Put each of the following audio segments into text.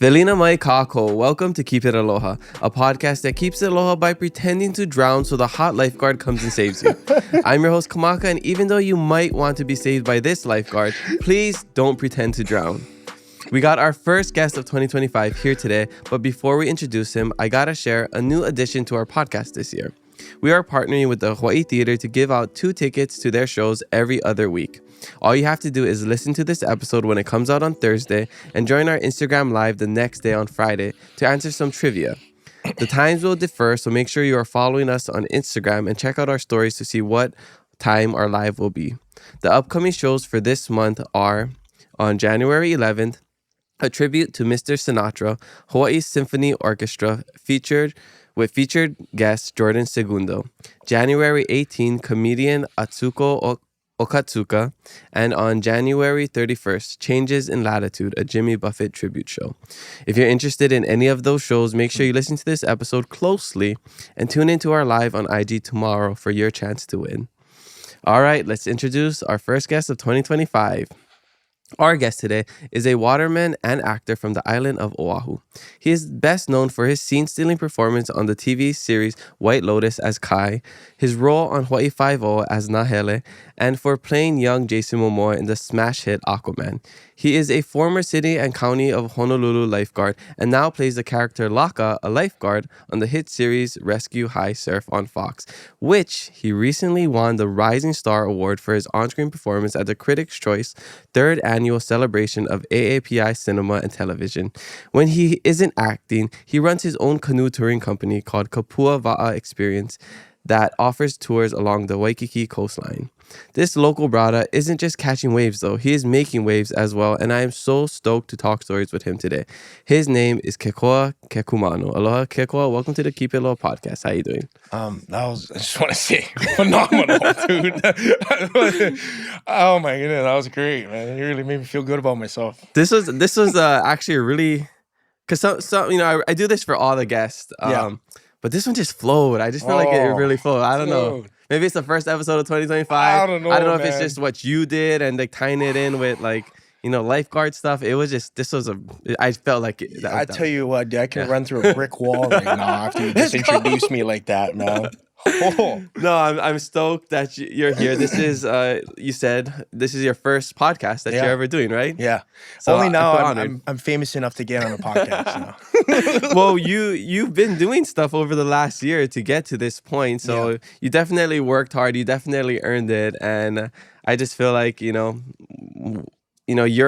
Velina mai kako, welcome to Keep It Aloha, a podcast that keeps it aloha by pretending to drown so the hot lifeguard comes and saves you. I'm your host Kamaka, and even though you might want to be saved by this lifeguard, please don't pretend to drown. We got our first guest of 2025 here today, but before we introduce him, I gotta share a new addition to our podcast this year. We are partnering with the Hawaii Theater to give out 2 tickets to their shows every other week. All you have to do is listen to this episode when it comes out on Thursday and join our Instagram live the next day on Friday to answer some trivia. The times will differ, so make sure you are following us on Instagram and check out our stories to see what time our live will be. The upcoming shows for this month are on January 11th, a tribute to Mr. Sinatra, Hawaii Symphony Orchestra featured guest Jordan Segundo. January 18th, comedian Atsuko Okatsuka, and on January 31st, Changes in Latitude, a Jimmy Buffett tribute show. If you're interested in any of those shows, make sure you listen to this episode closely and tune into our live on IG tomorrow for your chance to win. All right, let's introduce our first guest of 2025. Our guest today is a waterman and actor from the island of Oahu. He is best known for his scene-stealing performance on the TV series White Lotus as Kai, his role on Hawaii Five-0 as Nahele, and for playing young Jason Momoa in the smash hit Aquaman. He is a former city and county of Honolulu Lifeguard and now plays the character Laka, a lifeguard, on the hit series Rescue High Surf on Fox, which he recently won the Rising Star Award for his on-screen performance at the Critics' Choice 3rd Annual Celebration of AAPI Cinema and Television. When he isn't acting, he runs his own canoe touring company called Kapua Wa'a Experiences that offers tours along the Waikiki coastline. This local brada isn't just catching waves though, he is making waves as well, and I am so stoked to talk stories with him today. His name is Kekoa Kekumano. Aloha Kekoa, welcome to the Keep It Low podcast. How you doing? I just want to say, phenomenal, dude. Oh my goodness, that was great, man. You really made me feel good about myself. This was actually a really, because some I do this for all the guests, but this one just flowed. I just feel like it really flowed. I don't know. Maybe it's the first episode of 2025. I don't know, if it's just what you did and like tying it in with lifeguard stuff. It was just, I felt like it. I tell you what, dude, I can run through a brick wall right now after you just introduced me like that, man. Oh. No, I'm stoked that you're here. This is, you said this is your first podcast that you're ever doing, right? Yeah. So only now I'm famous enough to get on a podcast. Well, you've been doing stuff over the last year to get to this point, so you definitely worked hard. You definitely earned it, and I just feel like you're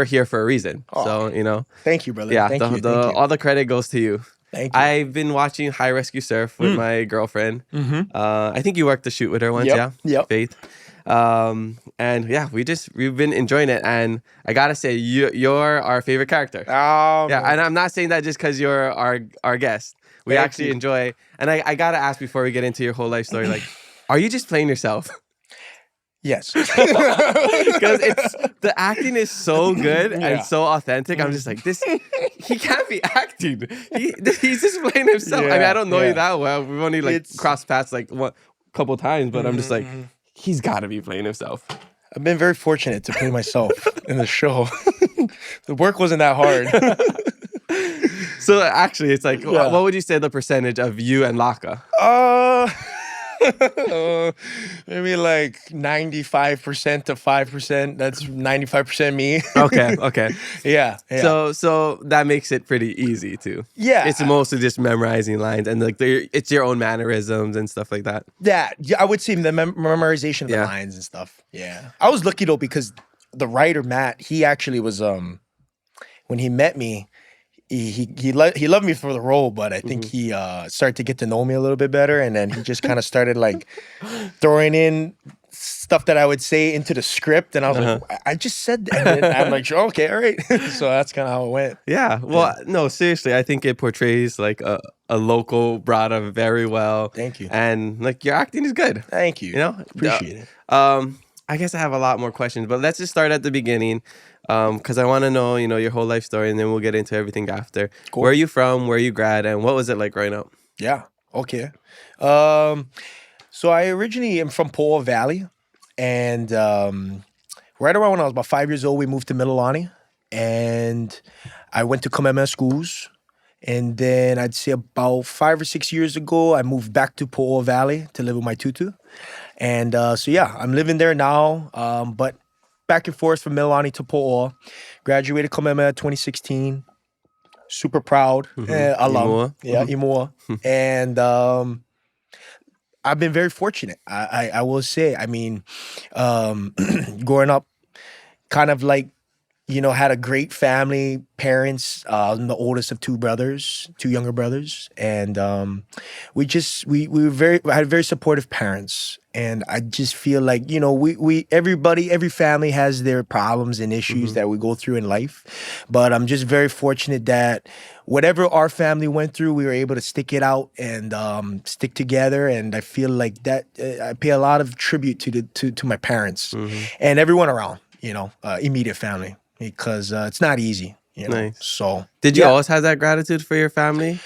here for a reason. Oh, so thank you, brother. Yeah, thank you. all the credit goes to you. Thank you. I've been watching High Rescue Surf with my girlfriend. Mm-hmm. I think you worked the shoot with her once, Yep. Faith. And yeah, we've been enjoying it, and I gotta say you're our favorite character. Yeah, and I'm not saying that just because you're our guest. We actually enjoy, and I gotta ask before we get into your whole life story, like, are you just playing yourself? Yes. Because the acting is so good and so authentic. I'm just like, he can't be acting. He's just playing himself. I mean, I don't know you that well. We've only crossed paths like a couple times, but I'm just like, he's got to be playing himself. I've been very fortunate to play myself in the show. The work wasn't that hard. So actually, it's like, what would you say the percentage of you and Laka? Maybe like 95% to 5%. That's 95% me. Okay. Yeah. So that makes it pretty easy too. Yeah. It's mostly just memorizing lines and like it's your own mannerisms and stuff like that. Yeah, I would say the memorization of the lines and stuff. Yeah. I was lucky though because the writer Matt, he actually was when he met me, he loved me for the role, but I think he started to get to know me a little bit better, and then he just kind of started like throwing in stuff that I would say into the script, and I was like, I just said that, and I'm like, sure, okay, all right. So that's kind of how it went. Yeah. Well, no, seriously, I think it portrays like a local brada very well. Thank you. And like your acting is good. Thank you. Appreciate it. I guess I have a lot more questions, but let's just start at the beginning. Because I want to know, your whole life story, and then we'll get into everything after. Cool. Where are you from? Where are you grad? And what was it like growing up? Yeah. Okay. So I originally am from Poa Valley, and right around when I was about 5 years old, we moved to Mililani, and I went to Kamehameha schools. And then I'd say about 5 or 6 years ago, I moved back to Po'o Valley to live with my tutu. And so, yeah, I'm living there now. But back and forth from Mililani to Po'o. Graduated Kamehameha 2016. Super proud. Alum. Imua. Yeah, Imua. And I've been very fortunate. I will say. I mean, growing up, kind of like, had a great family, parents. I'm the oldest of two younger brothers, and we had very supportive parents. And I just feel like every family has their problems and issues that we go through in life, but I'm just very fortunate that whatever our family went through, we were able to stick it out and stick together. And I feel like that I pay a lot of tribute to my parents and everyone around, immediate family. Because it's not easy, Nice. So, did you always have that gratitude for your family?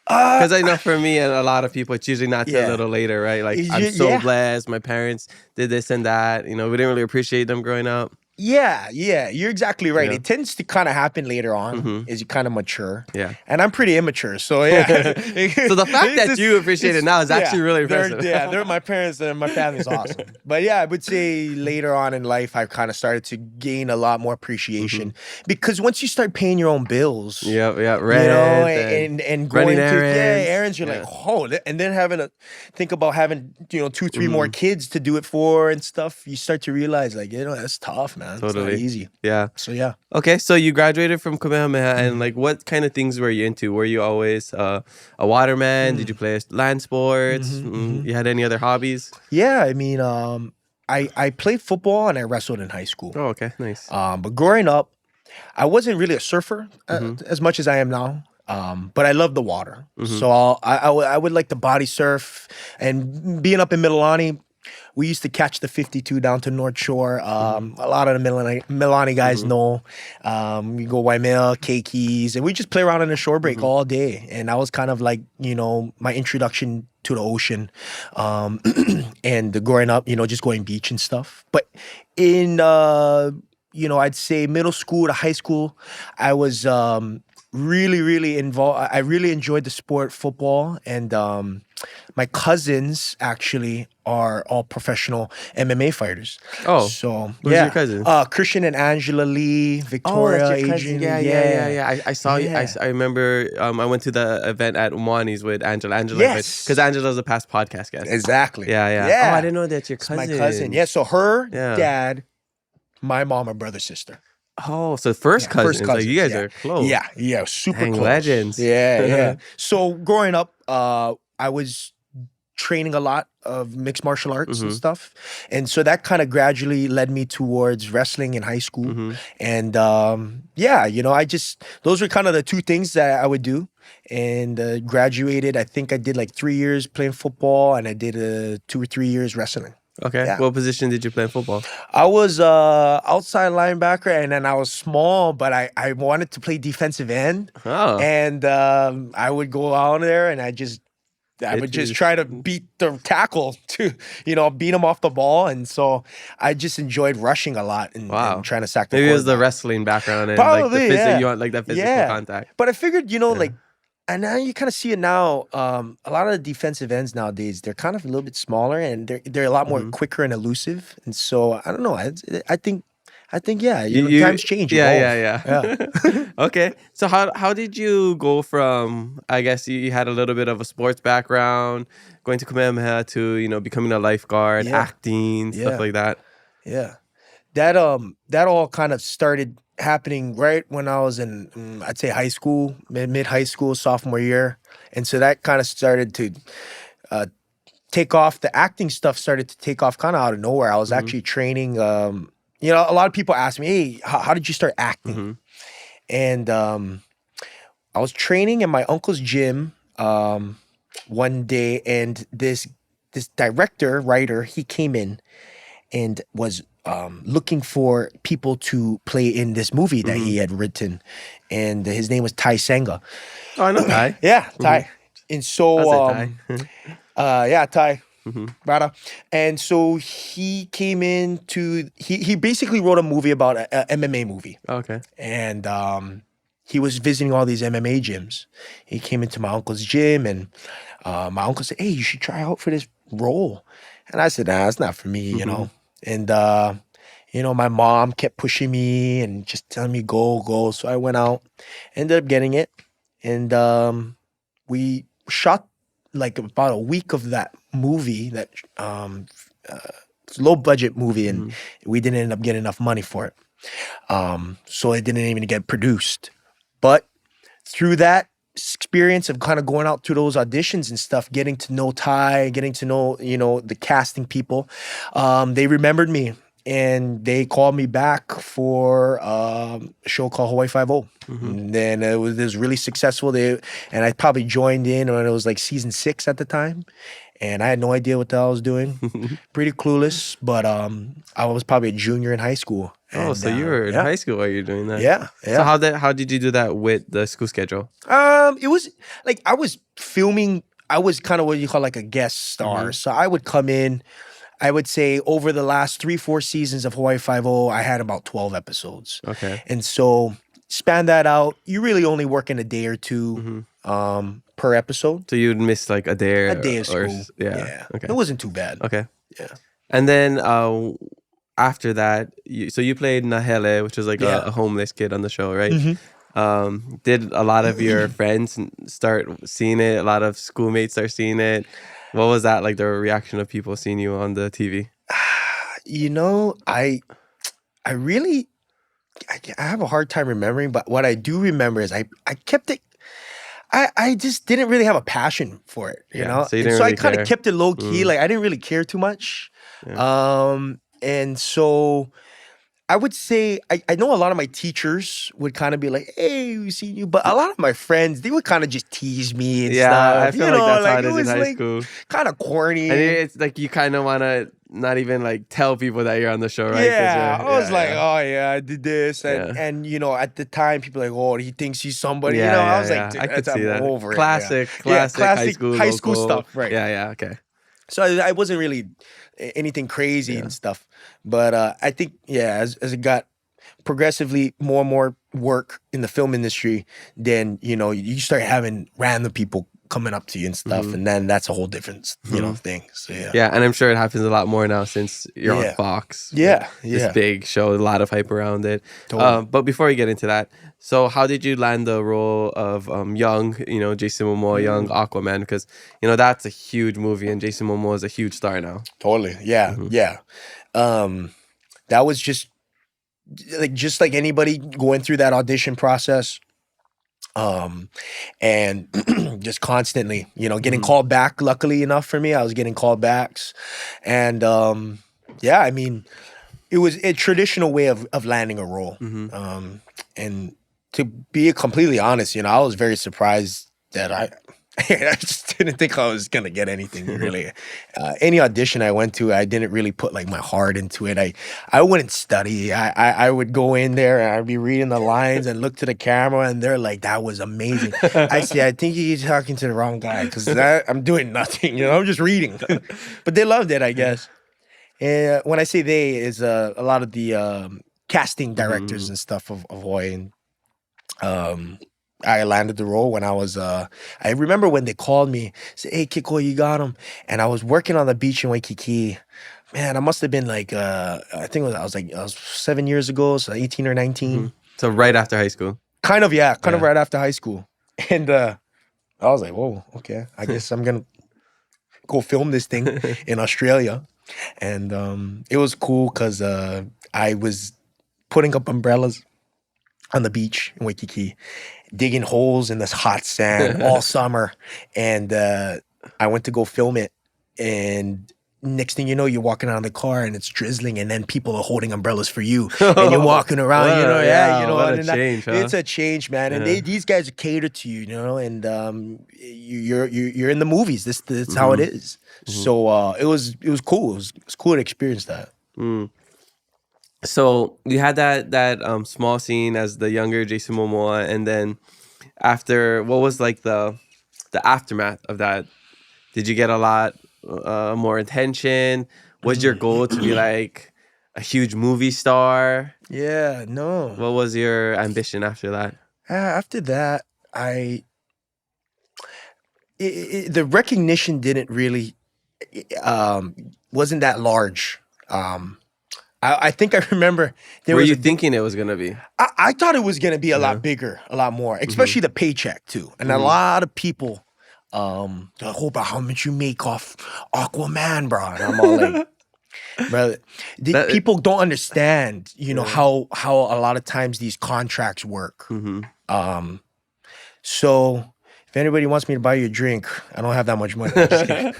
Because I know for me and a lot of people, it's usually not till a little later, right? Like, I'm so blessed. My parents did this and that. We didn't really appreciate them growing up. Yeah, you're exactly right. It tends to kind of happen later on as you kind of mature. Yeah. And I'm pretty immature, so yeah. So the fact that you appreciate it now is actually really impressive. They're my parents and my family's awesome. But yeah, I would say later on in life, I've kind of started to gain a lot more appreciation because once you start paying your own bills, rent, and going errands, you're like, oh, and then having to think about having 2-3 more kids to do it for and stuff, you start to realize like, that's tough, man. Totally. It's not easy. Yeah. So yeah. Okay, so you graduated from Kamehameha, and like, what kind of things were you into? Were you always a waterman? Did you play land sports? You had any other hobbies? Yeah, I mean, I played football and I wrestled in high school. Oh, okay, nice. But growing up, I wasn't really a surfer as much as I am now. But I love the water, so I would like to body surf. And being up in Mililani, we used to catch the 52 down to North Shore. A lot of the Mililani guys know. We go Waimea, Keikis, and we just play around in the shore break all day. And that was kind of like, my introduction to the ocean. And growing up, just going beach and stuff. But in, I'd say middle school to high school, I was really, really involved. I really enjoyed the sport football, and my cousins actually are all professional MMA fighters. Oh, so who's your cousins? Christian and Angela Lee, Victoria, Adrian. Yeah. I saw you. I remember. I went to the event at Umani's with Angela. Yes, because Angela's a past podcast guest. Exactly. Yeah. Oh, I didn't know that's your cousin. It's my cousin. Yeah. So her dad, my mom, and brother, sister. Oh, so first cousins. Like, you guys are close. Yeah, super Dang, close. legends. Yeah. So growing up, I was training a lot of mixed martial arts and stuff. And so that kind of gradually led me towards wrestling in high school. And those were kind of the two things that I would do. And graduated, I think I did like 3 years playing football, and I did 2 or 3 years wrestling. Okay. Yeah. What position did you play in football? I was outside linebacker, and then I was small, but I wanted to play defensive end. Oh. And I would go out there, and I would just try to beat the tackle to, beat him off the ball. And so I just enjoyed rushing a lot and trying to sack the Maybe it was the quarterback. wrestling background and Probably, you want like that physical contact. But I figured, like, and now you kind of see it now. A lot of the defensive ends nowadays, they're kind of a little bit smaller, and they're a lot more quicker and elusive. And so I don't know. I think times change. Yeah. Okay. So how did you go from, I guess you had a little bit of a sports background, going to Kamehameha to, becoming a lifeguard, acting, stuff like that? Yeah. That all kind of started happening right when I was in, I'd say high school, mid-high school, sophomore year. And so that kind of started to take off. The acting stuff started to take off kind of out of nowhere. I was actually training. A lot of people ask me, hey, how did you start acting? And I was training in my uncle's gym one day, and this writer, he came in and was looking for people to play in this movie that he had written. And his name was Tai Senga. Oh, I know Tai. Yeah, Tai. And so, Tai. Brother. And so he came in to, he basically wrote a movie about an MMA movie. Okay. And he was visiting all these MMA gyms. He came into my uncle's gym, and my uncle said, "Hey, you should try out for this role." And I said, "Nah, it's not for me, you know." And my mom kept pushing me and just telling me go, go. So I went out, ended up getting it, and we shot like about a week of that movie, that low budget movie, and we didn't end up getting enough money for it. So it didn't even get produced. But through that experience of kind of going out to those auditions and stuff, getting to know Ty, getting to know, the casting people, they remembered me and they called me back for a show called Hawaii Five-0. And then it was really successful. And I probably joined in when it was like season 6 at the time. And I had no idea what the hell I was doing. Pretty clueless, but I was probably a junior in high school. And, so you were in high school while you were doing that? Yeah. So how did you do that with the school schedule? It was like I was filming. I was kind of what you call like a guest star. So I would come in. I would say over the last 3-4 seasons of Hawaii Five-0, I had about 12 episodes. Okay. And so span that out, you really only work in a day or two per episode. So you'd miss like a day of school. Yeah. Okay. It wasn't too bad. Okay. Yeah. And then after that, you played Nahele, which was like a homeless kid on the show, right? Did a lot of your friends start seeing it? A lot of schoolmates start seeing it? What was that like, the reaction of people seeing you on the TV? I really have a hard time remembering, but what I do remember is I kept it. I just didn't really have a passion for it, you know? So I kind of kept it low key. Like I didn't really care too much. Yeah. And so I would say, I know a lot of my teachers would kind of be like, "Hey, we seen you." But a lot of my friends, they would kind of just tease me and stuff. I feel like that's how it is in high school. Kind of corny. And it's like you kind of want to not even like tell people that you're on the show, right? Yeah, I was like, "Oh yeah, I did this," and at the time, people were like, "Oh, he thinks he's somebody." I was like, I could see that. Over classic high school stuff, right? Yeah, okay. So I wasn't really anything crazy and stuff, but I think as it got progressively more and more work in the film industry, then you start having random people coming up to you and stuff, and then that's a whole different thing. So and I'm sure it happens a lot more now since you're on Fox. This big show, a lot of hype around it. Totally. But before we get into that, so how did you land the role of young, Jason Momoa, young Aquaman? Because that's a huge movie, and Jason Momoa is a huge star now. Totally, yeah. That was just like anybody going through that audition process. And just constantly, getting called back. Luckily enough for me, I was getting called backs, and I mean, it was a traditional way of landing a role. And to be completely honest, I was very surprised that I just didn't think I was gonna get anything really. Any audition I went to, I didn't really put like my heart into it. I wouldn't study. I would go in there and I'd be reading the lines and look to the camera, and they're like, "That was amazing." I think you're talking to the wrong guy, because I'm doing nothing. I'm just reading. But they loved it, I guess. And when I say they, is a lot of the casting directors and stuff of Hawaii. I landed the role when I was, I remember when they called me, said, "Hey, Kekoa, you got him." And I was working on the beach in Waikiki. Man, I must have been like, I think I was 7 years ago, so 18 or 19. So right after high school? Kind of right after high school. And I was like, whoa, okay. I guess I'm going to go film this thing in Australia. And it was cool because I was putting up umbrellas on the beach in Waikiki, digging holes in this hot sand all summer. And I went to go film it. And next thing you know, you're walking out of the car and it's drizzling, and then people are holding umbrellas for you. And you're walking around, what a change, huh? It's a change, man. And these guys cater to you, and you're in the movies. That's how it is. So it was cool. It was cool to experience that. So you had that small scene as the younger Jason Momoa, and then after, what was like the aftermath of that? Did you get a lot more attention? Was your goal to be like a huge movie star? Yeah, no. What was your ambition after that? After that, the recognition didn't really wasn't that large. I think I remember there Were was you a big, thinking it was gonna be? I thought it was going to be a Yeah. lot bigger, a lot more, especially the paycheck too. And a Mhm. lot of people, they're like, oh, about how much you make off Aquaman, bro. And I'm all like, brother, That- people don't understand, you know, Yeah. how a lot of times these contracts work. Mhm. So if anybody wants me to buy you a drink, I don't have that much money. I'm just kidding.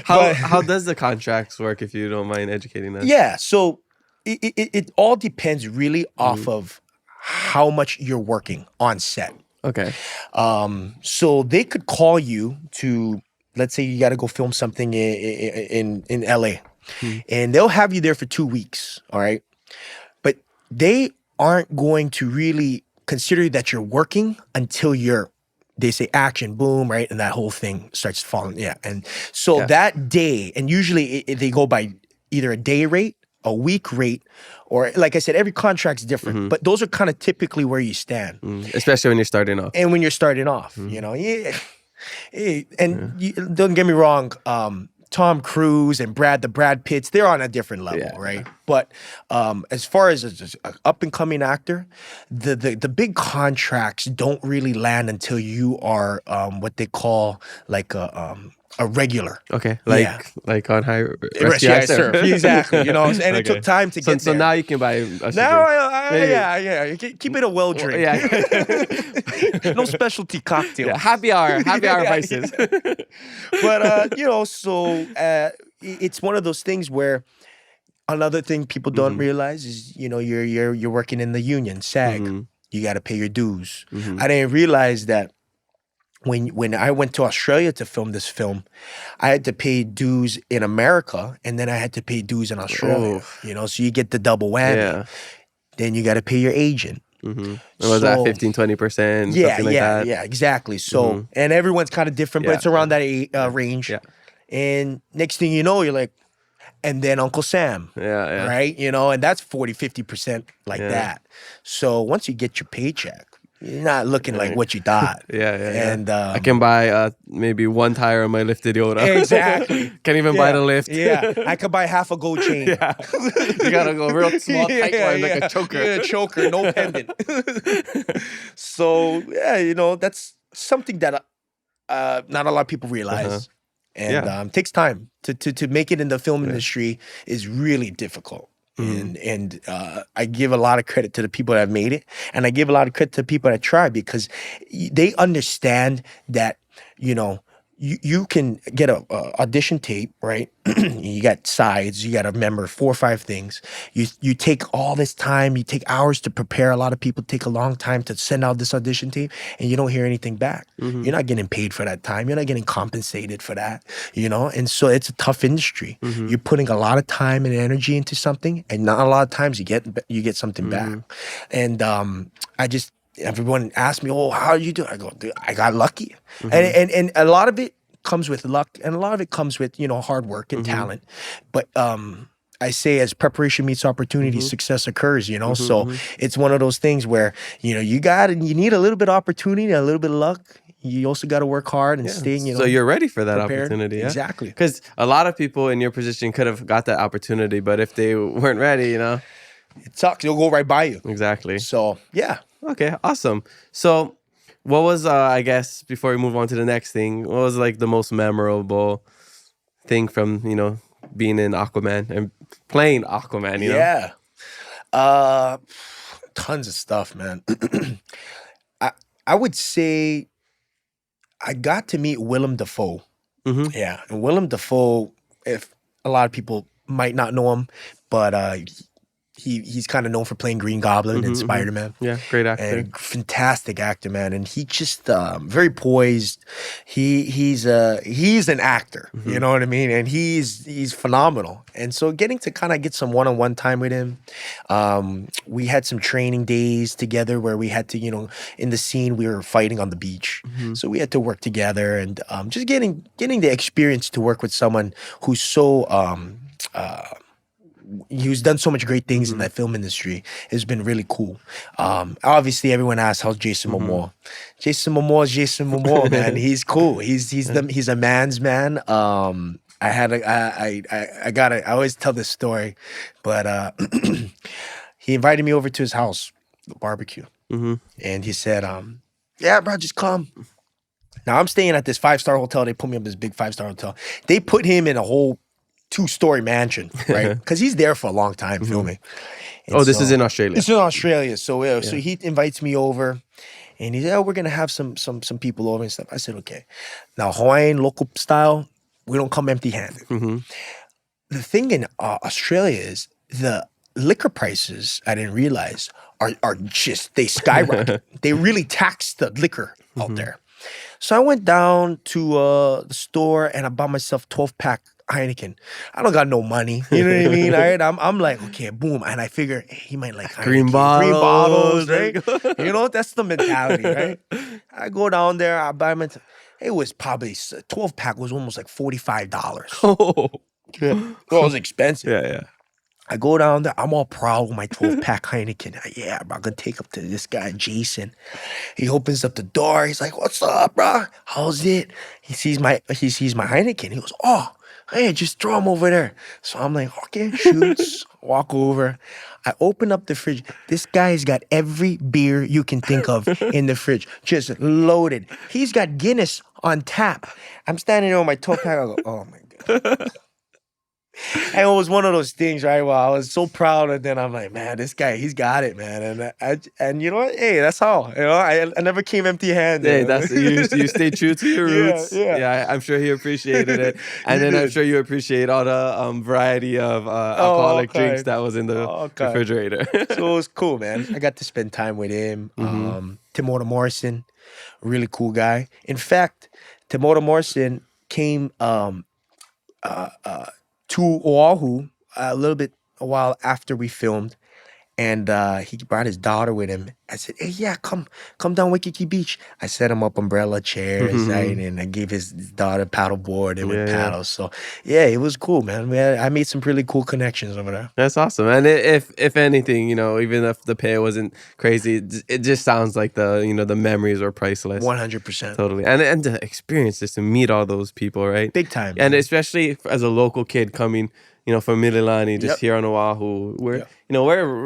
But- How does the contracts work, if you don't mind educating us? Yeah, so it all depends really off of how much you're working on set. Okay. So they could call you to, let's say you got to go film something in LA, and they'll have you there for 2 weeks. All right, but they aren't going to really consider that you're working until they say action, boom, right, and that whole thing starts falling. Yeah, and so that day, and usually they go by either a day rate, a week rate, or like I said, every contract's different. But those are kind of typically where you stand. Especially when you're starting off. And when you're starting off, you know, don't get me wrong, Tom Cruise and the Brad Pitts, they're on a different level, right? But as far as an up and coming actor, the big contracts don't really land until you are what they call like a regular. Okay, like on high Yeah, sir. Exactly. You know, and it took time to get there. So now you can buy a now, yeah. Keep it a well drink. Yeah. No specialty cocktails. Yeah, happy hour prices. But you know, so it's one of those things where another thing people don't realize is, you know, you're working in the union, SAG. You got to pay your dues. I didn't realize that. When I went to Australia to film this film, I had to pay dues in America, and then I had to pay dues in Australia. You know, so you get the double whammy. Yeah. Then you got to pay your agent. Was that 15-20%? Yeah, exactly. So, and everyone's kind of different, but it's around that range. Yeah. And next thing you know, you're like, and then Uncle Sam. Yeah. Right? You know, and that's 40-50% like that. So once you get your paycheck, you're not looking like what you thought. And I can buy maybe one tire on my lifted Yoda. Exactly. Can't even buy the lift. I could buy half a gold chain. You gotta go real small, tight one, like a choker. Yeah, choker, no pendant. So you know, that's something that not a lot of people realize. And takes time to make it in the film industry is really difficult. And I give a lot of credit to the people that have made it, and I give a lot of credit to the people that try, because they understand that, you know, you can get a audition tape, right? You got sides, you got to remember 4 or 5 things. You take all this time, you take hours to prepare. A lot of people take a long time to send out this audition tape, and you don't hear anything back. You're not getting paid for that time. You're not getting compensated for that, you know? And so it's a tough industry. You're putting a lot of time and energy into something, and not a lot of times you get something back. And everyone asks me, "Oh, how do you do it?" I go, "Dude, I got lucky." And a lot of it comes with luck, and a lot of it comes with, you know, hard work and talent. But I say, as preparation meets opportunity, success occurs, you know? So it's one of those things where, you know, you need a little bit of opportunity, a little bit of luck. You also got to work hard and stay, you know. So you're ready for that prepared. opportunity. Exactly. Because a lot of people in your position could have got that opportunity, but if they weren't ready, you know. It sucks. It'll go right by you. Exactly. So, yeah. Okay, awesome. So what was, I guess, before we move on to the next thing, what was like the most memorable thing from, you know, being in Aquaman and playing Aquaman, you know? Yeah. Tons of stuff, man. I would say I got to meet Willem Dafoe. Yeah. And Willem Dafoe, if a lot of people might not know him, but he's kind of known for playing Green Goblin and Spider-Man. Yeah, great actor. And fantastic actor, man. And he just very poised. He's an actor, you know what I mean? And he's phenomenal. And so getting to kind of get some one-on-one time with him, we had some training days together where we had to, you know, in the scene we were fighting on the beach, so we had to work together, and just getting the experience to work with someone who's so he's done so much great things in that film industry. It's been really cool. Obviously, everyone asks how's Jason Momoa. Jason Momoa is Jason Momoa, man. He's cool. He's a man's man. I always tell this story, but he invited me over to his house, the barbecue, and he said, "Yeah, bro, just come." Now I'm staying at this 5-star hotel. They put me up this big 5-star hotel. They put him in a whole 2-story mansion, right? Because he's there for a long time filming. And this is in Australia. It's in Australia. So so he invites me over, and he said, "Oh, we're gonna have some people over and stuff." I said, "Okay." Now Hawaiian local style, we don't come empty-handed. The thing in Australia is the liquor prices, I didn't realize, are just, they skyrocket. They really tax the liquor out there. So I went down to the store and I bought myself 12-pack Heineken. I don't got no money. You know what I mean? Right? I'm like, okay, boom. And I figure, hey, he might like Heineken. Green bottles, right? You know, that's the mentality, right? I go down there, I buy my, it was probably, 12-pack was almost like $45. Oh. Yeah. Well, it was expensive. Yeah. I go down there. I'm all proud with my 12-pack Heineken. Yeah, bro, I'm going to take up to this guy, Jason. He opens up the door. He's like, "What's up, bro? How's it?" He sees my Heineken. He goes, "Oh, hey, just throw him over there." So I'm like, "Okay, shoots." Walk over. I open up the fridge. This guy's got every beer you can think of in the fridge, just loaded. He's got Guinness on tap. I'm standing there with my 12-pack. I go, "Oh, my God." And it was one of those things, right? Well, I was so proud, and then I'm like, man, this guy, he's got it, man. And you know what? Hey, that's how. You know, I never came empty-handed. Hey, that's you stay true to your roots. Yeah. I'm sure he appreciated it, and then I'm sure you appreciate all the variety of alcoholic drinks that was in the refrigerator. So it was cool, man. I got to spend time with him. Timota Morrison, really cool guy. In fact, Timota Morrison came to Oahu a while after we filmed, and he brought his daughter with him. I said, "Hey, yeah, come down Waikiki Beach." I set him up umbrella chairs, right? And I gave his daughter paddle board and with paddles. So yeah, it was cool, man. I made some really cool connections over there. That's awesome. And if anything, you know, even if the pay wasn't crazy, it just sounds like the memories were priceless. 100%. Totally. And the experiences to meet all those people, right? Big time. And especially as a local kid coming, you know, from Mililani, just here on Oahu, we're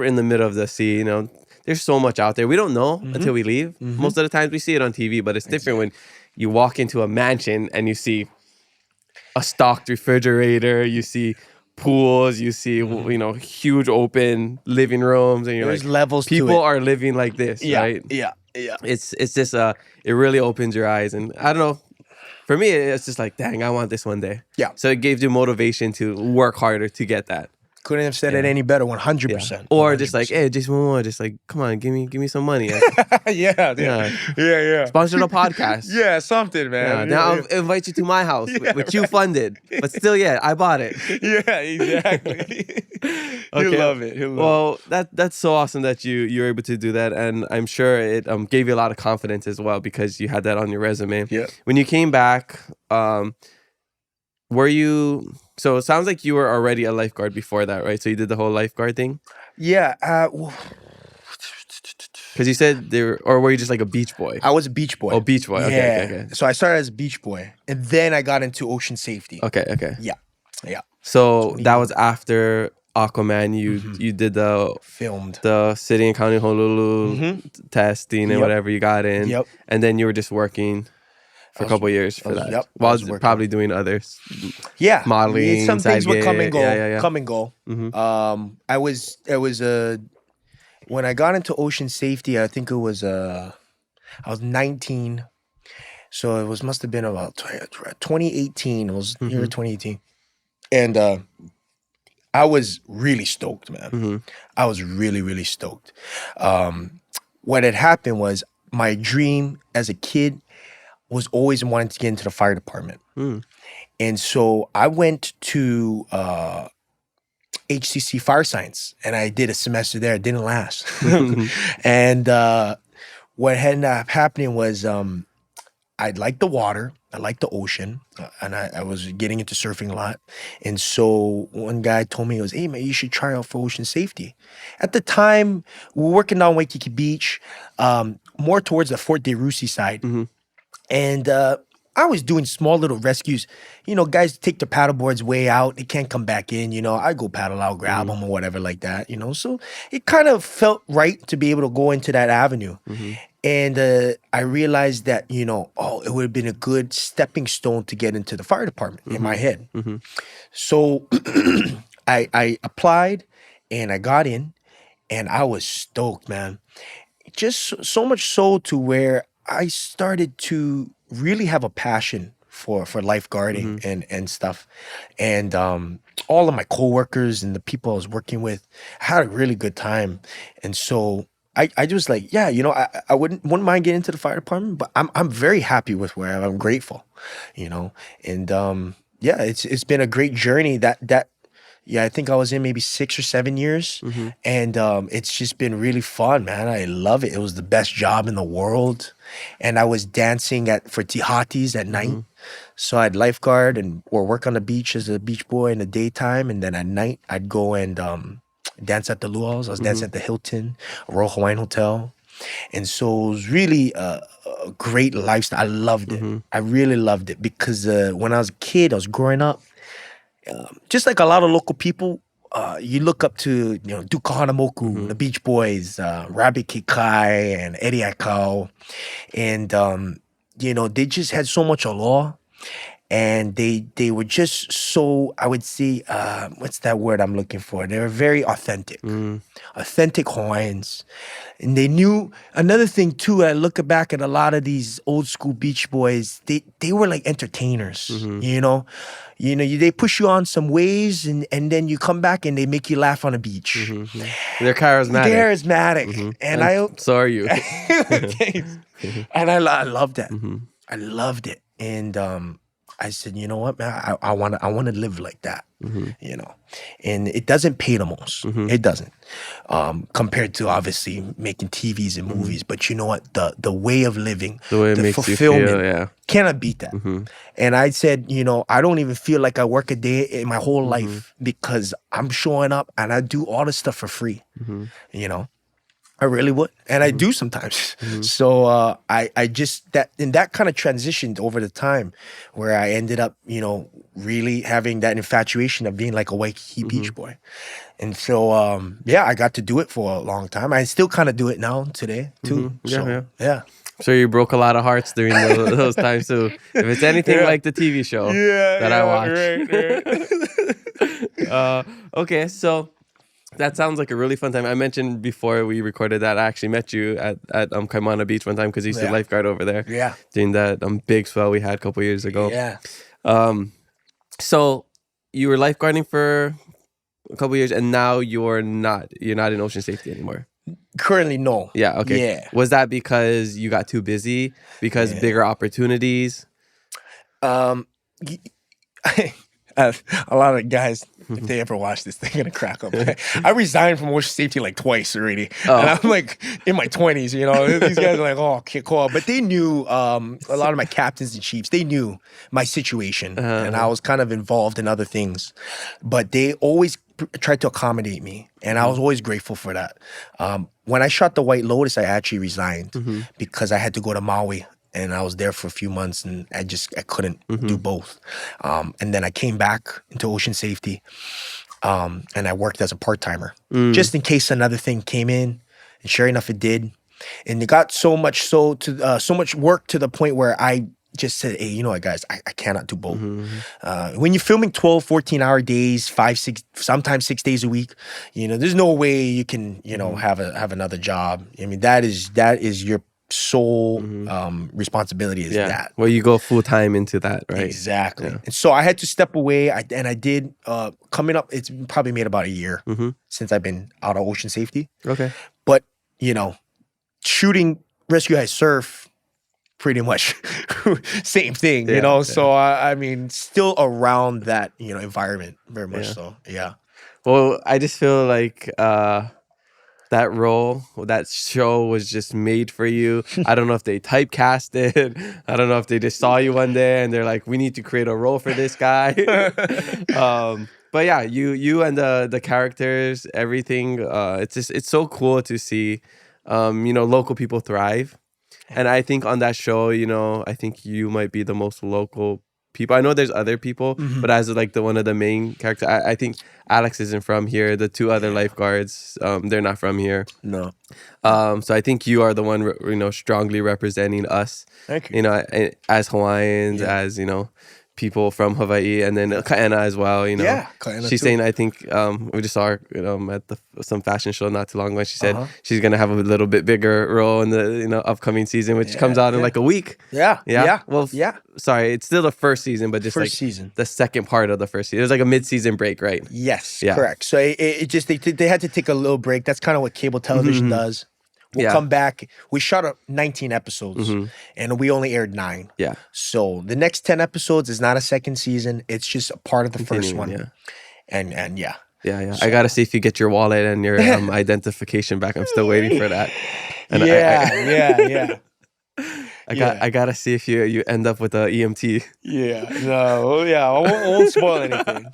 in the middle of the sea, you know. There's so much out there. We don't know until we leave. Most of the times we see it on TV, but it's different when you walk into a mansion and you see a stocked refrigerator, you see pools, you see you know, huge open living rooms, and there's like, levels to it. People are living like this, right? Yeah. It's just it really opens your eyes, and I don't know. For me, it's just like, dang, I want this one day. Yeah. So it gave you motivation to work harder to get that. Couldn't have said it any better. 100%. Or 100%. Just like, hey, Jason Momoa, just like, come on, give me some money. Yeah. Sponsor the podcast. Yeah, something, man. Now I'll invite you to my house, which you funded, but still, I bought it. Yeah, exactly. He'll love it. Well, that's so awesome that you were able to do that, and I'm sure it gave you a lot of confidence as well because you had that on your resume. Yeah. When you came back, were you? So it sounds like you were already a lifeguard before that, right? So you did the whole lifeguard thing? Yeah. Because you said or were you just like a beach boy? I was a beach boy. Oh, beach boy. Okay. So I started as a beach boy, and then I got into ocean safety. Okay. Yeah. So that was after Aquaman. You did filmed the city and county Honolulu testing and whatever you got in. Yep. And then you were just working for a couple of years for that. Yep. While probably doing others. Yeah. Modeling. Some things would come and go. Yeah. Come and go. When I got into ocean safety, I think it was I was 19. So it must have been about 2018. It was year 2018. And I was really stoked, man. I was really, really stoked. What had happened was my dream as a kid was always wanting to get into the fire department. And so I went to HCC Fire Science, and I did a semester there. It didn't last. And what ended up happening was I like the water. I like the ocean. And I was getting into surfing a lot. And so one guy told me, he goes, hey, man, you should try out for ocean safety. At the time, we were working on Waikiki Beach, more towards the Fort de Rusi side. And I was doing small little rescues. You know, guys take their paddleboards way out. They can't come back in. You know, I go paddle out, grab them or whatever like that. You know, so it kind of felt right to be able to go into that avenue. And I realized that, you know, it would have been a good stepping stone to get into the fire department in my head. So I applied and I got in and I was stoked, man. Just so much so to where I started to really have a passion for lifeguarding and stuff. And all of my coworkers and the people I was working with had a really good time. And so I just like, yeah, you know, I wouldn't mind getting into the fire department, but I'm very happy with where I am. I'm grateful, you know. And yeah, it's been a great journey that yeah, I think I was in maybe 6 or 7 years. And it's just been really fun, man. I love it. It was the best job in the world. And I was dancing for Tihatis at night. So I'd lifeguard or work on the beach as a beach boy in the daytime. And then at night, I'd go and dance at the luau's. I was dancing at the Hilton, Royal Hawaiian Hotel. And so it was really a great lifestyle. I loved it. I really loved it because when I was a kid, I was growing up, just like a lot of local people, you look up to, you know, Duke Kahanamoku, the Beach Boys, Rabbit Kikai, and Eddie Akau. And, you know, they just had so much aloha. And they were just so, I would say, what's that word I'm looking for? They were very authentic. Authentic Hawaiians. And they knew, another thing too, I look back at a lot of these old school beach boys, they were like entertainers, you know? You know, they push you on some waves and then you come back and they make you laugh on a beach. They're charismatic. And so are you. And I loved that. I loved it. And I said, you know what, man, I want to live like that, you know. And it doesn't pay the most. It doesn't, compared to obviously making TVs and movies. But you know what, the way of living, the way it makes fulfillment, you feel, yeah, cannot beat that. And I said, you know, I don't even feel like I work a day in my whole life because I'm showing up and I do all this stuff for free, you know. I really would. And I do sometimes. So I just, that kind of transitioned over the time where I ended up, you know, really having that infatuation of being like a Waikiki beach boy. And so, yeah, I got to do it for a long time. I still kind of do it now today too. Yeah. So you broke a lot of hearts during those times too. If it's anything like the TV show I watch. Okay, so that sounds like a really fun time. I mentioned before we recorded that I actually met you at Kaimana Beach one time because I used to lifeguard over there. Yeah. During that big swell we had a couple years ago. Yeah. So you were lifeguarding for a couple years and now you're not in ocean safety anymore. Currently, no. Yeah, okay. Yeah. Was that because you got too busy? Because bigger opportunities? A lot of guys, if they ever watch this, they're gonna crack up. I resigned from ocean safety like twice already, and I'm like in my 20s. You know, these guys are like, "Oh, Kekoa," but they knew a lot of my captains and chiefs. They knew my situation, and I was kind of involved in other things, but they always tried to accommodate me, and I was always grateful for that. When I shot the White Lotus, I actually resigned because I had to go to Maui. And I was there for a few months and I couldn't do both. And then I came back into ocean safety and I worked as a part-timer just in case another thing came in. And sure enough, it did. And it got so much work to the point where I just said, hey, you know what, guys, I cannot do both. When you're filming 12, 14-hour days, 5, 6, sometimes 6 days a week, you know, there's no way you can, you know, have another job. I mean, that is your sole responsibility is that. Well, you go full time into that, right? Exactly. Yeah. And so I had to step away. I did. Coming up, it's probably made about a year since I've been out of ocean safety. Okay. But you know, shooting rescue high surf, pretty much same thing. You know, so I mean, still around that environment very much. So yeah. Well, I just feel like that role, that show was just made for you. I don't know if they typecasted. I don't know if they just saw you one day and they're like, we need to create a role for this guy. But yeah, you and the characters, everything. It's so cool to see, local people thrive. And I think on that show, I think you might be the most local people. I know there's other people, but as like one of the main characters, I think Alex isn't from here. The two other lifeguards, they're not from here. No. So I think you are the one, strongly representing us. Thank you. As Hawaiians, as people from Hawaii, and then Kaena as well. Yeah, Kaena she's too. saying, I think we just saw her, at some fashion show not too long ago. She said she's gonna have a little bit bigger role in the upcoming season, which comes out in like a week. Yeah. Well, sorry, it's still the first season, but just first season, the second part of the first season. It was like a mid-season break, right? Yes, correct. So it just they had to take a little break. That's kind of what cable television does. We'll come back. We shot up 19 episodes, and we only aired 9. Yeah. So the next 10 episodes is not a second season. It's just a part of the first one. Yeah. And yeah. Yeah. So, I got to see if you get your wallet and your identification back. I'm still waiting for that. And yeah. I gotta see if you end up with a EMT. Yeah, no, I won't spoil anything.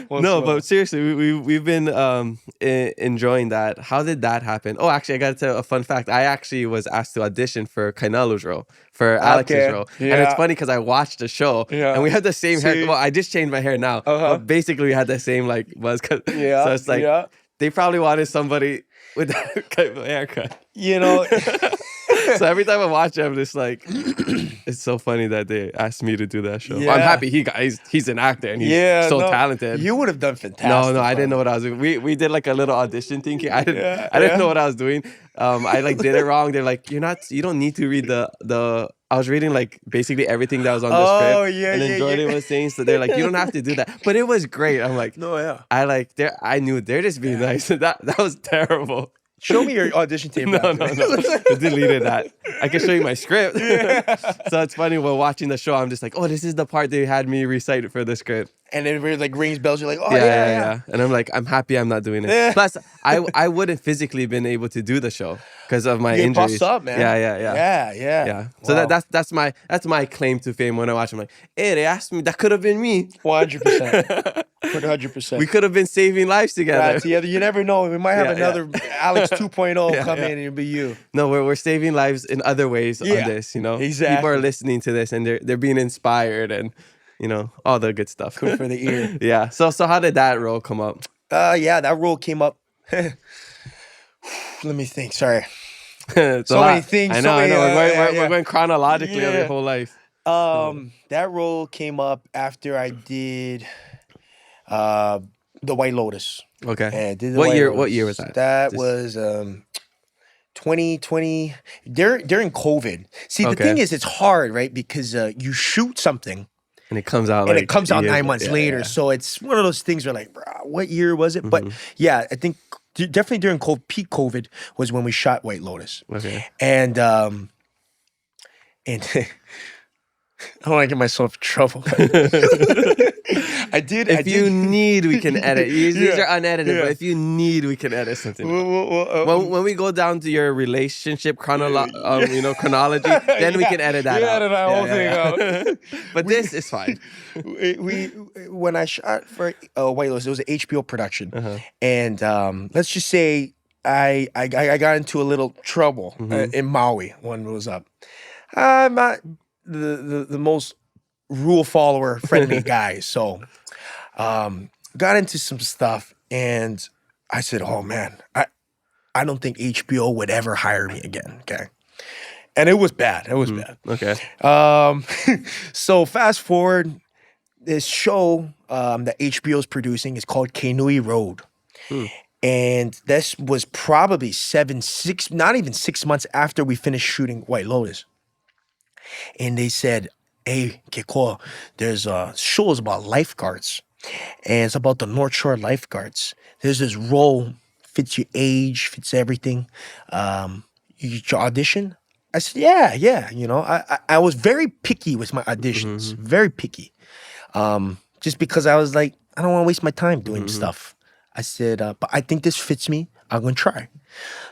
But seriously, we've been enjoying that. How did that happen? Oh, actually, I gotta tell a fun fact. I actually was asked to audition for Kainelu's role, for Alex's role, and it's funny because I watched the show and we had the same hair. Well, I just changed my hair now, but basically we had the same buzz cut. So it's like they probably wanted somebody with that kind of haircut. So every time I watch it, I'm just like, it's so funny that they asked me to do that show. Yeah. I'm happy he's an actor and he's so talented. You would have done fantastic. No, I didn't know what I was doing. We did like a little audition thing. I didn't know what I was doing. I did it wrong. They're like, you don't need to read the I was reading like basically everything that was on the script. And then Jordan was saying, so they're like, you don't have to do that. But it was great. I'm like, I knew they're just being nice. That was terrible. Show me your audition tape. No. I deleted that. I can show you my script. So it's funny, while watching the show, I'm just like, oh, this is the part they had me recite for the script. And it really like rings bells. You're like, oh, yeah. And I'm like, I'm happy I'm not doing it. Plus, I wouldn't physically been able to do the show because of my injuries. Bust up, man. Yeah. So wow. that's my claim to fame when I watch. I'm like, hey, they asked me. That could have been me. 100%. 100%. We could have been saving lives together. Right, you never know. We might have another Alex 2.0 come in and it'll be you. No, we're saving lives in other ways on this. Exactly. People are listening to this and they're being inspired and all the good stuff. Good for the ear. Yeah. So how did that role come up? That role came up. Let me think. Sorry. So many things. I know. We're going chronologically of your whole life. That role came up after I did the White Lotus. Okay. What year was that? That was 2020 during COVID. See, the thing is, it's hard, right? Because you shoot something. And it comes out 9 months later. Yeah. So it's one of those things where like, bro, what year was it? But yeah, I think definitely during peak COVID was when we shot White Lotus. Okay. And I don't want to get myself in trouble. If you need, we can edit. These are unedited, but if you need, we can edit something. When we go down to your relationship chronology, then we can edit that out. Edit that whole thing out. But this is fine. When I shot for White Lotus, it was an HBO production, and let's just say I got into a little trouble in Maui when it was up. I'm not the most rule follower friendly guy, so got into some stuff and I said, oh man, I don't think HBO would ever hire me again. Okay. And it was bad. Bad. Okay. So fast forward, this show that HBO is producing is called Canoe Road. And this was probably 6 months after we finished shooting White Lotus. And they said, hey, Kekoa, there's a show about lifeguards. And it's about the North Shore lifeguards. There's this role, fits your age, fits everything. You audition? I said, yeah. I was very picky with my auditions. Very picky. Just because I was like, I don't want to waste my time doing stuff. I said, but I think this fits me. I'm gonna try.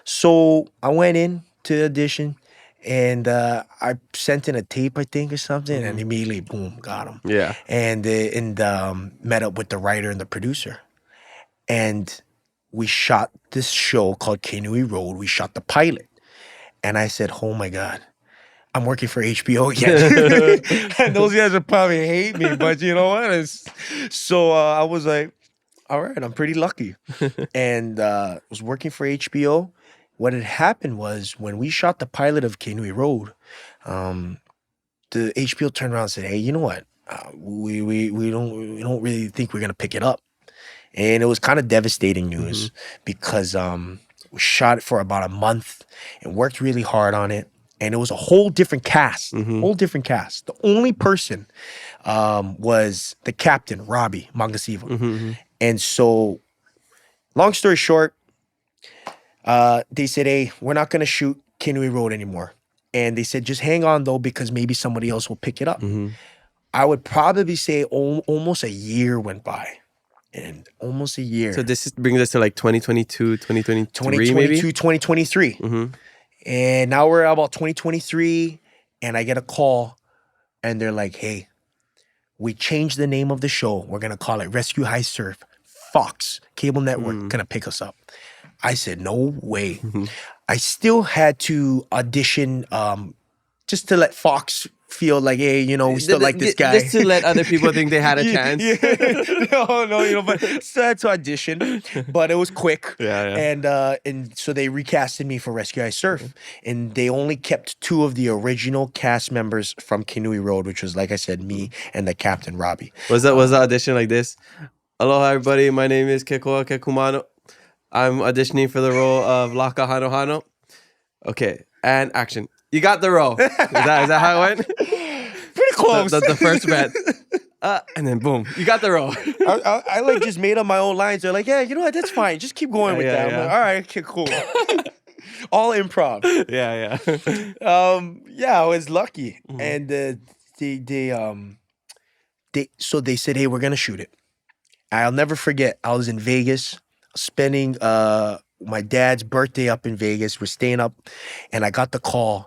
So I went in to audition, and I sent in a tape, I think, or something, and immediately, boom, got him. Yeah. And met up with the writer and the producer, and we shot this show called Canoe Road. We shot the pilot, and I said, "Oh my God, I'm working for HBO again." And those guys would probably hate me, but you know what? So I was like, all right, I'm pretty lucky. And was working for HBO. What had happened was when we shot the pilot of Canoe Road, the HBO turned around and said, "Hey, you know what? We don't really think we're gonna pick it up." And it was kind of devastating news because we shot it for about a month and worked really hard on it. And it was a whole different cast, whole different cast. The only person was the captain, Robbie Mangasiva. And so, long story short, they said, "Hey, we're not going to shoot Canoe Road anymore." And they said, "Just hang on, though, because maybe somebody else will pick it up." I would probably say almost a year went by. And almost a year. So this brings us to like 2022, 2023 maybe? 2023. And now we're at about 2023, and I get a call, and they're like, "Hey, we changed the name of the show. We're going to call it Rescue High Surf. Fox, cable network, going to pick us up." I said, "No way." I still had to audition just to let Fox feel like, hey, you know, we still like this guy. Just to let other people think they had a chance. No, you know, but still had to audition. But it was quick. And so they recasted me for Rescue I Surf. And they only kept 2 of the original cast members from Canoe Road, which was, like I said, me and the captain, Robbie. Was the audition like this? "Aloha, everybody. My name is Kekoa Kekumano. I'm auditioning for the role of Laka Hano Hano." Okay, and action. You got the role. Is that how it went? Pretty close. The first bet. And then boom, you got the role. I like just made up my own lines. They're like, "Yeah, you know what? That's fine. Just keep going with that." I'm like, all right, okay, cool. All improv. Yeah, I was lucky. And they said, "Hey, we're gonna shoot it." I'll never forget. I was in Vegas, spending my dad's birthday up in Vegas. We're staying up, and I got the call.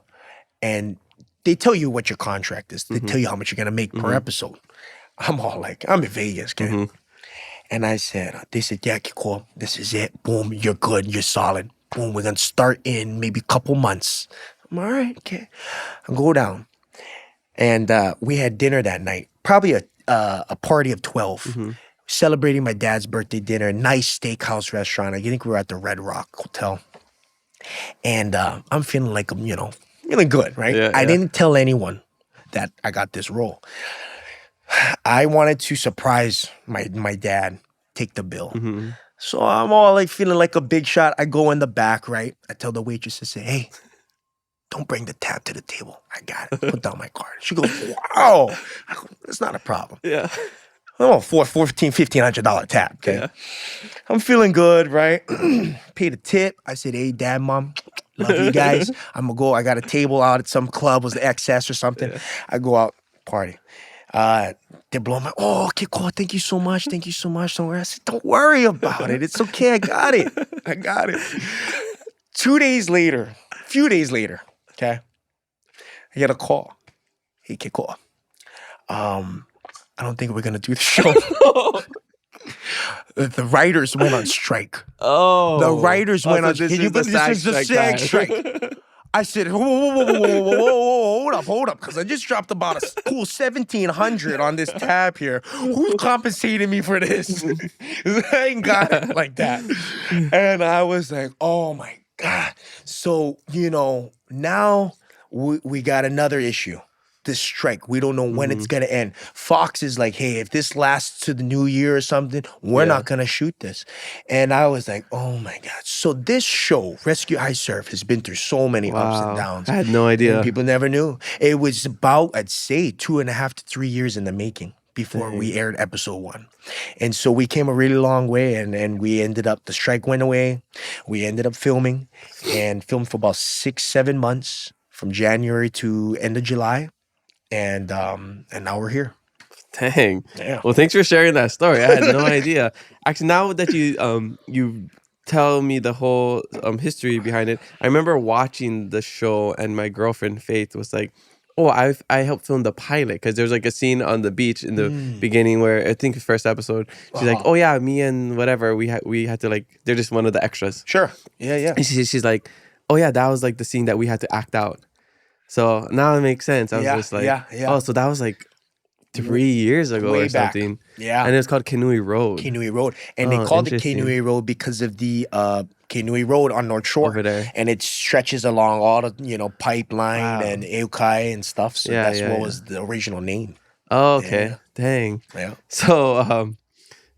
And they tell you what your contract is. They tell you how much you're going to make per episode. I'm all like, I'm in Vegas, okay? And they said, "Yeah, Kikoa, this is it. Boom, you're good. You're solid. Boom, we're going to start in maybe a couple months." I'm all right, okay. I go down. And we had dinner that night. Probably a party of 12. Celebrating my dad's birthday dinner. Nice steakhouse restaurant. I think we were at the Red Rock Hotel. And I'm feeling like, you know, feeling good, right? I didn't tell anyone that I got this role. I wanted to surprise my dad, take the bill. So I'm all like feeling like a big shot. I go in the back, right? I tell the waitress to say, "Hey, don't bring the tab to the table. I got it. Put down my card." She goes, "Wow." I go, "It's not a problem." Oh, $1,500 tab, okay? I'm feeling good, right? Paid a tip. I said, "Hey, Dad, Mom, love you guys. I'm going to go. I got a table out at some club. Was the XS or something. I go out, party. They're blowing my, "Oh, Kekoa, thank you so much. Thank you so much." Somewhere. I said, "Don't worry about it. It's okay. I got it. I got it." 2 days later, a few days later, okay, I get a call. "Hey, Kekoa, I don't think we're going to do the show." The writers went on strike. The writers went on strike. This is the SAG strike. I said, whoa, hold up, because I just dropped about a cool $1,700 on this tab here. Who's compensating me for this? I ain't got it like that. And I was like, oh my God. So, you know, now we got another issue. This strike. We don't know when it's going to end. Fox is like, "Hey, if this lasts to the new year or something, we're not going to shoot this." And I was like, oh my God. So this show, Rescue I Surf, has been through so many ups and downs. I had no idea. And people never knew. It was about, I'd say, 2.5 to 3 years in the making before we aired episode 1. And so we came a really long way, and we ended up, the strike went away. We ended up filming for about 6-7 months from January to end of July. And now we're here. Dang. Yeah. Well, thanks for sharing that story. I had no idea. Actually, now that you tell me the whole history behind it. I remember watching the show, and my girlfriend Faith was like, "Oh, I helped film the pilot because there's like a scene on the beach in the beginning where I think the first episode. She's like, "Oh yeah, me and whatever we had to like they're just one of the extras." Sure. Yeah. And she's like, "Oh yeah, that was like the scene that we had to act out." So now it makes sense. I was just like, "Oh, so that was like 3 years ago Way or something." back. Yeah. And it's called Canoe Road. Canoe Road. And they called it Canoe Road because of the Canoe Road on North Shore. Over there. And it stretches along all the, pipeline and AAPI and stuff. So that's what was the original name. Oh, okay. Yeah. Dang. Yeah. So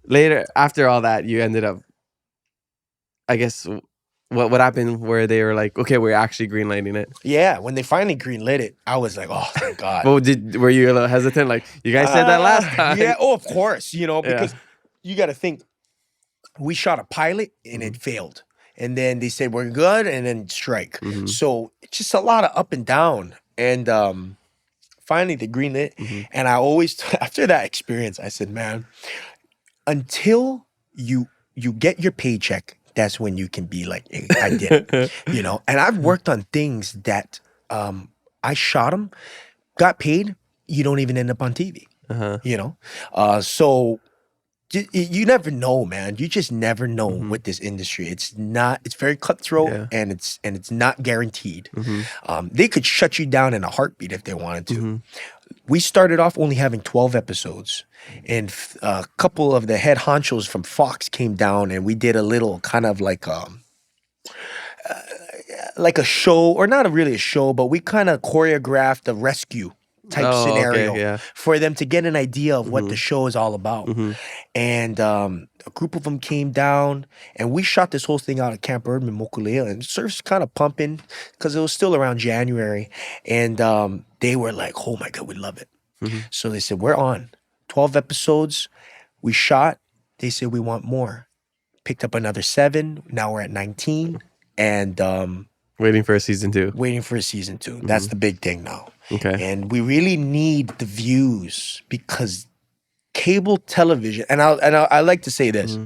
later, after all that, you ended up, I guess, what happened where they were like, okay, we're actually greenlighting it? Yeah, when they finally greenlit it, I was like, oh, thank God. Well, were you a little hesitant? Like, you guys said that last time. Yeah, of course, because you got to think, we shot a pilot and it failed. And then they said, we're good, and then strike. So it's just a lot of up and down. And finally, they greenlit. And I always, after that experience, I said, man, until you get your paycheck, that's when you can be like, hey, I did it, And I've worked on things that I shot them, got paid, you don't even end up on TV, So you never know, man. You just never know with this industry. It's very cutthroat and it's not guaranteed. They could shut you down in a heartbeat if they wanted to. We started off only having 12 episodes, and a couple of the head honchos from Fox came down, and we did a little kind of like a show, or not really a show, but we kind of choreographed a rescue type scenario for them to get an idea of what the show is all about. And a group of them came down, and we shot this whole thing out at Camp Erdman, Mokulea, and surf's kind of pumping because it was still around January. And they were like, oh my God, we love it. So they said, we're on. 12 episodes. We shot. They said, we want more. Picked up another 7. Now we're at 19. And waiting for a season 2. Waiting for a season 2. That's the big thing now. Okay. And we really need the views because cable television, and I like to say this,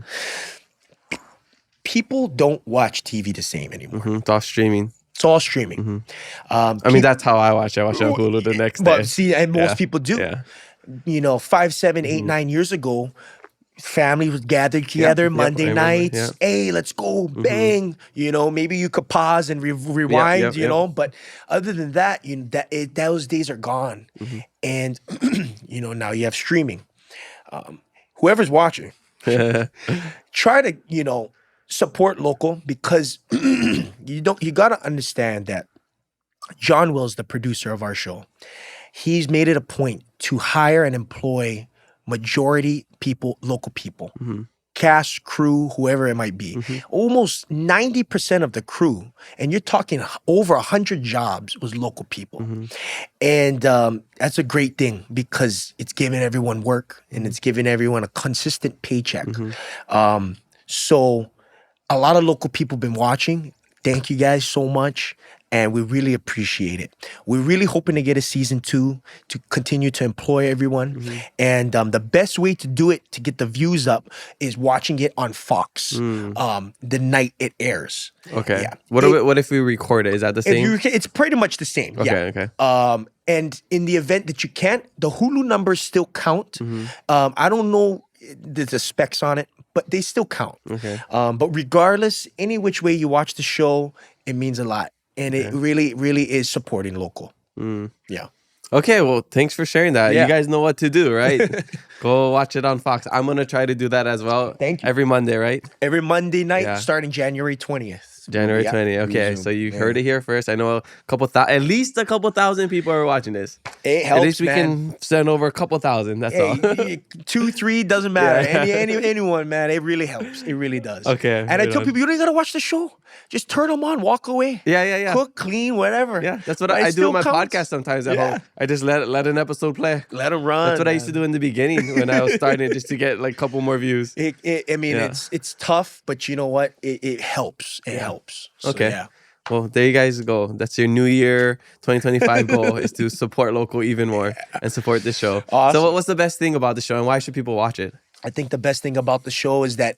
people don't watch TV the same anymore. It's all streaming. It's all streaming. I mean, that's how I watch it. I watch it on Hulu the next day. But see, and most people do. Yeah. 5, 7, 8, 9 years ago, family was gathered together Monday nights. Hey, let's go, bang. Maybe you could pause and rewind. But other than that, those days are gone. And now you have streaming. Whoever's watching, try to support local, because you got to understand that John Wills, the producer of our show, he's made it a point to hire and employ majority people, local people, cast, crew, whoever it might be. Almost 90% of the crew, and you're talking over 100 jobs, was local people. And that's a great thing because it's giving everyone work and it's giving everyone a consistent paycheck. So a lot of local people been watching. Thank you guys so much. And we really appreciate it. We're really hoping to get a season 2 to continue to employ everyone. And the best way to do it, to get the views up, is watching it on Fox the night it airs. Okay. Yeah. What if we record it? Is that the same? It's pretty much the same. Okay. And in the event that you can't, the Hulu numbers still count. I don't know the specs on it, but they still count. Okay. But regardless, any which way you watch the show, it means a lot. And it really, really is supporting local. Yeah. Okay, well, thanks for sharing that. You guys know what to do, right? Go watch it on Fox. I'm going to try to do that as well. Thank you. Every Monday, right? Every Monday night, starting January 20th. January 20th. Okay, so you heard it here first. I know at least a couple thousand people are watching this. It helps, at least we can send over a couple thousand. That's all. 2, 3, doesn't matter. Anyone, man. It really helps. It really does. Okay. And I tell people, you don't got to watch the show. Just turn them on, walk away. Yeah. Cook, clean, whatever. Yeah, that's what I do with my podcast sometimes at home. I just let an episode play. Let them run. That's what I used to do in the beginning when I was starting, just to get like a couple more views. It's tough, but you know what? It helps. It helps. So, okay. Yeah. Well, there you guys go. That's your New Year 2025 goal, is to support local even more and support this show. Awesome. So what's the best thing about the show, and why should people watch it? I think the best thing about the show is that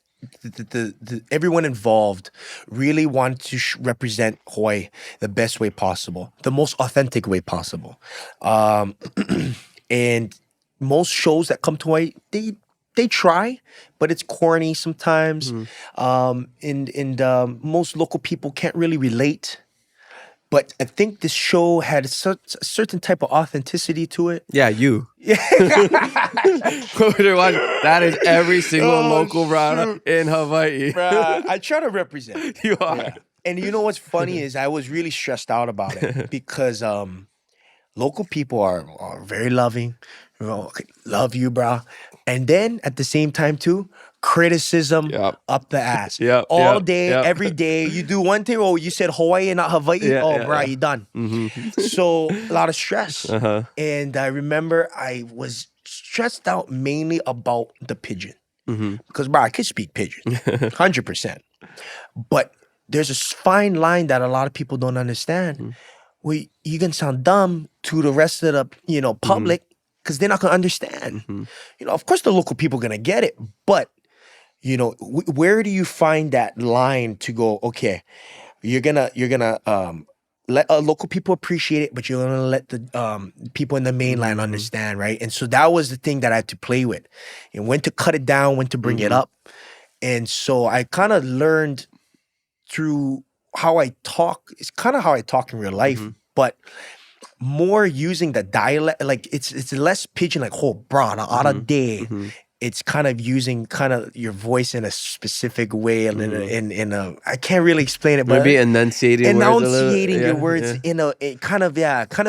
everyone involved really wanted to represent Hawaii the best way possible, the most authentic way possible. And most shows that come to Hawaii, they try, but it's corny sometimes. Most local people can't really relate. But I think this show had a certain type of authenticity to it. Yeah, you. That is every single local brother in Hawaii. Bruh, I try to represent. You are. Yeah. And you know what's funny is I was really stressed out about it because local people are very loving. You know, love you, bro. And then at the same time too, criticism up the ass. All day, every day. You do one thing, you said Hawaii and not Hawaii. You done. So a lot of stress. And I remember I was stressed out mainly about the pigeon. Because, bro, I could speak pigeon. 100%. But there's a fine line that a lot of people don't understand. Well, you can sound dumb to the rest of the, public because they're not going to understand. Of course the local people are going to get it, but where do you find that line to go, okay, you're gonna let local people appreciate it, but you're gonna let the people in the mainland understand, right? And so that was the thing that I had to play with, and when to cut it down, when to bring it up. And so I kind of learned through how I talk. It's kind of how I talk in real life, but more using the dialect. Like it's less pidgin, like bra na ara day. It's kind of using your voice in a specific way, and in a I can't really explain it, but maybe enunciating your words in a kind of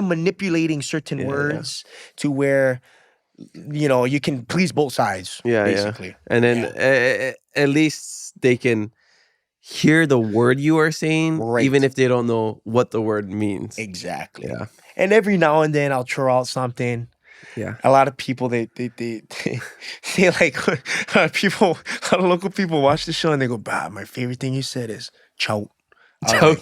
manipulating certain words to where you can please both sides, basically. And then at least they can hear the word you are saying, even if they don't know what the word means. Exactly. Yeah. And every now and then I'll throw out something. Yeah, a lot of people they like people. A lot of local people watch the show and they go, "Bah, my favorite thing you said is chow." Chow.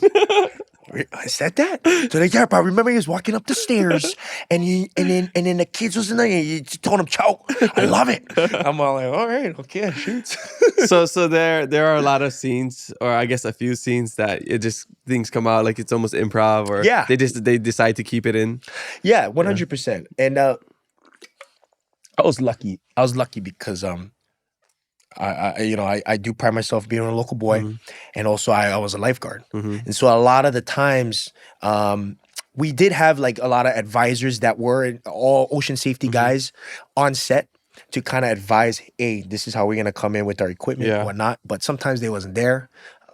I said that. So they bro. Remember he was walking up the stairs and then the kids was in there and you told him chow. I love it. I'm all like, all right, okay, shoot. So there are a lot of scenes, or I guess a few scenes that it just things come out like it's almost improv, or they decide to keep it in. Yeah, 100%. And I was lucky. I was lucky because I do pride myself being a local boy, and also I was a lifeguard, and so a lot of the times we did have like a lot of advisors that were all ocean safety guys on set to kind of advise, hey, this is how we're gonna come in with our equipment and whatnot. But sometimes they wasn't there.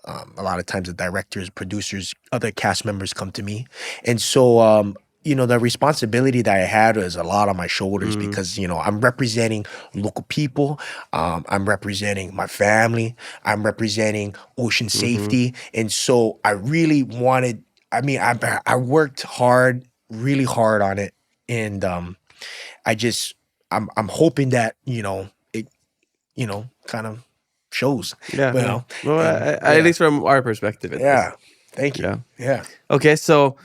A lot of times the directors, producers, other cast members come to me, and so the responsibility that I had was a lot on my shoulders because, I'm representing local people. I'm representing my family. I'm representing ocean safety. And so I really wanted, I worked hard, really hard on it. And I'm hoping that, it, kind of shows. Yeah. At least from our perspective. Thank you. Yeah. Okay. So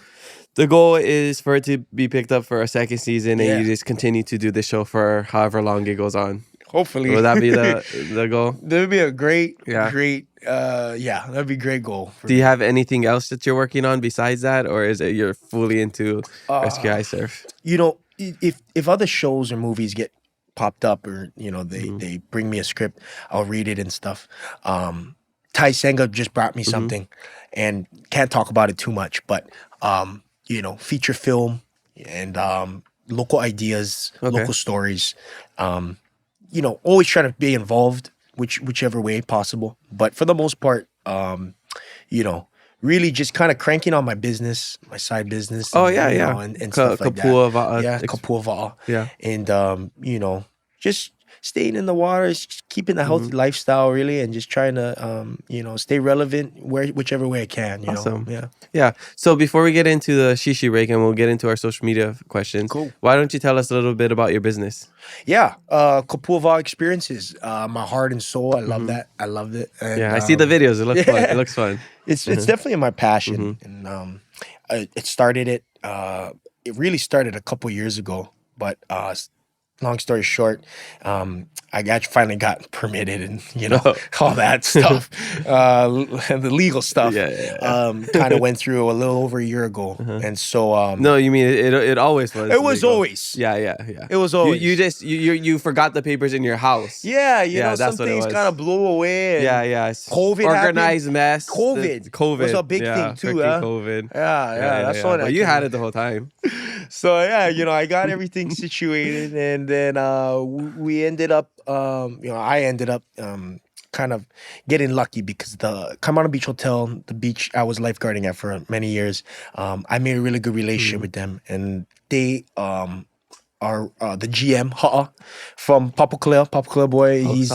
the goal is for it to be picked up for a second season, and you just continue to do the show for however long it goes on. Hopefully. Would that be the goal? That would be a great, that'd be a great goal. Do you have anything else that you're working on besides that, or is it you're fully into Rescue High Surf? If other shows or movies get popped up, or they bring me a script, I'll read it and stuff. Tai Senga just brought me something, and can't talk about it too much, but feature film and local ideas, local stories. Always trying to be involved, whichever way possible. But for the most part, really just kind of cranking on my business, my side business. And stuff like that. Kapua Wa'a. Yeah, Kapua Wa'a. Yeah. And, just staying in the water, just keeping a healthy lifestyle, really, and just trying to, stay relevant whichever way I can. Awesome. Yeah. So before we get into the shishi break and we'll get into our social media questions, why don't you tell us a little bit about your business? Yeah. Kapua Vaa Experiences. My heart and soul. I love that. I loved it. And, I see the videos. It looks fun. It looks fun. It's definitely my passion. And it really started a couple years ago, but long story short, finally got permitted and, all that stuff. The legal stuff kind of went through a little over a year ago. And so... no, you mean it always was It was legal. always. Yeah. It was always. You forgot the papers in your house. Yeah, some things kind of blew away. And COVID organized happened. mess. COVID was a big thing too. COVID. Yeah. That's what. But you had it the whole time. So I got everything situated, and then we ended up, I ended up kind of getting lucky because the Kumano Beach Hotel, the beach I was lifeguarding at for many years, I made a really good relationship with them, and they are the GM from Papa boy. He's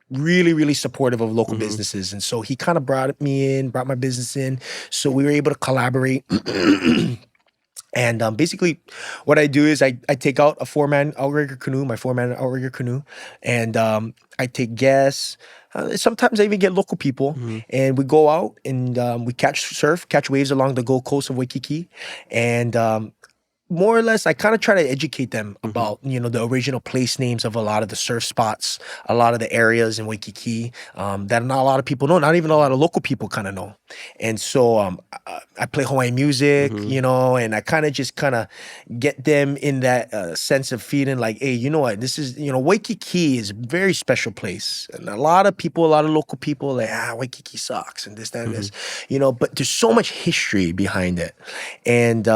really, really supportive of local businesses, and so he kind of brought my business in, so we were able to collaborate. And basically, what I do is I take out a 4-man outrigger canoe, my 4-man outrigger canoe, and I take guests. Sometimes I even get local people, and we go out and we catch waves along the Gold Coast of Waikiki, and more or less, I kind of try to educate them about, the original place names of a lot of the surf spots, a lot of the areas in Waikiki that not a lot of people know, not even a lot of local people kind of know. And so I play Hawaiian music, and I kind of get them in that sense of feeling like, hey, you know what, this is, Waikiki is a very special place. And a lot of local people are like, Waikiki sucks and this, that, and this, but there's so much history behind it. And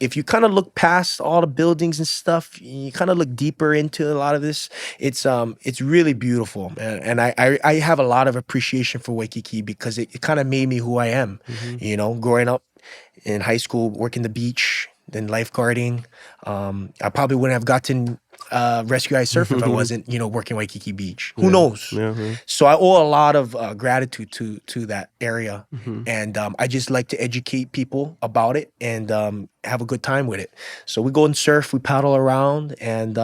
if you kind of look past all the buildings and stuff, you kind of look deeper into a lot of this. It's really beautiful, and I have a lot of appreciation for Waikiki because it kind of made me who I am. Growing up in high school, working the beach, then lifeguarding. I probably wouldn't have gotten Rescue Ice Surf if I wasn't, working Waikiki Beach. Who knows? So I owe a lot of gratitude to that area, and I just like to educate people about it and have a good time with it. So we go and surf, we paddle around, and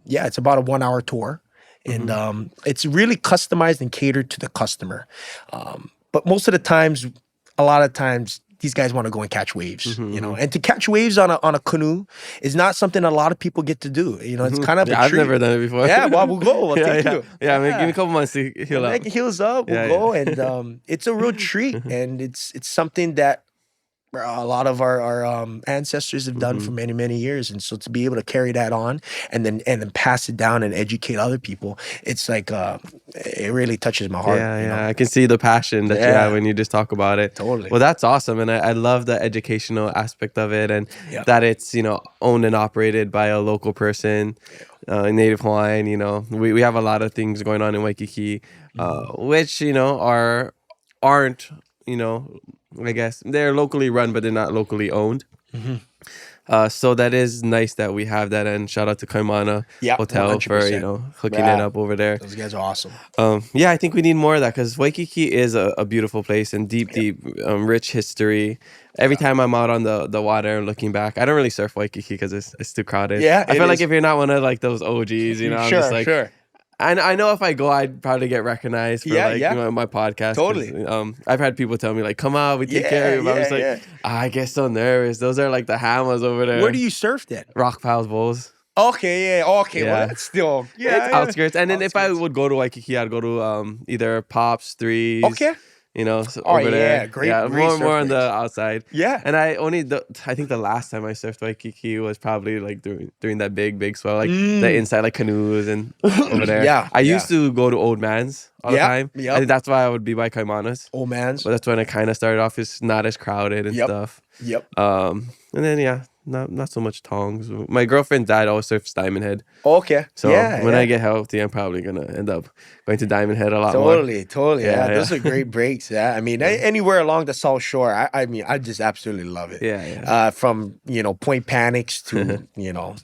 it's about a 1-hour tour, and it's really customized and catered to the customer. But a lot of times, these guys want to go and catch waves, and to catch waves on a canoe is not something a lot of people get to do. It's kind of a treat. I've never done it before. Yeah, well, we'll go. We'll take you. Yeah, give me a couple months to heal up. Heals up. We'll go, and it's a real treat, and it's something that a lot of our ancestors have done for many, many years. And so to be able to carry that on and then pass it down and educate other people, it's like it really touches my heart. Yeah. I can see the passion that you have when you just talk about it. Totally. Well, that's awesome. And I love the educational aspect of it, and that it's, owned and operated by a local person, Native Hawaiian. We have a lot of things going on in Waikiki, which, aren't, I guess they're locally run, but they're not locally owned. So that is nice that we have that. And shout out to Kumano Hotel 100%. For hooking it up over there. Those guys are awesome. I think we need more of that because Waikiki is a beautiful place and deep, rich history. Every time I'm out on the water and looking back, I don't really surf Waikiki because it's too crowded. I feel like if you're not one of like those OGs, I'm just like. Sure. I know if I go, I'd probably get recognized for my podcast. Totally. I've had people tell me like, "Come on, we take care of you." But I was like, I get so nervous. Those are like the hammers over there. Where do you surf then? Rock Piles Bowls. Okay. Well, that's still it's outskirts. And then if I would go to Waikiki, I'd go to either Pops, Threes. Okay. Over there. Great. More on the outside. Yeah. And I think the last time I surfed Waikiki was probably like during that big swell, like the inside like canoes and over there. I used to go to Old Man's all the time. I think that's why I would be by Kaimana's. Old Man's. But that's when I kind of started off. It's not as crowded and stuff. And then not so much Tongs. My girlfriend's dad always surfs Diamond Head. Okay. So when I get healthy, I'm probably gonna end up going to Diamond Head a lot more. Totally. Yeah, those are great breaks. Yeah, I mean, anywhere along the South Shore, I just absolutely love it. From Point Panics to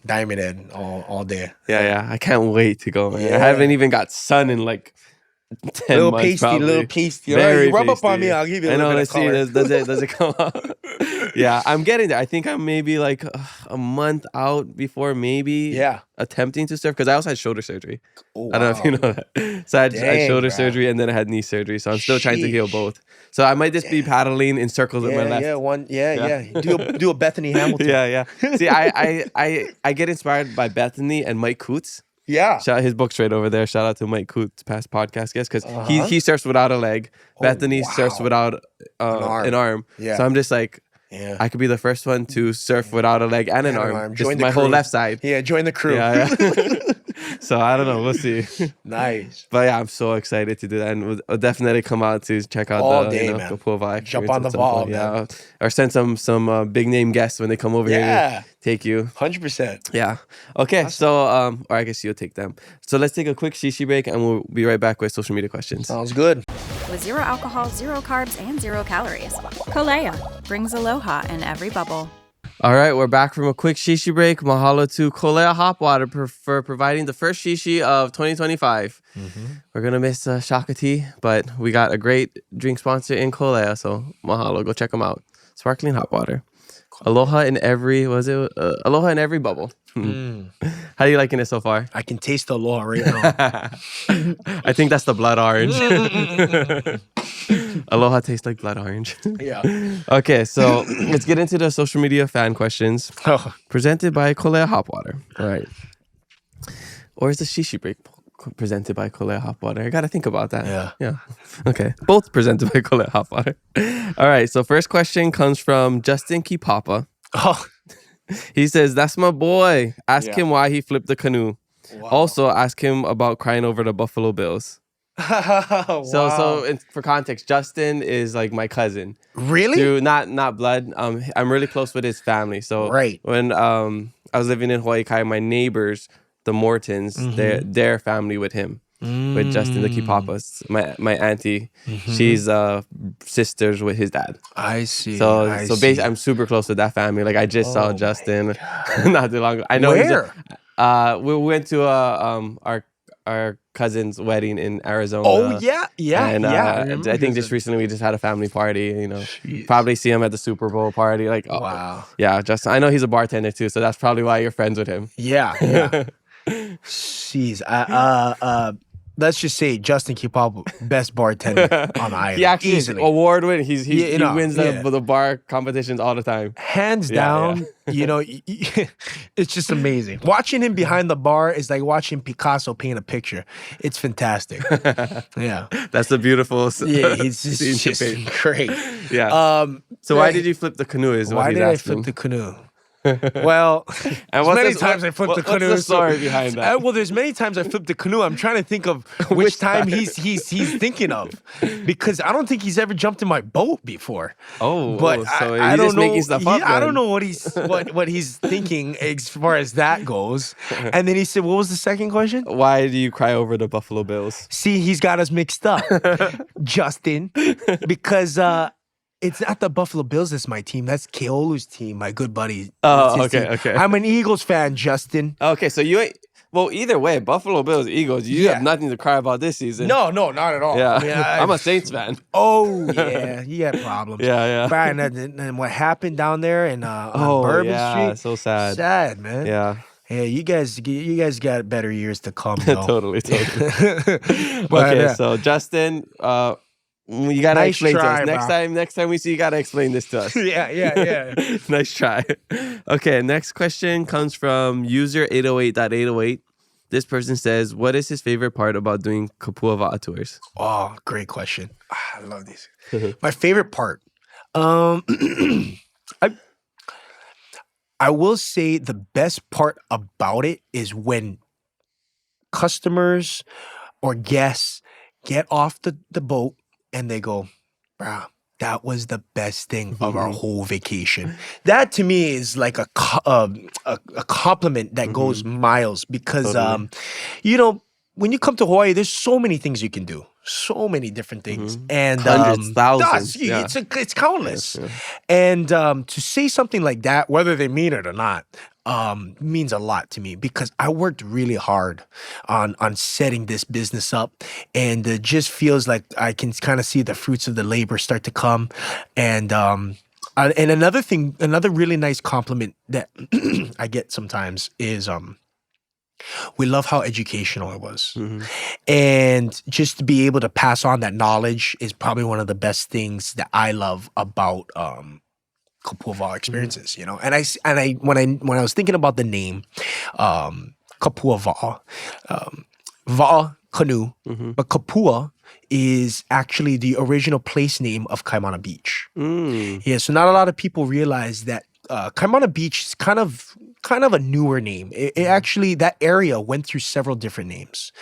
Diamond Head all day. I can't wait to go. Man. I haven't even got sun in like 10 months pasty, probably. little pasty. Very All right, you rub up on pasty. me, I'll give you a I little know, bit of let's color. see, does it come out? Yeah, I'm getting there. I think I'm maybe like a month out before maybe attempting to surf, because I also had shoulder surgery. Oh, I don't know if you know that. So I had shoulder surgery and then I had knee surgery. So I'm still trying to heal both. So I might just be paddling in circles with my left. Do a Bethany Hamilton. Yeah. See, I get inspired by Bethany and Mike Coots. Yeah. His book's right over there. Shout out to Mike Coots, past podcast guest, because he surfs without a leg. Bethany surfs without an arm. Yeah. So I'm just like, I could be the first one to surf without a leg and an arm. Just my whole left side. Yeah, join the crew. Yeah. So I don't know. We'll see. Nice. But yeah, I'm so excited to do that. And we'll definitely come out to check out Kapua Vaa Experiences. Jump on the ball, man. Or send some big name guests when they come over here to take you. 100%. Yeah. Okay. Awesome. So, or I guess you'll take them. So let's take a quick shishi break and we'll be right back with social media questions. Sounds good. With 0 alcohol, 0 carbs, and 0 calories. Kolea brings aloha in every bubble. All right, we're back from a quick shishi break. Mahalo to Kolea Hop Water for providing the first shishi of 2025. We're going to miss Shaka Tea, but we got a great drink sponsor in Kolea, so mahalo. Go check them out. Sparkling hot water. Aloha in every, aloha in every bubble. How are you liking it so far? I can taste the aloha right now. I think that's the blood orange. Aloha tastes like blood orange. Yeah. Okay, so let's get into the social media fan questions. Presented by Kolea Hop Water. All right. Or is the shishi break presented by Kolea Hop Water? I got to think about that. Yeah. Okay. Both presented by Kolea Hop Water. All right. So first question comes from Justin Kipapa. He says, that's my boy. Ask him why he flipped the canoe. Wow. Also, ask him about crying over the Buffalo Bills. Wow. So for context, Justin is like my cousin. Really? Through not blood. I'm really close with his family. So when I was living in Hawaii, my neighbors, the Mortons, their family with him. With Justin the Kipapas, my auntie, she's sisters with his dad. I see. So basically, I'm super close with that family. Like I just saw Justin not too long ago. I know. Where? We went to our cousin's wedding in Arizona. Oh yeah. And I think just recently we just had a family party. You know, probably see him at the Super Bowl party. Like wow. Yeah, Justin. I know he's a bartender too, so that's probably why you're friends with him. Yeah. Jeez. Let's just say Justin Kipapa, best bartender on the island. He actually easily. Is award winning. He wins the bar competitions all the time. Hands down, you know, it's just amazing. Watching him behind the bar is like watching Picasso paint a picture. It's fantastic. Yeah. That's a beautiful he's just great. Yeah. So why did you flip the canoe? Why did I flip the canoe? Well, and many times I flipped the canoe. What's the story behind that? Well, there's many times I flipped the canoe. I'm trying to think of which time he's thinking of, because I don't think he's ever jumped in my boat before. Oh, but so I don't know. Making stuff up, I don't know what he's thinking as far as that goes. And then he said, "What was the second question? Why do you cry over the Buffalo Bills?" See, he's got us mixed up, Justin, because. It's not the Buffalo Bills that's my team. That's Keolu's team, my good buddy. Oh, okay. I'm an Eagles fan, Justin. Okay, so you ain't... Well, either way, Buffalo Bills, Eagles, you have nothing to cry about this season. No, not at all. Yeah, I mean, I'm a Saints fan. Oh, yeah. You had problems. Yeah. Brian, and what happened down there on Bourbon Street? So sad. Sad, man. Yeah. Yeah, you guys got better years to come, though. Totally. Okay, so Justin... you gotta explain to us. Next time we see you, gotta explain this to us. Yeah. Nice try. Okay, next question comes from user 808.808. This person says, what is his favorite part about doing Kapua Wa'a tours? Oh, great question. I love these. My favorite part. I will say the best part about it is when customers or guests get off the boat and they go, "Bro, that was the best thing of our whole vacation." That to me is like a compliment that goes miles, because you know, when you come to Hawaii, there's so many things you can do, so many different things, and hundreds, thousands. It's countless. And to say something like that, whether they mean it or not, means a lot to me because I worked really hard on setting this business up, and it just feels like I can kind of see the fruits of the labor start to come. And another really nice compliment that I get sometimes is we love how educational it was. Mm-hmm. And just to be able to pass on that knowledge is probably one of the best things that I love about Kapua Vaa Experiences, you know. And I when I was thinking about the name, Kapua Wa'a, Wa'a canoe, but Kapua is actually the original place name of Kaimana Beach. Yeah, so not a lot of people realize that Kaimana Beach is kind of a newer name. It actually, that area went through several different names.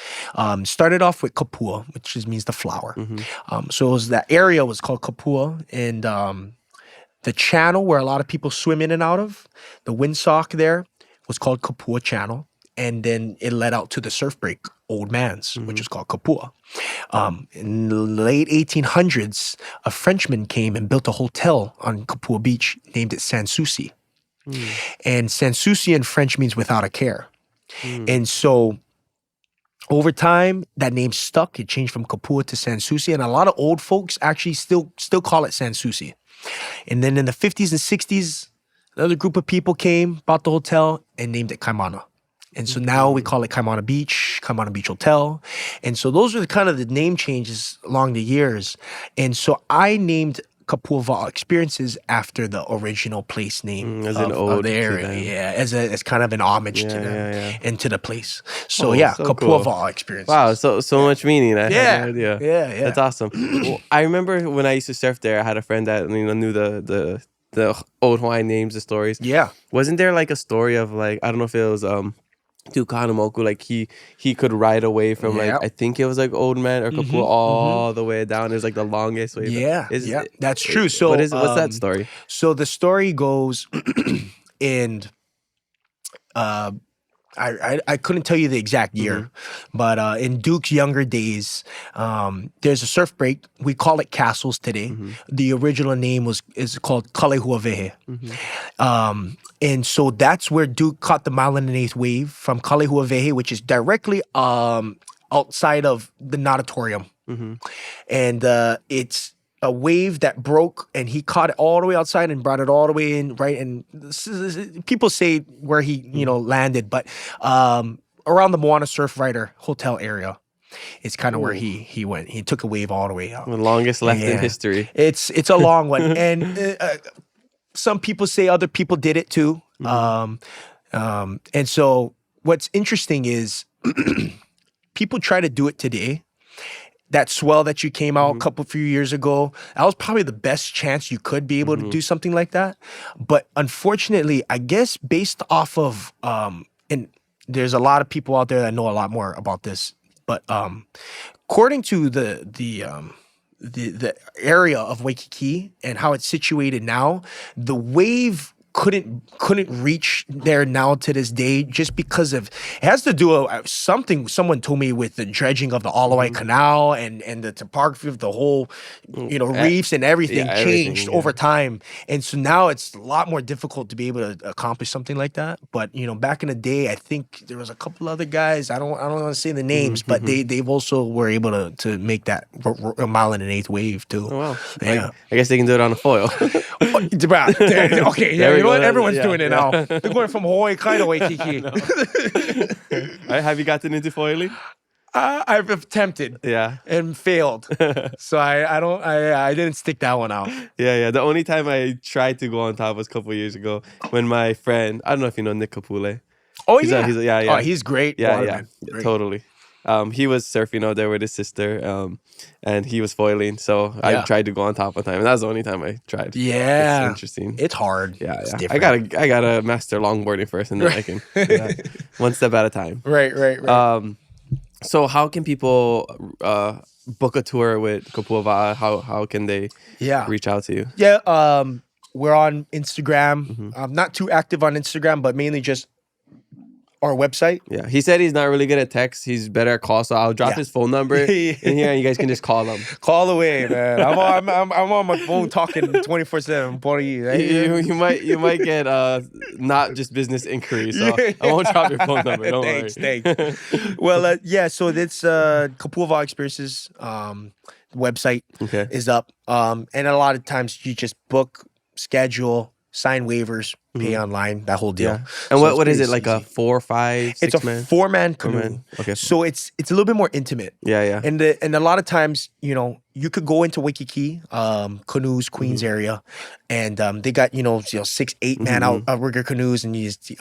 Started off with Kapua, which means the flower. So it was, that area was called Kapua, and the channel where a lot of people swim in and out of, the windsock there, was called Kapua Channel. And then it led out to the surf break, Old Man's, which is called Kapua. In the late 1800s, a Frenchman came and built a hotel on Kapua Beach, named it Sans Souci. And Sans Souci in French means without a care. And so over time, that name stuck. It changed from Kapua to Sans Souci. And a lot of old folks actually still call it Sans Souci. And then in the 50s and 60s, another group of people came, bought the hotel, and named it Kaimana. And so now we call it Kaimana Beach Hotel. And so those are the kind of the name changes along the years. And so I named Kapua Vaa Experiences after the original place name as of, an ode of the area. to them. Yeah, as kind of an homage to them and to the place. So so Kapua cool. Vaa Experiences. Wow, so much meaning. I had no idea. Yeah. That's awesome. Well, I remember when I used to surf there, I had a friend that knew the old Hawaiian names, the stories. Yeah. Wasn't there like a story of like, I don't know if it was Tukanamoku, like he could ride away from like, I think it was like Old Man or Kapua all the way down. It was like the longest way. Yeah, that's true. So what's that story? So the story goes, and I couldn't tell you the exact year, but in Duke's younger days, there's a surf break. We call it Castles today. The original name is called Kalehuawehe. And so that's where Duke caught the mile and an eighth wave from Kalehuawehe, which is directly outside of the natatorium. And it's a wave that broke, and he caught it all the way outside and brought it all the way in, right? And people say where he, landed, but around the Moana Surf Rider Hotel area is kind of where he went. He took a wave all the way out. The longest left in history. It's a long one, and some people say other people did it too. And so what's interesting is people try to do it today. That swell that you came out a few years ago, that was probably the best chance you could be able to do something like that. But unfortunately, I guess based off of, and there's a lot of people out there that know a lot more about this, but according to the area of Waikiki and how it's situated now, the wave couldn't reach there now to this day, just because of, it has to do with something someone told me with the dredging of the Aloha Canal and the topography of the whole reefs and everything changed over time, and so now it's a lot more difficult to be able to accomplish something like that. But back in the day, I think there was a couple other guys, I don't want to say the names, but they've also were able to make that a mile and an eighth wave too. Oh, wow. Yeah, I guess they can do it on a foil. Okay, yeah, you know what? Everyone's doing it now. They're going from Hawaii to Waikiki. Have you gotten into foiling? I've attempted, and failed. So I didn't stick that one out. Yeah. The only time I tried to go on top was a couple of years ago when my friend, I don't know if you know Nick Kapule. Oh, he's yeah. Oh, he's great. Yeah, totally. He was surfing out there with his sister, and he was foiling. So I tried to go on top one time, and that was the only time I tried. Yeah, it's interesting. It's hard. Yeah, it's I gotta master longboarding first, and then I can one step at a time. Right. So how can people book a tour with Kapua Wa'a? How can they reach out to you? Yeah, we're on Instagram. I'm not too active on Instagram, but mainly just our website. Yeah, he said he's not really good at text. He's better at call, so I'll drop his phone number in here, and you guys can just call him. Call away, man. I'm on my phone talking 24/7. Right? You might get not just business inquiries. So I won't drop your phone number. Don't worry. Thanks. Well, yeah. So this Kapua Vaa Experiences website is up, and a lot of times you just book, schedule, sign waivers, pay online, that whole deal. Yeah. And so what is it, easy. like a 4, 5, 6 It's a man? 4-man canoe. Okay. So it's a little bit more intimate. Yeah. And a lot of times, you could go into Waikiki, canoes, Queens area, and they got 6, 8 man outrigger canoes, and you just,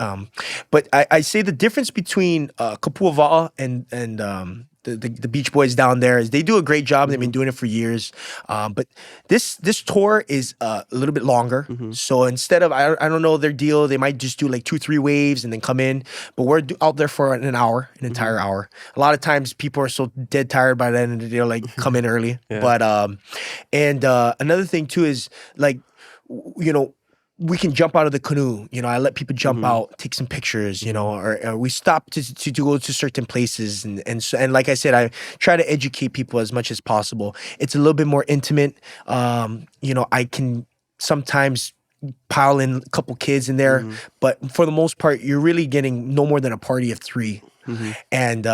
but I say the difference between Kapua Wa'a and the Beach Boys down there is they do a great job. They've been doing it for years. But this tour is a little bit longer. So instead of, I don't know their deal, they might just do like 2-3 waves and then come in. But we're out there for an hour, an entire hour. A lot of times people are so dead tired by then and they're like, come in early. But, and another thing too is like, we can jump out of the canoe. I let people jump out, take some pictures, or we stop to go to certain places. And like I said, I try to educate people as much as possible. It's a little bit more intimate. I can sometimes pile in a couple kids in there, but for the most part, you're really getting no more than a party of 3. And,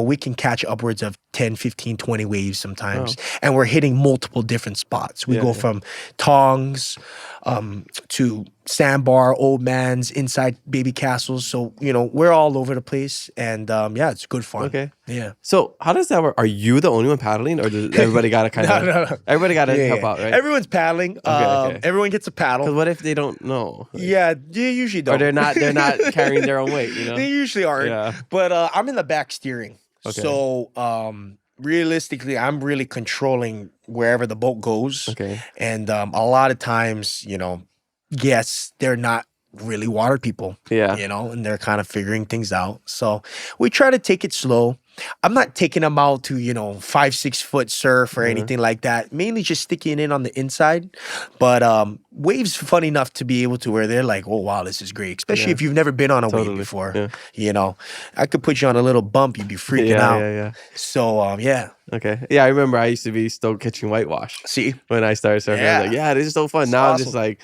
we can catch upwards of 10, 15, 20 waves sometimes. And we're hitting multiple different spots. We go from tongs to sandbar, old man's, inside baby castles. So, we're all over the place. And, it's good fun. Okay. Yeah. So how does that work? Are you the only one paddling, or does everybody got to kind of... No. Everybody got to help out, right? Everyone's paddling. Okay. Everyone gets a paddle. Because what if they don't know? Yeah, they usually don't. Or they're not carrying their own weight, They usually aren't. Yeah. But I'm in the back steering. Okay. So realistically, I'm really controlling wherever the boat goes. Okay. And a lot of times, yes, they're not really water people. Yeah. And they're kind of figuring things out. So we try to take it slow. I'm not taking them out to, 5-6 foot surf or anything like that. Mainly just sticking in on the inside. But waves fun enough to be able to where they're like, oh, wow, this is great. Especially if you've never been on a wave before. Yeah. I could put you on a little bump. You'd be freaking out. Yeah. So, yeah. Okay. Yeah, I remember I used to be still catching whitewash. See? When I started surfing, I was like, this is so fun. It's now awesome. I'm just like,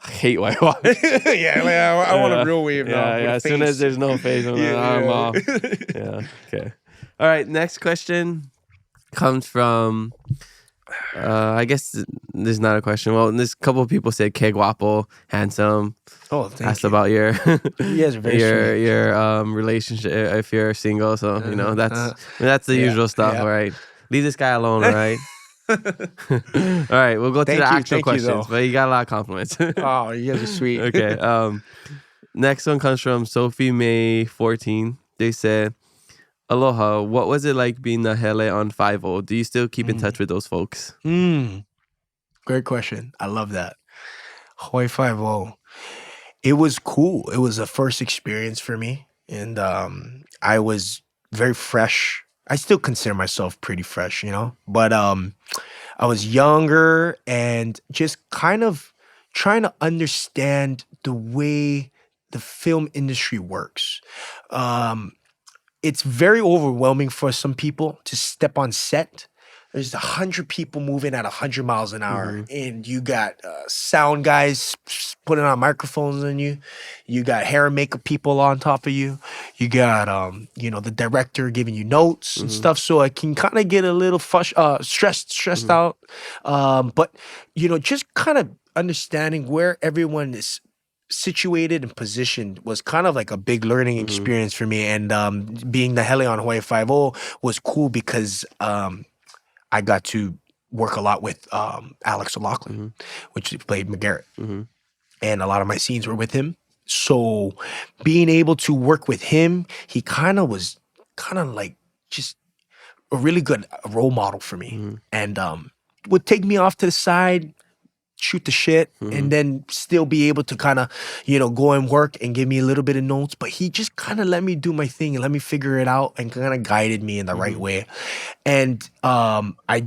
I hate whitewash. I want a real wave now. Yeah. As soon as there's no face, I'm off. Yeah. Okay. All right. Next question comes from, I guess this is not a question. Well, this couple of people said que guapo, handsome. Oh, thank you. Asked about your You guys are very sweet. your relationship if you're single. So that's the usual stuff. All right. Leave this guy alone. All right. All right, we'll go to the actual questions, but you got a lot of compliments. Oh, you guys are sweet. Okay. Next one comes from Sophie May 14. They said, Aloha, what was it like being Nahele on 5-0? Do you still keep in touch with those folks? Great question. I love that. Hawaii 5-0. It was cool. It was a first experience for me. And I was very fresh. I still consider myself pretty fresh, but I was younger and just kind of trying to understand the way the film industry works. It's very overwhelming for some people to step on set. There's 100 people moving at 100 miles an hour, and you got sound guys putting on microphones on you. You got hair and makeup people on top of you. You got, the director giving you notes and stuff. So I can kind of get a little stressed out. But, just kind of understanding where everyone is situated and positioned was kind of like a big learning experience for me. And being Nahele on Hawaii 5-0 was cool because I got to work a lot with Alex O'Loughlin, which played McGarrett. And a lot of my scenes were with him. So being able to work with him, he kind of was like just a really good role model for me. And would take me off to the side, shoot the shit, and then still be able to kind of, go and work and give me a little bit of notes. But he just kind of let me do my thing and let me figure it out and kind of guided me in the right way. And I,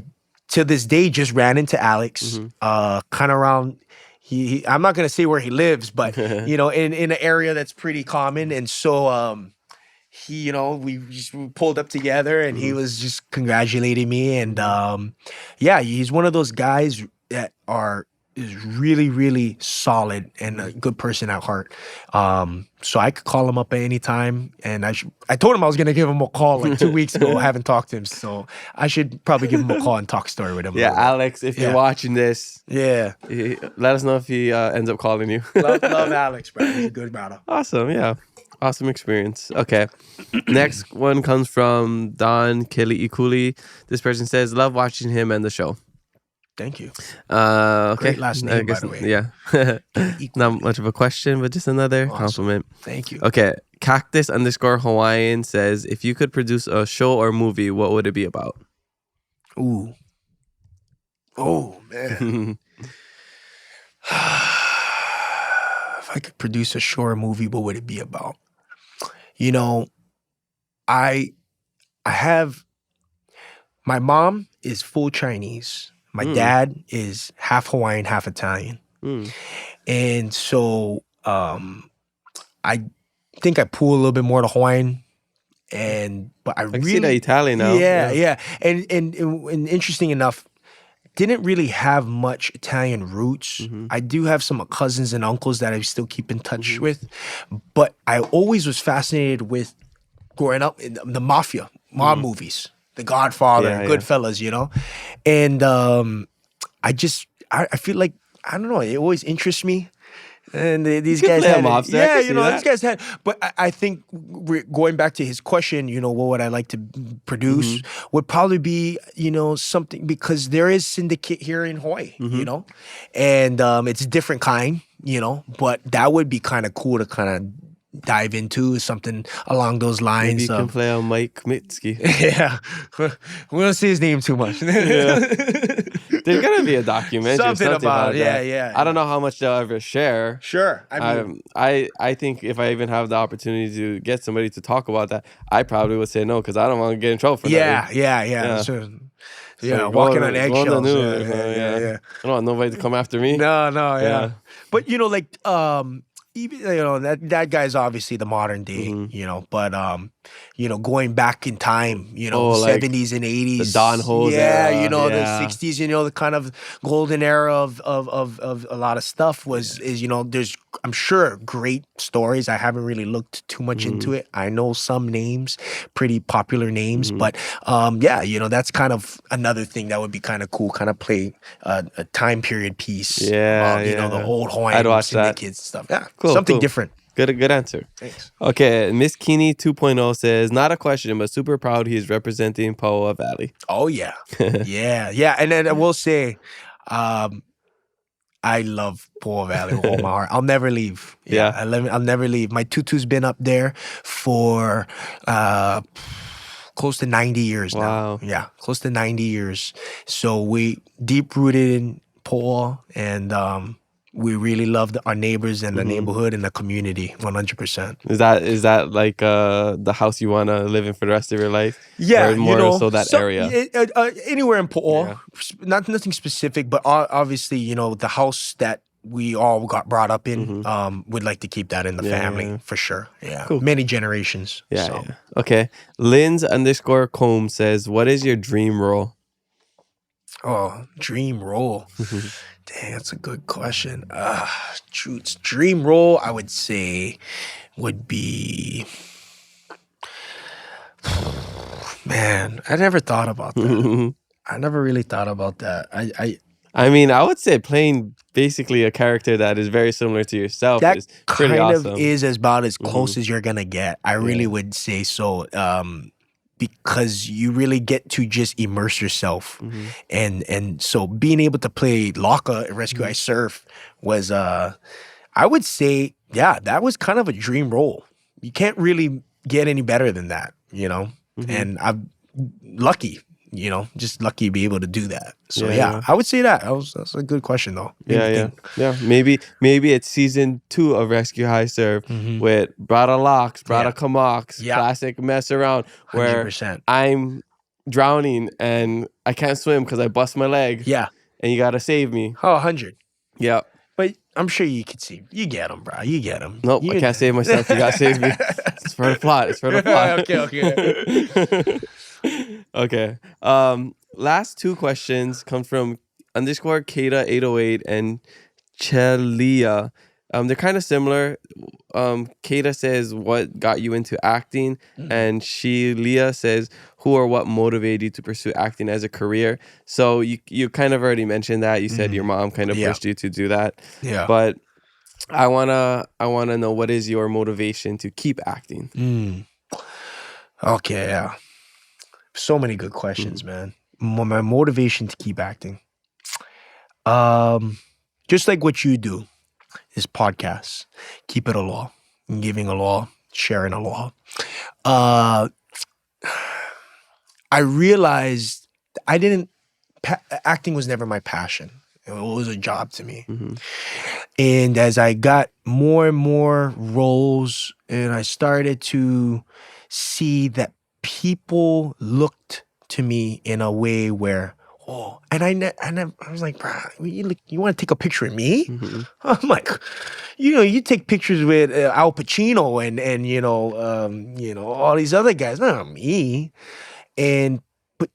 to this day, just ran into Alex, kind of around, I'm not going to say where he lives, but, in an area that's pretty common. And so we just pulled up together, and he was just congratulating me. And yeah, he's one of those guys that is really, really solid and a good person at heart. So I could call him up at any time, and I told him I was gonna give him a call like 2 weeks ago. I haven't talked to him, so I should probably give him a call and talk story with him. Yeah, Alex, if you're watching this, let us know if he ends up calling you. love Alex, bro. He's a good brother. Awesome, yeah. Awesome experience. Okay. Next one comes from Don Kelly Ikuli. This person says, love watching him and the show. Thank you. Okay. Great last name, by the way. Yeah. Not much of a question, but just another compliment. Thank you. Okay. Cactus_Hawaiian says, if you could produce a show or movie, what would it be about? Ooh. Oh, man. If I could produce a show or movie, what would it be about? I have, my mom is full Chinese. My dad is half Hawaiian, half Italian. And so I think I pull a little bit more to Hawaiian. But I really see the Italian now. Yeah. And interesting enough, didn't really have much Italian roots. I do have some cousins and uncles that I still keep in touch with. But I always was fascinated with growing up in the mob movies. The Godfather, Goodfellas, and I feel like, I don't know, it always interests me. And these guys had these guys had. But I think going back to his question, what would I like to produce would probably be, something, because there is syndicate here in Hawaii, and it's a different kind, but that would be kind of cool to kind of dive into, something along those lines. Maybe you can play on Mike Mitski. Yeah. We don't say his name too much. There's gonna be a documentary. Something about that. Yeah. I don't know how much they'll ever share. Sure. I think if I even have the opportunity to get somebody to talk about that, I probably would say no, because I don't want to get in trouble for that. Yeah. Sure. Yeah, walking on eggshells. Yeah. I don't want nobody to come after me. No. But even that guy's obviously the modern day, but going back in time, 70s and 80s, the Don Ho's era, the 60s, the kind of golden era of a lot of stuff there's, I'm sure, great stories. I haven't really looked too much into it. I know some names, pretty popular names, but that's kind of another thing that would be kind of cool, kind of play a time period piece. The old Hawaiian syndicates stuff. Yeah. Cool, something different. Good answer. Thanks. Okay, Miss Kini 2.0 says, not a question, but super proud he's representing Paoa Valley. Oh, yeah. Yeah. And then I will say, I love Paoa Valley with all my heart. I'll never leave. I'll never leave. My tutu's been up there for close to 90 years now. Yeah, close to 90 years. So we deep-rooted in Paoa, and we really love our neighbors and the neighborhood and the community, 100%. Is that like the house you want to live in for the rest of your life? Yeah, or more so that area. Anywhere in Paoa, nothing specific, but obviously, the house that we all got brought up in, we'd like to keep that in the family for sure. Yeah, cool. Many generations. Yeah. Okay, Linz_Combe says, what is your dream role? Oh, dream role. Dang, that's a good question. Dream role, I would say, would be... Man, I never thought about that. I never really thought about that. I mean, I would say playing basically a character that is very similar to yourself is pretty awesome. That kind of is about as close as you're going to get. I really would say so. Because you really get to just immerse yourself. And so being able to play Laka at Rescue I Surf was, I would say, that was kind of a dream role. You can't really get any better than that, And I'm lucky, just lucky to be able to do that. So I would say that's a good question though. Yeah. Maybe it's season 2 of Rescue High Surf with Brada Locks, Brada Kamox, classic mess around where 100%. I'm drowning and I can't swim because I bust my leg. Yeah. And you gotta save me. Oh, 100. Yeah. But I'm sure you could see. You get them, bro. You get them. Nope, I can't save myself. You gotta save me. It's for the plot. It's for the plot. Okay. Last two questions come from _Kata808 and Chelia. They're kind of similar. Kata says, what got you into acting? And Leah says, who or what motivated you to pursue acting as a career? So you kind of already mentioned that. You said your mom kind of pushed you to do that. Yeah. But I wanna know, what is your motivation to keep acting? Okay, yeah. So many good questions, man. My motivation to keep acting. Just like what you do. Is podcasts, keep it aloha, giving aloha, sharing aloha. I realized acting was never my passion. It was a job to me. And as I got more and more roles, and I started to see that people looked to me in a way where, and I was like, bro, you want to take a picture of me? I'm like, you take pictures with Al Pacino and all these other guys, not me. But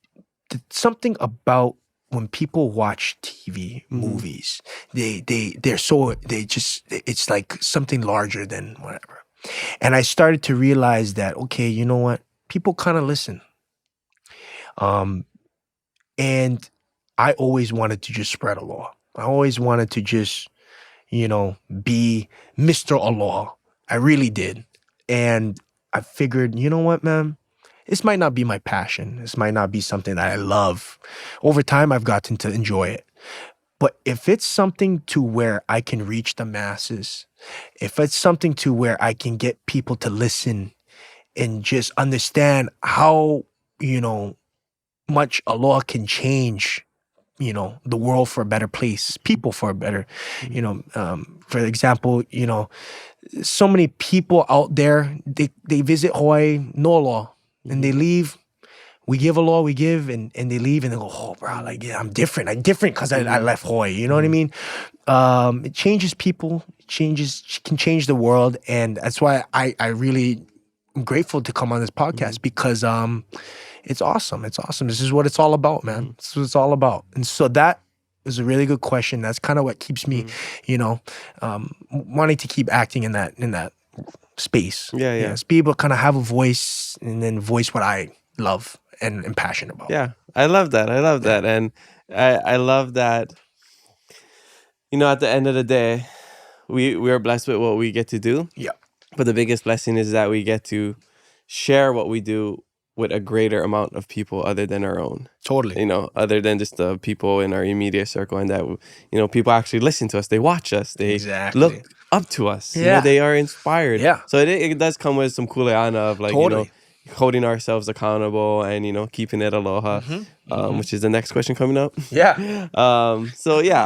something about when people watch TV movies, it's like something larger than whatever. And I started to realize that, okay, you know what? People kind of listen. And I always wanted to just spread aloha. I always wanted to just, be Mr. Aloha. I really did. And I figured, you know what, man? This might not be my passion. This might not be something that I love. Over time, I've gotten to enjoy it. But if it's something to where I can reach the masses, if it's something to where I can get people to listen and just understand how, much aloha can change, the world for a better place, people for a better, for example, so many people out there, they visit Hawaii, no aloha, and they leave. We give aloha, we give, and they leave, and they go, oh, bro, like, yeah, I'm different because I left Hawaii, you know what I mean? It changes people, can change the world, and that's why I really am grateful to come on this podcast because it's awesome. It's awesome. This is what it's all about, man. This is what it's all about. And so that is a really good question. That's kind of what keeps me, wanting to keep acting in that space. Yeah. To be able to kind of have a voice and then voice what I love and am passionate about. Yeah, I love that. And I love that, at the end of the day, we are blessed with what we get to do. Yeah. But the biggest blessing is that we get to share what we do with a greater amount of people other than our own. Totally. Other than just the people in our immediate circle, and that, people actually listen to us. They watch us. They look up to us. Yeah. They are inspired. Yeah. So it does come with some kuleana of like, Totally. Holding ourselves accountable and, keeping it aloha, which is the next question coming up. Yeah. So yeah,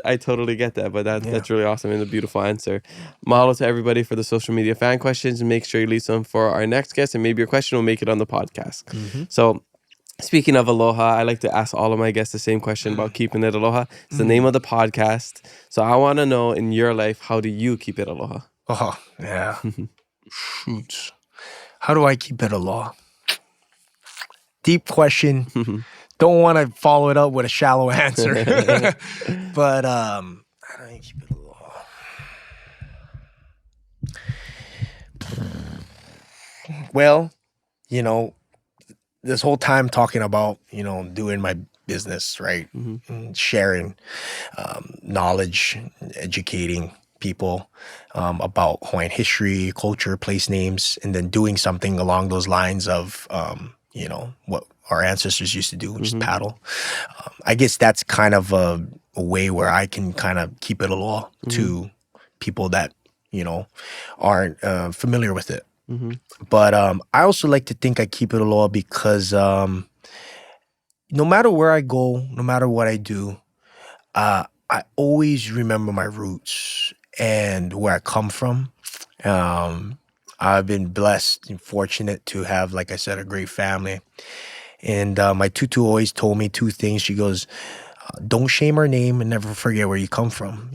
I totally get that, but that's really awesome and a beautiful answer. Mahalo to everybody for the social media fan questions, and make sure you leave some for our next guest, and maybe your question will make it on the podcast. So speaking of aloha, I like to ask all of my guests the same question about keeping it aloha. It's the name of the podcast. So I want to know, in your life, how do you keep it aloha? Oh, yeah. Shoots. How do I keep it aloha? Deep question. Don't want to follow it up with a shallow answer. But how do I keep it aloha? Well, this whole time talking about, doing my business, right? And sharing knowledge, educating people about Hawaiian history, culture, place names, and then doing something along those lines of, what our ancestors used to do, which is paddle. I guess that's kind of a way where I can kind of keep it aloha to people that, aren't familiar with it. But I also like to think I keep it aloha because no matter where I go, no matter what I do, I always remember my roots and where I come from. I've been blessed and fortunate to have, like I said, a great family. And my tutu always told me two things. She goes, don't shame our name and never forget where you come from,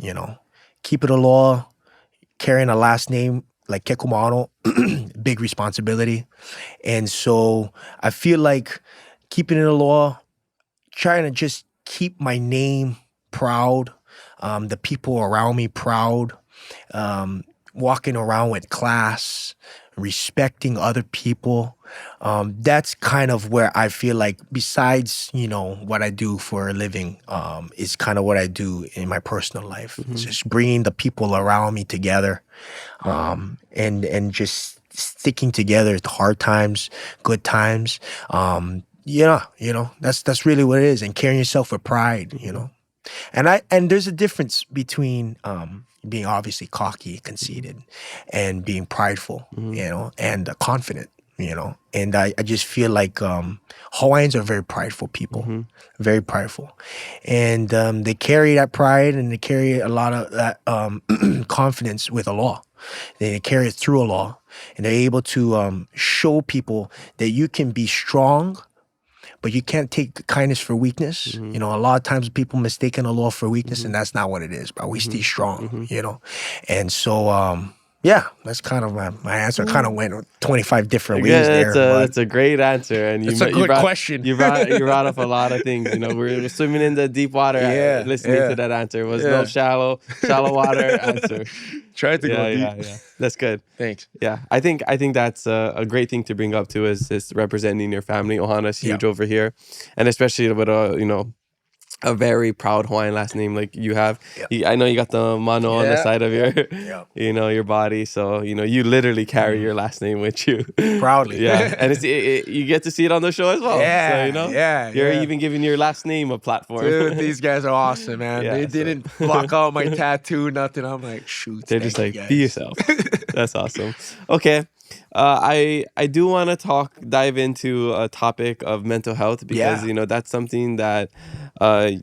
keep it aloha, carrying a last name like Kekumano, big responsibility. And so I feel like keeping it aloha, trying to just keep my name proud, the people around me proud, walking around with class, respecting other people. That's kind of where I feel like, besides, what I do for a living, is kind of what I do in my personal life. It's just bringing the people around me together, and just sticking together at hard times, good times. That's really what it is, and carrying yourself with pride, And there's a difference between being obviously cocky, conceited, and being prideful, and confident, And I just feel like Hawaiians are very prideful people, very prideful, and they carry that pride, and they carry a lot of that confidence with aloha. They carry it through aloha, and they're able to show people that you can be strong, but you can't take kindness for weakness. A lot of times people mistaken aloha for weakness, and that's not what it is, bro. We stay strong, And so, that's kind of my answer. Kind of went 25 different ways there. That's a great answer. And it's a good question. You brought up a lot of things. We're swimming in the deep water listening to that answer. It was no shallow water answer. Try to go deep. Yeah. That's good. Thanks. Yeah, I think that's a great thing to bring up too, is representing your family. Ohana's huge over here, and especially with a very proud Hawaiian last name like you have. I know you got the mano on the side of your, your body. So, you literally carry your last name with you. Proudly. Yeah. And you get to see it on the show as well. Yeah. So, You're even giving your last name a platform. Dude, these guys are awesome, man. They didn't block out my tattoo, nothing. I'm like, shoot. They're just like, be yourself. That's awesome. Okay. I do want to dive into a topic of mental health, because that's something that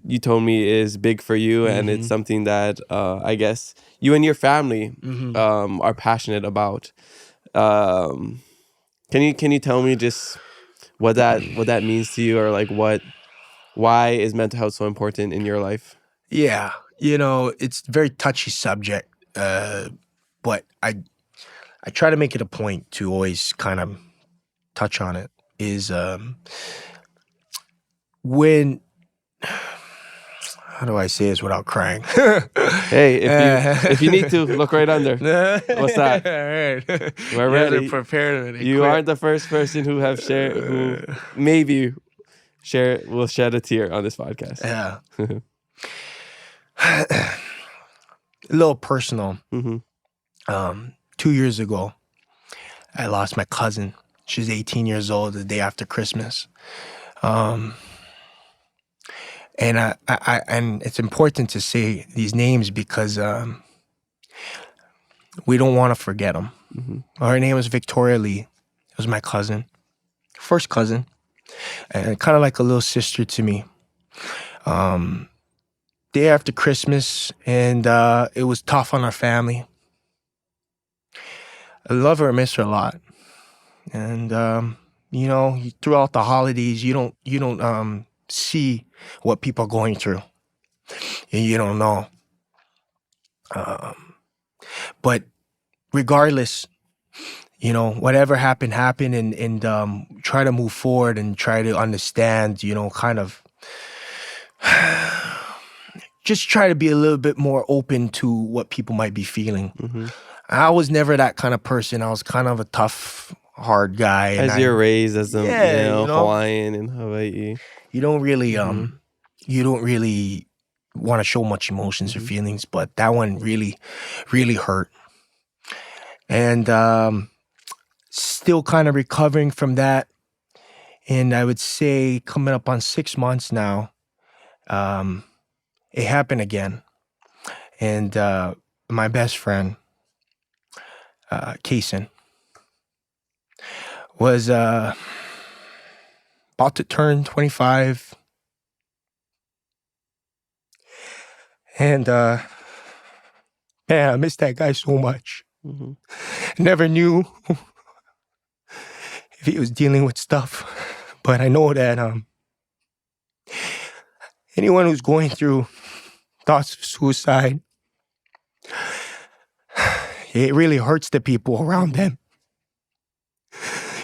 you told me is big for you, and it's something that I guess you and your family are passionate about. Can you tell me just what that means to you, or like why is mental health so important in your life? Yeah, it's a very touchy subject, but I try to make it a point to always kind of touch on it, is when, how do I say this without crying? Hey, if you need to, look right under. What's that? All right. We're ready. Prepared. You aren't the first person who maybe will shed a tear on this podcast. Yeah. A little personal. 2 years ago, I lost my cousin. She was 18 years old the day after Christmas. And and it's important to say these names because we don't want to forget them. Her name was Victoria Lee. It was my cousin, first cousin, and kind of like a little sister to me. Day after Christmas, and it was tough on our family. I love her and miss her a lot. And, throughout the holidays, you don't see what people are going through. And you don't know. But regardless, whatever happened, and try to move forward and try to understand, kind of just try to be a little bit more open to what people might be feeling. I was never that kind of person. I was kind of a tough, hard guy. As you're raised as a Hawaiian in Hawaii, you don't really want to show much emotions or feelings, but that one really, really hurt. And still kind of recovering from that. And I would say coming up on 6 months now, it happened again. And my best friend, Kason, was about to turn 25. And man, I miss that guy so much. Never knew if he was dealing with stuff, but I know that anyone who's going through thoughts of suicide, it really hurts the people around them.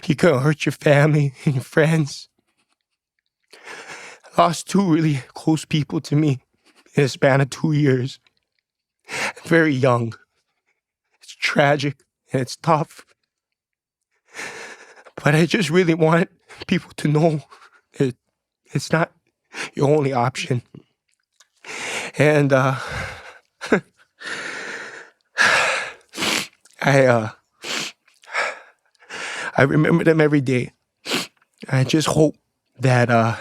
You could hurt your family and your friends. I lost 2 really close people to me in a span of 2 years. Very young. It's tragic and it's tough. But I just really want people to know that it's not your only option. And I remember them every day. I just hope that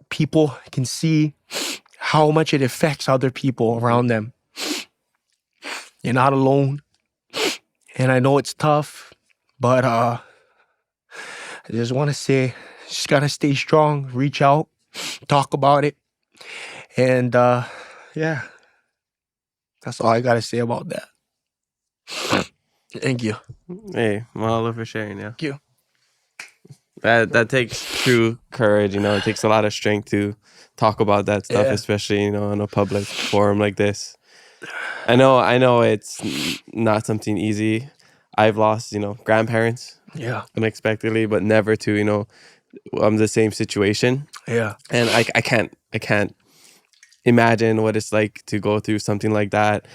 people can see how much it affects other people around them. You're not alone. And I know it's tough, but I just want to say, just got to stay strong, reach out, talk about it. And yeah, that's all I got to say about that. Thank you. Hey, mahalo for sharing. Yeah. Thank you. That takes true courage. It takes a lot of strength to talk about that stuff, especially in a public forum like this. I know it's not something easy. I've lost grandparents, unexpectedly, but never to the same situation. Yeah, and I can't imagine what it's like to go through something like that.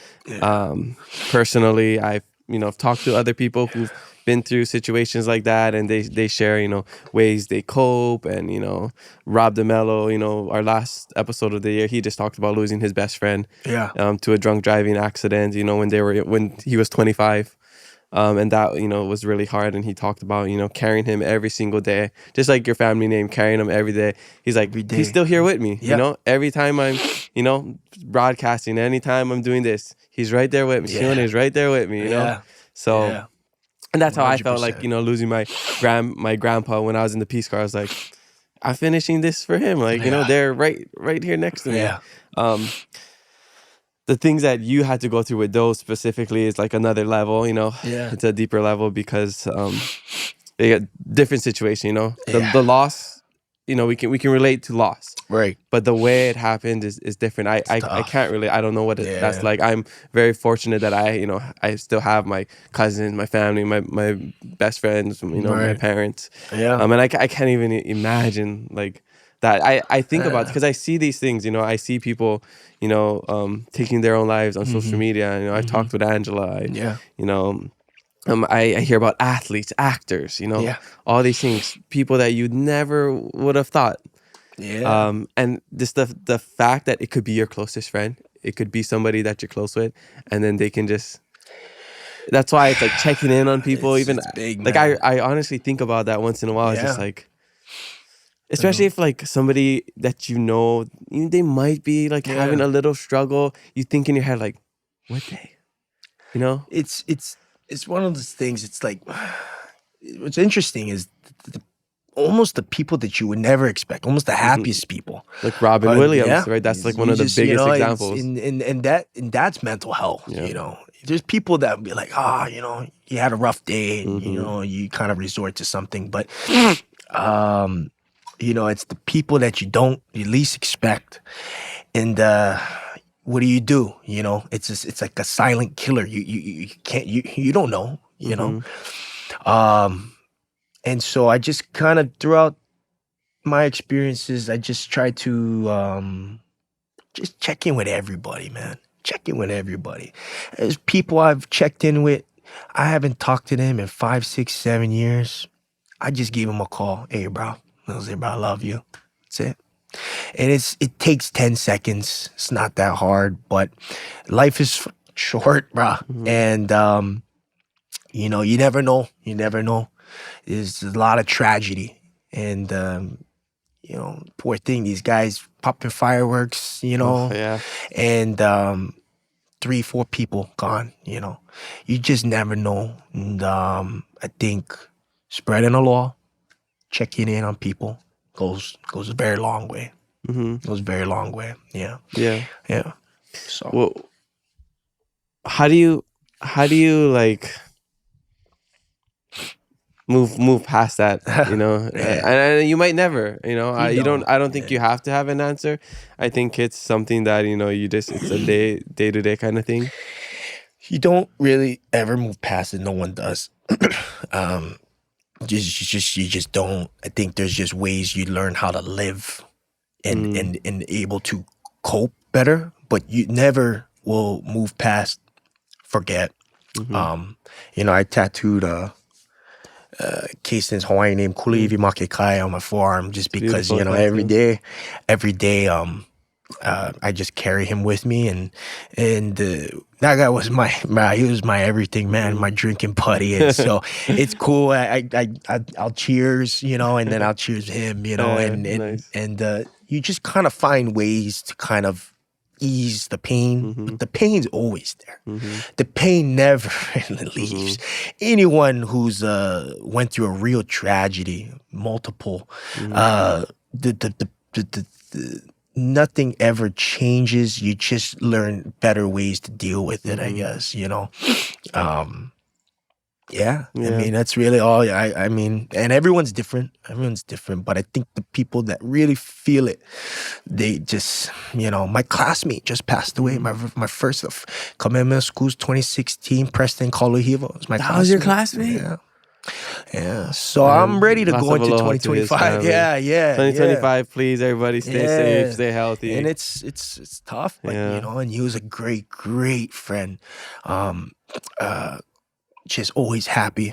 Personally, I've talked to other people who've been through situations like that, and they share ways they cope. And Rob DeMello, our last episode of the year, he just talked about losing his best friend to a drunk driving accident when he was 25. And that was really hard, and he talked about carrying him every single day, just like your family name, carrying him every day. He's like, he's still here with me. Every time I'm broadcasting, anytime I'm doing this, he's right there with me. He's right there with me. So and that's how 100%. I felt like losing my grandpa when I was in the Peace Corps. I was like, I'm finishing this for him, like they're right here next to me. The things that you had to go through with those specifically is like another level, It's a deeper level because they get different situation, The loss, we can relate to loss. Right. But the way it happened is different. I can't really, I don't know what that's like. I'm very fortunate that I still have my cousins, my family, my best friends, my parents. And I can't even imagine like that. I think about, because I see these things, I see people, taking their own lives on social media. I talked with Angela. I hear about athletes, actors, all these things, people that you never would have thought. And just the fact that it could be your closest friend, it could be somebody that you're close with, and then they can just. That's why it's like checking in on people. It's big, like I honestly think about that once in a while. It's just like. Especially if like somebody that they might be like having a little struggle. You think in your head like, would they? It's one of those things. It's like what's interesting is almost the people that you would never expect, almost the happiest people, like Robin Williams, right? That's like one of the biggest examples. And that's mental health. There's people that would be like, you had a rough day, and you kind of resort to something, but it's the people that you least expect. And what do? It's like a silent killer. You can't, you don't know, and so I just kind of, throughout my experiences, I just try to just check in with everybody, man. Check in with everybody. There's people I've checked in with, I haven't talked to them in 5, 6, 7 years. I just gave them a call. Hey, bro. I say, bro, I love you. That's it. And it takes 10 seconds. It's not that hard, but life is short, bro. And you never know. There's a lot of tragedy, and poor thing, these guys popping fireworks, and 3, 4 people gone. You just never know. And I think spreading the law, checking in on people goes a very long way. Goes a very long way. Yeah. So, well, how do you like move past that? And you might never. I don't think you have to have an answer. I think it's something that it's a day to day kind of thing. You don't really ever move past it. No one does. You just don't. I think there's just ways you learn how to live and able to cope better, but you never will move past forget. I tattooed Kason's Hawaiian name Kuleiwi Makekai on my forearm just because every day I just carry him with me, and that guy was he was my everything, man, my drinking buddy, and so it's cool. I'll cheers, and then I'll cheers him, nice. and you just kind of find ways to kind of ease the pain, but the pain's always there. The pain never leaves. Anyone who's went through a real tragedy, multiple, nothing ever changes. You just learn better ways to deal with it, I guess, I mean, that's really all. I mean, and everyone's different, but I think the people that really feel it, they just, my classmate just passed away. My first of Kamehameha School's 2016, Preston Kaluhiva was my classmate. That was your classmate? Yeah. So I'm ready to go into 2025. Yeah. 2025, please, everybody, stay safe, stay healthy. And it's tough, but and he was a great friend. Just always happy,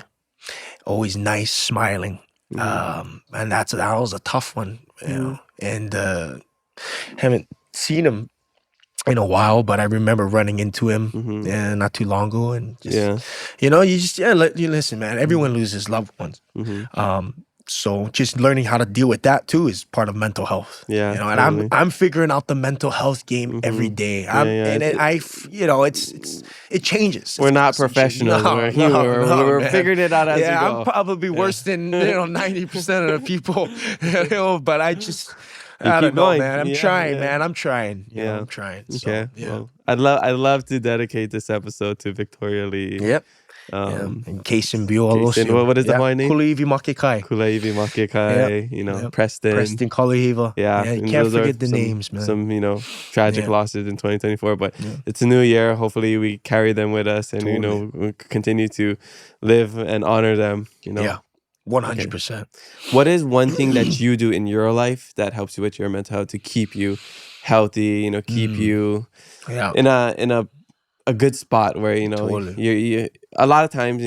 always nice, smiling. And that was a tough one, and haven't seen him in a while, but I remember running into him not too long ago, and just, you listen, man, everyone loses loved ones. So just learning how to deal with that too is part of mental health. And totally. I'm figuring out the mental health game every day. It changes. We're not professionals. We're figuring it out as we go. I'm probably worse than 90% of the people. But I don't know, man. I'm trying, man. I'm trying. I'm trying. So, Well, I'd love to dedicate this episode to Victoria Lee. Yep. And Kason Bio. What is the Hawaiian name? Kuleiwi Makekai. Preston. Preston Kaluhiva. You can't forget the names, man. Some, tragic losses in 2024, but it's a new year. Hopefully we carry them with us and, we continue to live and honor them, Yeah, 100%. Okay. What is one thing that you do in your life that helps you with your mental health to keep you healthy, keep you in a good spot where, you a lot of times,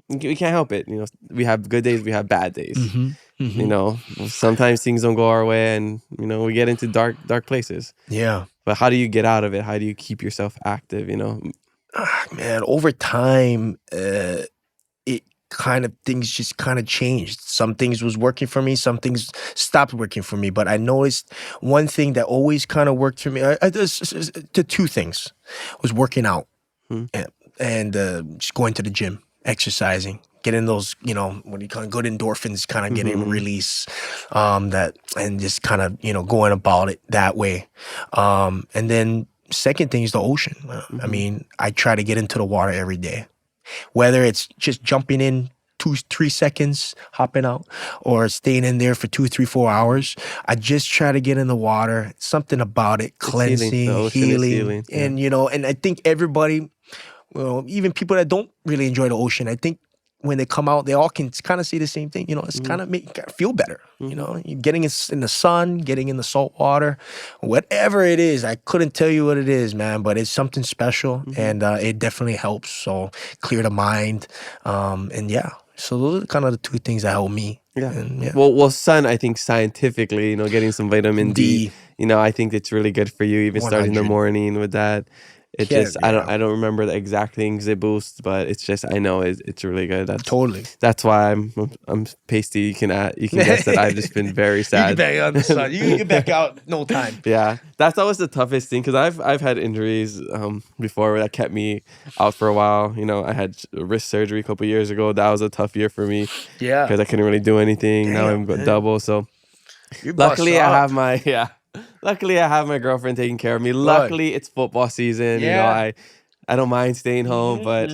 we can't help it. We have good days, we have bad days. Sometimes things don't go our way and, we get into dark places. Yeah. But how do you get out of it? How do you keep yourself active, Man, over time, things just kind of changed. Some things was working for me, some things stopped working for me. But I noticed one thing that always kind of worked for me. The two things was working out and just going to the gym, exercising, getting those, what do you call it, good endorphins, kind of getting release, and just kind of, going about it that way. And then second thing is the ocean. I mean, I try to get into the water every day. Whether it's just jumping in 2-3 seconds, hopping out, or staying in there for 2, 3, 4 hours, I just try to get in the water. Something about it, cleansing, healing. And and I think everybody, even people that don't really enjoy the ocean, I think when they come out, they all can kind of say the same thing. It's kind of make you feel better. You're getting in the sun, getting in the salt water, whatever it is. I couldn't tell you what it is, man, but it's something special, and it definitely helps. So clear the mind, So those are kind of the two things that help me. Well, sun, I think scientifically, getting some vitamin D. I think it's really good for you. Even 100. Starting the morning with that. It I don't remember the exact things it boosts, but it's just I know it's really good. That's why I'm pasty. You can guess that I've just been very sad. You can back out the sun. You can get back out no time. Yeah, that's always the toughest thing because I've had injuries before that kept me out for a while. I had wrist surgery a couple years ago. That was a tough year for me. Yeah, because I couldn't really do anything. Now I'm double. So luckily I have my girlfriend taking care of me. Luckily, it's football season. I don't mind staying home, but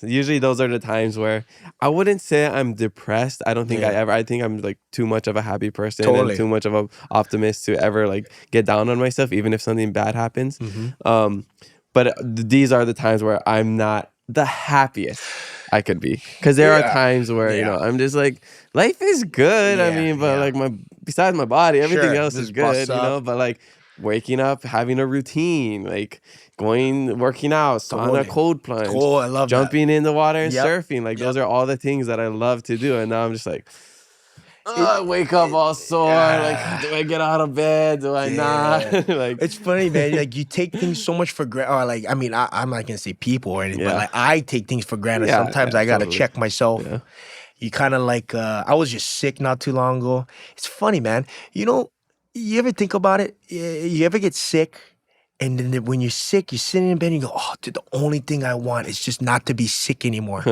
usually those are the times where I wouldn't say I'm depressed. I don't think I think I'm like too much of a happy person and too much of an optimist to ever like get down on myself, even if something bad happens. But these are the times where I'm not the happiest I could be, because there are times where you know I'm just like, life is good. I mean, but like besides my body, everything else is good. You know, but like waking up, having a routine, like working out, sauna, cold plunge, I love jumping in the water and surfing. Like those are all the things that I love to do. And now I'm just like, I wake up all sore. Like, do I get out of bed? Do I not? Like, it's funny, man. Like, you take things so much for granted. Or like, I mean, I'm not gonna say people or anything, but like, I take things for granted. Sometimes I gotta check myself. You kind of like, I was just sick not too long ago. It's funny, man. You know, you ever think about it? You ever get sick? And then when you're sick, you're sitting in bed and you go, oh, dude, the only thing I want is just not to be sick anymore.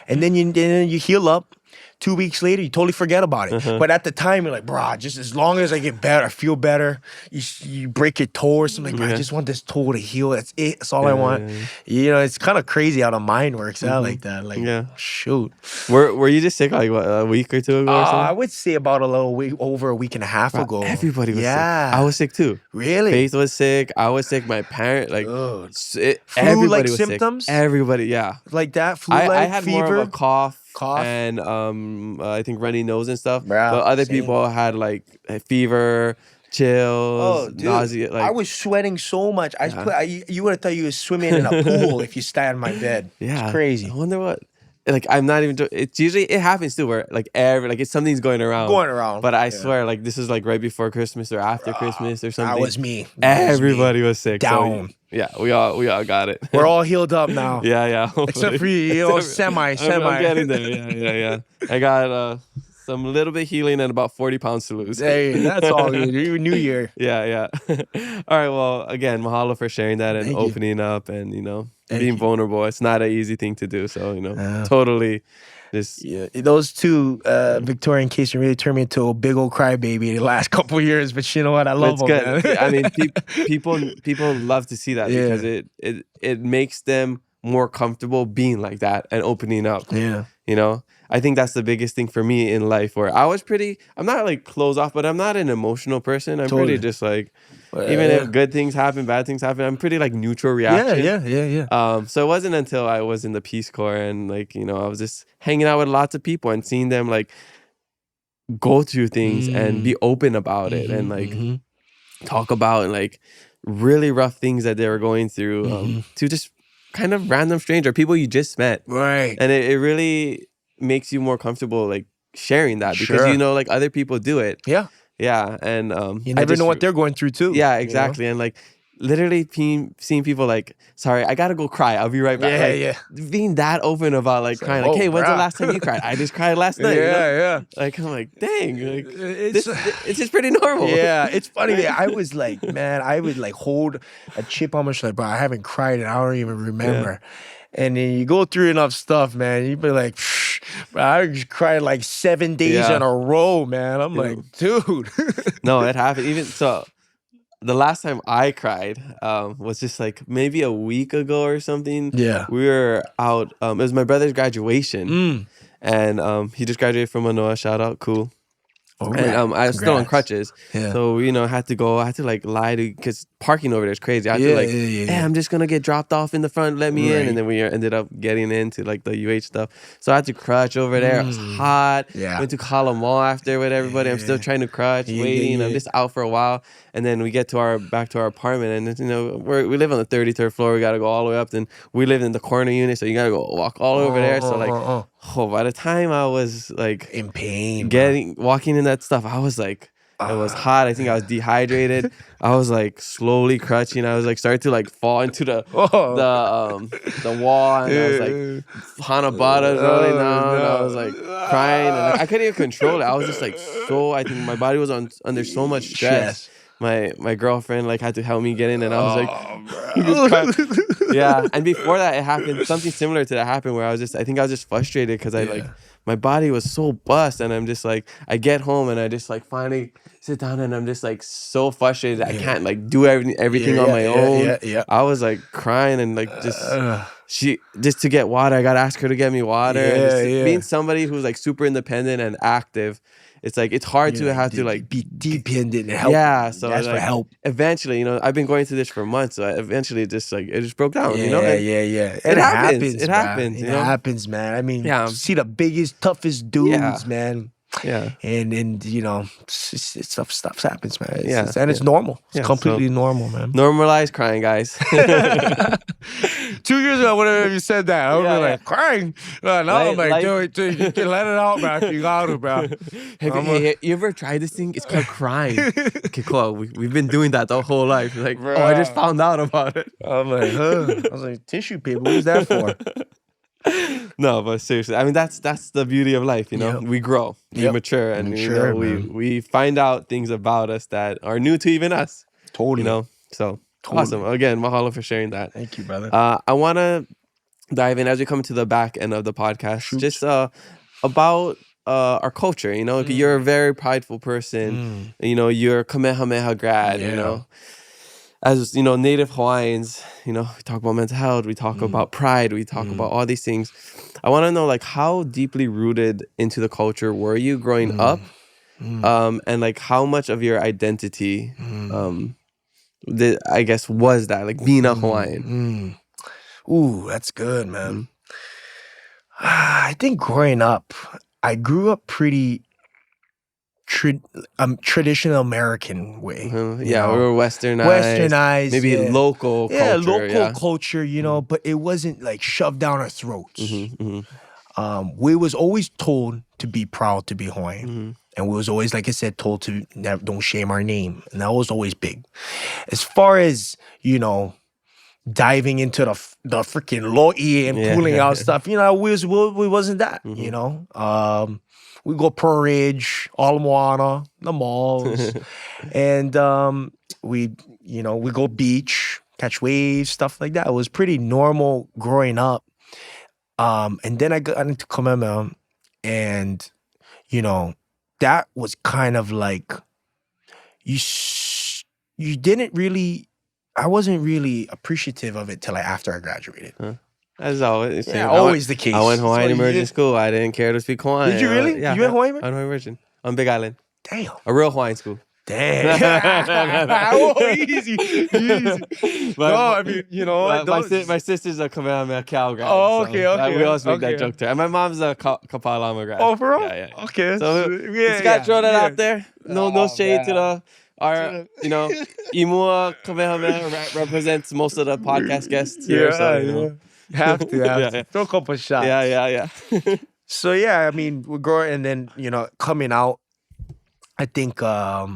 And then you heal up. 2 weeks later, you totally forget about it. But at the time, you're like, bro, just as long as I get better, I feel better. You break your toe or something. Like, I just want this toe to heal. That's it. That's all I want. You know, it's kind of crazy how the mind works out like that. Like, shoot. Were you just sick like what, a week or two ago or something? I would say about over a week and a half ago. Everybody was sick. I was sick too. Really? Faith was sick. I was sick. My parent, like, flu-like was symptoms? Sick. Everybody, like that. Flu-like, I had fever? more of a cough. And I think runny nose and stuff. But other people had like fever, chills, nausea. Like, I was sweating so much. You would have thought you were swimming in a pool if you sat on my bed. It's crazy. I wonder what. Like, I'm not even. It's usually it happens too, where like it's something's going around. But I swear, like this is like right before Christmas or after Christmas or something. That was me. Everybody was sick. Down. So, yeah, we all got it. We're all healed up now. Yeah. Except for you, semi. I'm getting there. Yeah. I got some little bit healing and about 40 pounds to lose. Hey, that's all good. New year. Yeah. All right. Well, again, mahalo for sharing that and opening up and being vulnerable. It's not an easy thing to do. So totally. Those two, Victoria and Casey, really turned me into a big old crybaby the last couple of years. But you know what? I love them. Good. Man. I mean, people love to see that because it makes them more comfortable being like that and opening up. Yeah. I think that's the biggest thing for me in life, where I'm not like closed off, but I'm not an emotional person. I'm pretty just like, even if good things happen, bad things happen, I'm pretty like neutral reaction. Yeah. So it wasn't until I was in the Peace Corps and like, I was just hanging out with lots of people and seeing them like go through things and be open about it and like talk about like really rough things that they were going through to just kind of random stranger, people you just met. Right. And it really makes you more comfortable like sharing that because like other people do it. Yeah. And you never know what they're going through too. Yeah, exactly. And like literally seeing people like, sorry, I gotta go cry, I'll be right back. Being that open about like crying, like, hey, when's the last time you cried? I just cried last night. Like, I'm like, dang, like it's just pretty normal. Yeah, it's funny. I was like, man, I would like hold a chip on my shoulder, but I haven't cried and I don't even remember. And then you go through enough stuff, man, you'd be like, bro, I just cried like 7 days in a row, man. I'm like, dude. No, it happened. Even so, the last time I cried was just like maybe a week ago or something. Yeah. We were out. It was my brother's graduation. And he just graduated from Manoa. Shout out. Cool. And I was still on crutches. So, I had to like lie to, because parking over there is crazy. I had to like, hey, I'm just going to get dropped off in the front. Let me in. And then we ended up getting into like the UH stuff. So I had to crutch over there. It was hot. Went to Kala Mall after with everybody. I'm still trying to crutch, waiting. I'm just out for a while. And then we get to back to our apartment. And, we live on the 33rd floor. We got to go all the way up. Then we live in the corner unit. So you got to go walk all over there. So like, by the time I was like in pain, walking in that stuff, I was like, it was hot. I think I was dehydrated. I was like slowly crutching. I was like starting to like fall into the wall, and I was like Hanabata rolling down. And I was like crying, and like, I couldn't even control it. I was just like I think my body was under so much stress. My girlfriend like had to help me get in, and I was like, yeah. And before that, it happened. Something similar to that happened where I think I was just frustrated because I like my body was so bust, and I'm just like, I get home and I just like finally sit down, and I'm just like so frustrated. I can't like do everything on my own. I was like crying and like just she just to get water, I gotta ask her to get me water. Being somebody who's like super independent and active, it's like it's hard to have to like be dependent and help. Yeah, so ask like, for help. Eventually, you know, I've been going through this for months. So eventually, it just broke down. Yeah, you know, and It happens. It happens. It happens, man. I mean, see the biggest, toughest dudes, man. Yeah, and you know, stuff happens, man. It's normal. It's completely normal, man. Normalize crying, guys. 2 years ago, whenever you said that, I was like crying. Now I'm like, dude, you can let it out, man. You got it, bro. Have you ever tried this thing? It's called crying. Kekoa, we've been doing that the whole life. Like, I just found out about it. I'm like, I was like, tissue paper. What is that for? No, but seriously, I mean that's the beauty of life, you know. We grow, we mature, and we find out things about us that are new to even us. Totally, you know. So awesome! Again, mahalo for sharing that. Thank you, brother. I want to dive in as we come to the back end of the podcast, just about our culture. You know, you're a very prideful person. You know, you're a Kamehameha grad. You know. As you know, Native Hawaiians, you know, we talk about mental health, we talk about pride, we talk about all these things. I want to know, like, how deeply rooted into the culture were you growing up, and like how much of your identity, I guess, was that like being a Hawaiian? Ooh, that's good, man. I think growing up, I grew up pretty. Traditional American way. We were westernized. Maybe local culture. Yeah, local culture, you know, but it wasn't like shoved down our throats. We was always told to be proud to be Hawaiian. And we was always, like I said, told to don't shame our name. And that was always big. As far as, you know, diving into the freaking lo'i and pulling out stuff, you know, we wasn't that, you know. We go Ridge, Ala Moana, the malls, and we go beach, catch waves, stuff like that. It was pretty normal growing up. And then I got into Kamehameha, and you know, that was kind of like you didn't really. I wasn't really appreciative of it till after I graduated. As always. Always the case. I went Hawaiian immersion school. I didn't care to speak Hawaiian. Did you really? Yeah. You went Hawaiian? I went Hawaiian immersion on Big Island. Damn. A real Hawaiian school. Damn. Easy. No, I mean, you know. My sister's a Kamehameha Cal grad. Oh, okay. We always make that joke there. And my mom's a Kapua Wa'a grad. Oh, for real? Yeah. Okay. So just got to throw that out there. No shade to our, you know, Imua Kamehameha represents most of the podcast guests here. So, you know. Have to. Throw a couple shots. Yeah. So, I mean, we're growing, and then, you know, coming out, I think I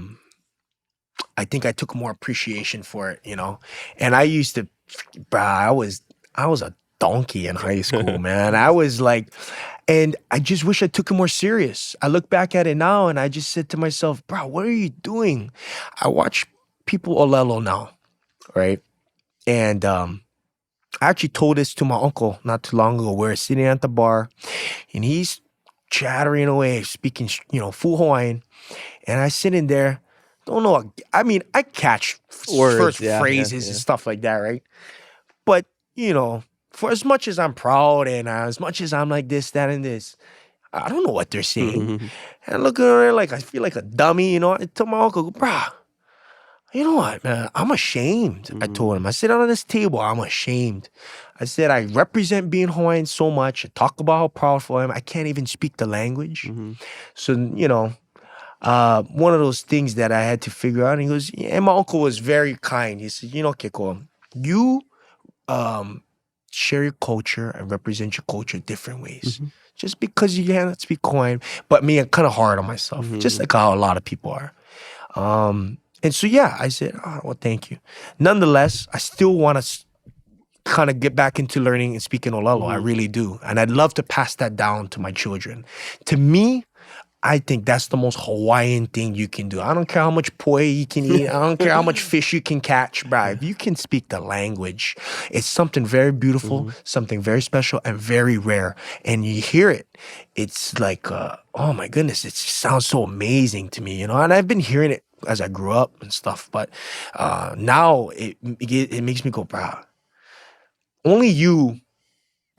took more appreciation for it, you know. And I used to, I was a donkey in high school, man. I was like, and I just wish I took it more serious. I look back at it now, and I just said to myself, bro, what are you doing? I watch people olelo now, right? And I actually told this to my uncle not too long ago. We were sitting at the bar, and he's chattering away, speaking, you know, full Hawaiian. And I sit in there, don't know. I mean, I catch words, phrases and stuff like that, right? But, you know, for as much as I'm proud and as much as I'm like this, that, and this, I don't know what they're saying. And looking around like I feel like a dummy, you know. I told my uncle, brah, you know what, man? I'm ashamed. I told him. I sit on this table. I'm ashamed. I said, I represent being Hawaiian so much. I talk about how proudful I am. I can't even speak the language. So, you know, one of those things that I had to figure out. And he goes, and my uncle was very kind. He said, you know, Kekoa, you share your culture and represent your culture different ways. Just because you cannot speak Hawaiian. But me, I'm kind of hard on myself. Just like how a lot of people are. And so, I said, oh, well, thank you. Nonetheless, I still want to kind of get back into learning and speaking olelo. I really do. And I'd love to pass that down to my children. To me, I think that's the most Hawaiian thing you can do. I don't care how much poi you can eat. I don't care how much fish you can catch, bro. If you can speak the language, it's something very beautiful, something very special, and very rare. And you hear it, it's like, oh my goodness, it sounds so amazing to me, you know? And I've been hearing it as I grew up and stuff, but now it makes me go, bro, only you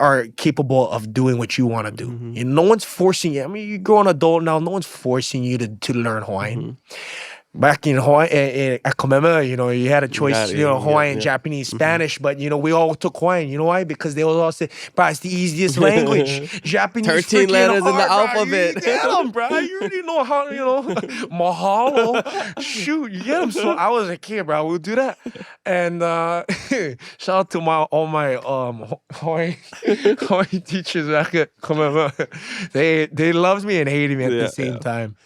are capable of doing what you want to do. Mm-hmm. No one's forcing you. I mean, you're grown adult now. No one's forcing you to learn Hawaiian. Mm-hmm. Back in Hawaii, at Komema, you had a choice, Hawaiian, Japanese, Spanish, but, we all took Hawaiian. You know why? Because they all say, bro, it's the easiest language. Japanese 13 letters hard, in the bro. alphabet. You get them, bro. You already know how, mahalo. Shoot, you get them. So I was a kid, bro. We'll do that. And shout out to all my Hawaiian teachers back at Komema. They loved me and hated me at the same time.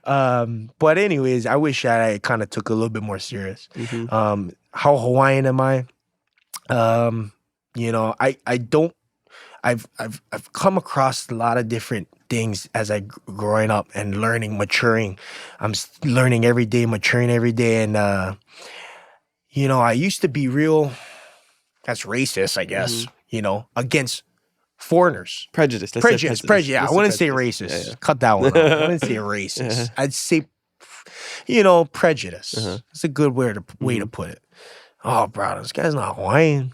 But anyways, I wish that I kind of took a little bit more serious. Mm-hmm. How Hawaiian am I? I don't. I've come across a lot of different things as I growing up and learning, maturing. I'm learning every day, maturing every day, and I used to be real. That's racist, I guess. Against foreigners. Prejudice. Prejudice. Yeah, I wouldn't say racist. Yeah. Cut that one out. I wouldn't say racist. I'd say, prejudice. It's a good way to put it. Oh, bro, this guy's not Hawaiian.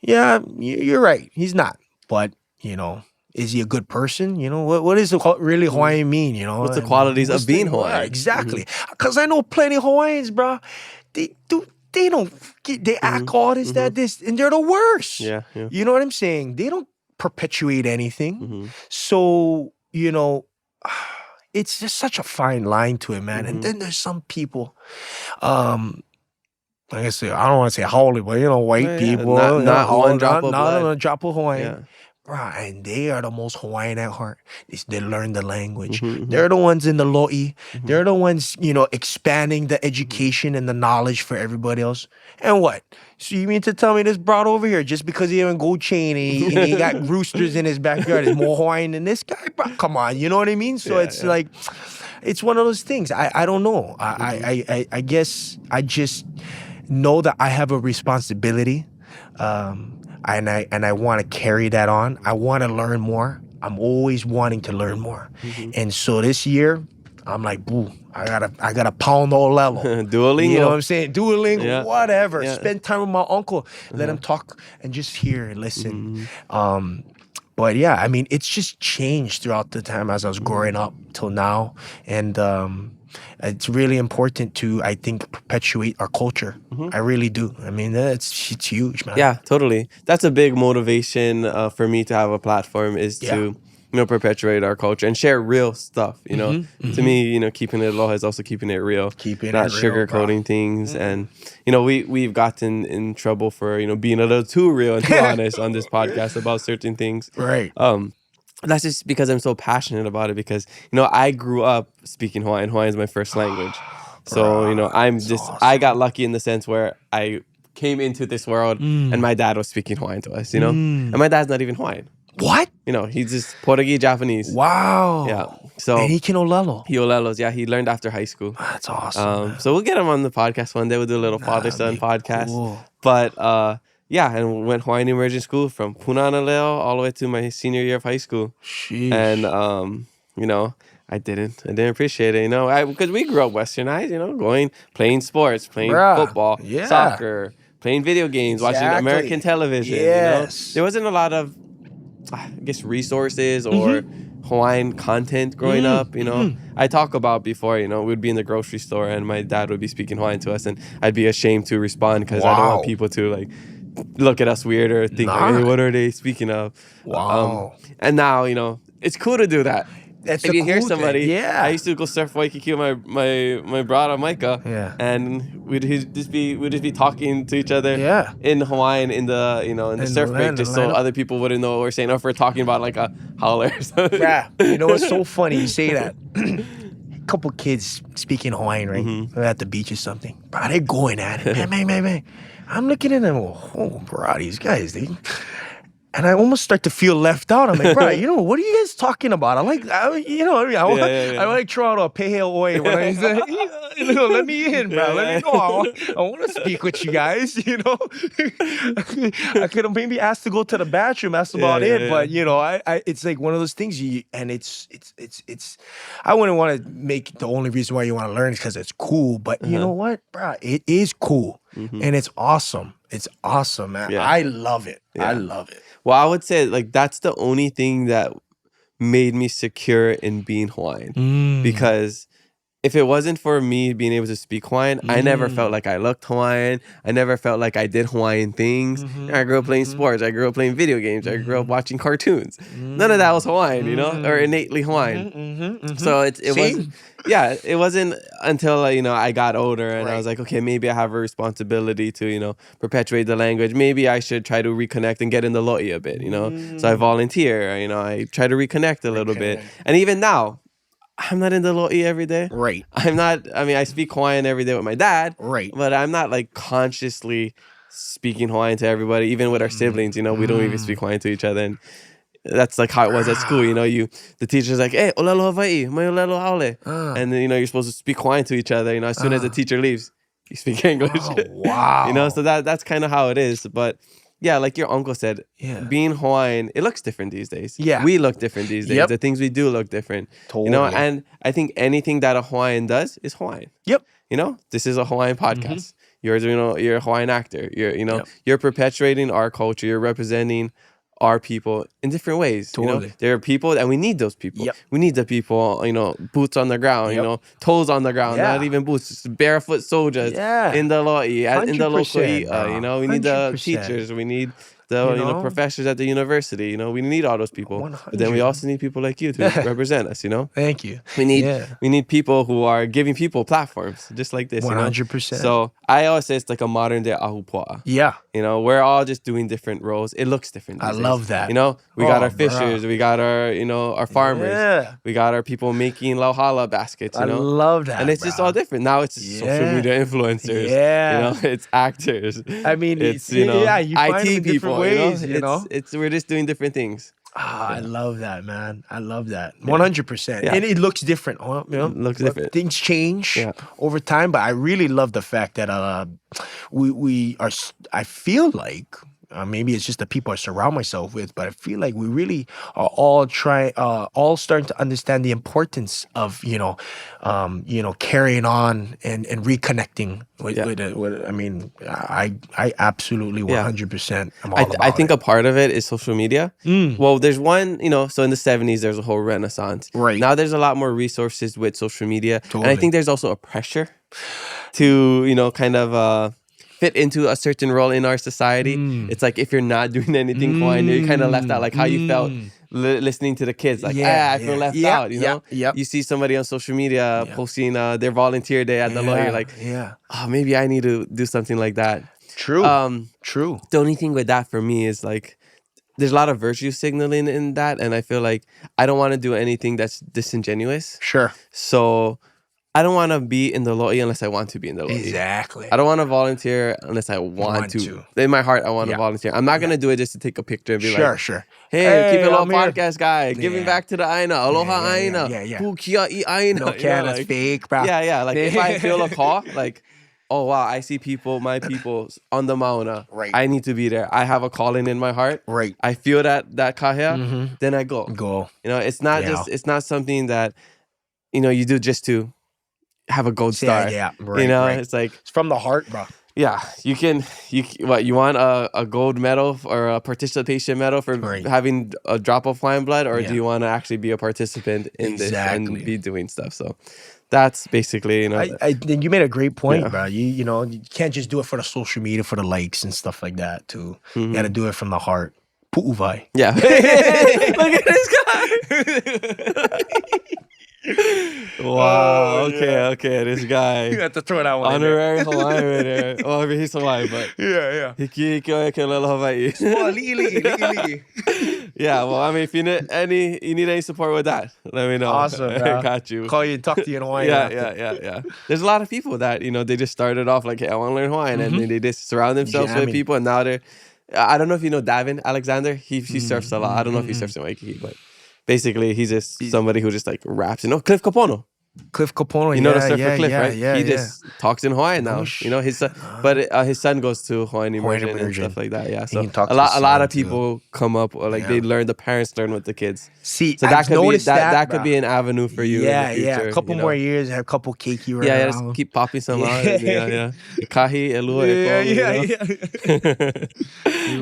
Yeah, you're right. He's not. But, is he a good person? What does really Hawaiian mean? What's the qualities of being Hawaiian? Yeah, exactly. Because I know plenty of Hawaiians, bro. They don't they act all this, that, this, and they're the worst. Yeah. You know what I'm saying? They don't perpetuate anything. So, it's just such a fine line to it, man. And then there's some people, like I said, I don't want to say holy, but, white people. Not one drop of blood. Not a drop of Hawaiian. Yeah. Right, and they are the most Hawaiian at heart. They learn the language. They're the ones in the lo'i. They're the ones, expanding the education and the knowledge for everybody else. And what? So you mean to tell me this brought over here just because he have a gold chain and he got roosters in his backyard is more Hawaiian than this guy? Bro, come on, you know what I mean? So it's like, it's one of those things. I don't know. I guess I just know that I have a responsibility. And I want to carry that on. I want to learn more. I'm always wanting to learn more. And so this year, I'm like, boo, I gotta pound all level. Duolingo. You know what I'm saying? Duolingo, whatever. Yeah. Spend time with my uncle. Let him talk and just hear and listen. But yeah, I mean, it's just changed throughout the time as I was growing up till now. And it's really important to, I think, perpetuate our culture. I really do. I mean, it's huge, man. Yeah, totally. That's a big motivation for me to have a platform is to, perpetuate our culture and share real stuff, To me, keeping it aloha is also keeping it real. Not sugarcoating things. And, we've gotten in trouble for, being a little too real and too honest on this podcast about certain things. Right. That's just because I'm so passionate about it because, I grew up speaking Hawaiian. Hawaiian is my first language. So, awesome. I got lucky in the sense where I came into this world and my dad was speaking Hawaiian to us, And my dad's not even Hawaiian. What? He's just Portuguese, Japanese. Wow. Yeah. So and he can olelo. He olelos. Yeah, he learned after high school. That's awesome. So we'll get him on the podcast one day. We'll do a little father-son podcast. Cool. But, and went Hawaiian immersion school from Punana all the way to my senior year of high school. Sheesh. And, I didn't appreciate it, because we grew up westernized, playing sports, playing football, soccer, playing video games, watching American television. Yes. There wasn't a lot of, I guess, resources or Hawaiian content growing up, I talk about before, we'd be in the grocery store and my dad would be speaking Hawaiian to us and I'd be ashamed to respond because I don't want people to look at us weird or think, hey, what are they speaking of? Wow. And now, it's cool to do that. That's if you hear cool somebody, thing. Yeah. I used to go surf Waikiki with my brother Micah, and we'd just be talking to each other, in Hawaiian in the the surf break, just so other people wouldn't know what we're saying, or if we're talking about like a howler or something. Yeah, it's so funny you say that. A couple kids speaking Hawaiian, right? They're at the beach or something, bro. They're going at it, man. I'm looking at them, oh, bro, these guys, and I almost start to feel left out. I'm like, bro, what are you guys talking about? I like throw out a peheo oi when I say, Let me in, bro. Let me know. I want to speak with you guys. I could have maybe asked to go to the bathroom. That's about it. But I it's like one of those things. It's. I wouldn't want to make the only reason why you want to learn is because it's cool. But you know what, bro? It is cool, and it's awesome. It's awesome, man. Yeah. I love it. Yeah. I love it. Well, I would say like that's the only thing that made me secure in being Hawaiian because if it wasn't for me being able to speak Hawaiian, I never felt like I looked Hawaiian. I never felt like I did Hawaiian things. I grew up playing sports. I grew up playing video games. I grew up watching cartoons. None of that was Hawaiian, or innately Hawaiian. So it wasn't. Yeah, it wasn't until I got older and I was like, okay, maybe I have a responsibility to perpetuate the language. Maybe I should try to reconnect and get in the lo'i a bit. So I volunteer. I try to reconnect a little bit, and even now. I'm not in the lo'i every day. Right. I'm not, I speak Hawaiian every day with my dad. Right. But I'm not like consciously speaking Hawaiian to everybody, even with our siblings, we don't even speak Hawaiian to each other. And that's like how it was at school, the teacher's like, hey, olelo Hawaii, mai olelo haole. And then, you're supposed to speak Hawaiian to each other, as soon as the teacher leaves, you speak English. Oh, wow. So that's kind of how it is. But yeah, like your uncle said, being Hawaiian, it looks different these days. Yeah. We look different these days. Yep. The things we do look different. Totally. And I think anything that a Hawaiian does is Hawaiian. Yep. This is a Hawaiian podcast. You're a Hawaiian actor. You're perpetuating our culture. You're representing our people in different ways. Totally. There are people, and we need those people. Yep. We need the people, boots on the ground, toes on the ground, not even boots, just barefoot soldiers in the lo'i, in the local i'a. We need the 100%. teachers. We need the professors at the university. We need all those people. 100. But then we also need people like you to represent us. Thank you. We need people who are giving people platforms just like this. 100%. So I always say it's like a modern day ahupua'a. Yeah. We're all just doing different roles. It looks different. I love that. We got our fishers, we got our our farmers, Yeah. we got our people making lauhala baskets. I love that. and it's just all different. Now it's social media influencers. Yeah. It's actors. I mean, it's you find them IT in different people. ways, It's we're just doing different things. I love that, man. I love that. 100%. Yeah. And it looks different. Looks different. Things change Yeah. over time, but I really love the fact that we are. I feel like maybe it's just the people I surround myself with, but I feel like we really are all starting to understand the importance of carrying on and reconnecting with it. I mean, I absolutely 100%. I'm all about I think it. a part of it is social media. Well, there's one, so in the 70s, there's a whole renaissance. Right. Now there's a lot more resources with social media. Totally. And I think there's also a pressure to, kind of fit into a certain role in our society. It's like if you're not doing anything Hawaiian, you're kind of left out. Like how you felt listening to the kids. Like, I feel left out, Yep. You see somebody on social media posting their volunteer day at the law. You're like, oh, maybe I need to do something like that. True. True. The only thing with that for me is like, there's a lot of virtue signaling in that. And I feel like I don't want to do anything that's disingenuous. Sure. So I don't want to be in the lo'i unless I want to be in the lo'i. Exactly. I don't want to volunteer unless I want to. In my heart, I want to volunteer. I'm not going to do it just to take a picture and be like, sure. Hey, keep it low I'm here. podcast guy. Giving back to the aina. Aloha aina. Pukia I aina. No can, that's fake, bro. Yeah. Like if I feel a call, like, oh wow, I see my people on the mauna. Right. I need to be there. I have a calling in my heart. Right. I feel that kahea, then I go. It's not it's not something that, you do just to have a gold star. Yeah. Right, it's like it's from the heart, bro. Yeah, you want a gold medal or a participation medal for having a drop of Hawaiian blood, or do you want to actually be a participant in this and be doing stuff? So that's basically, you made a great point, bro. You can't just do it for the social media, for the likes and stuff like that too. You got to do it from the heart. Pu'uvai. Yeah. Look at this guy. Wow. Okay. This guy. You have to throw that one. Honorary Hawaiian right there. Well, I mean, he's Hawaiian, but yeah. Hiki Kekoa Hawaii. Yeah. Well, I mean, if you need any support with that, let me know. Awesome. I got you. Call you and talk to you in Hawaiian. Yeah. There's a lot of people that they just started off like, hey, I want to learn Hawaiian, and then they just surround themselves with people, and now they're. I don't know if you know Davin Alexander. He surfs a lot. I don't know if he surfs in Waikiki, but basically he's just somebody who just like raps. Cliff Kapono. Cliff Capone. You know the surfer Cliff, right? He just talks in Hawaiian now. You know, his son, his son goes to Hawaiian immersion and stuff like that. Yeah, so a lot of people come up, or like the parents learn with the kids. See, so that could be that could be an avenue for you. Yeah, in the future, a couple more years, have a couple keiki around. Yeah, just keep popping some out. Yeah. Kahi, elua,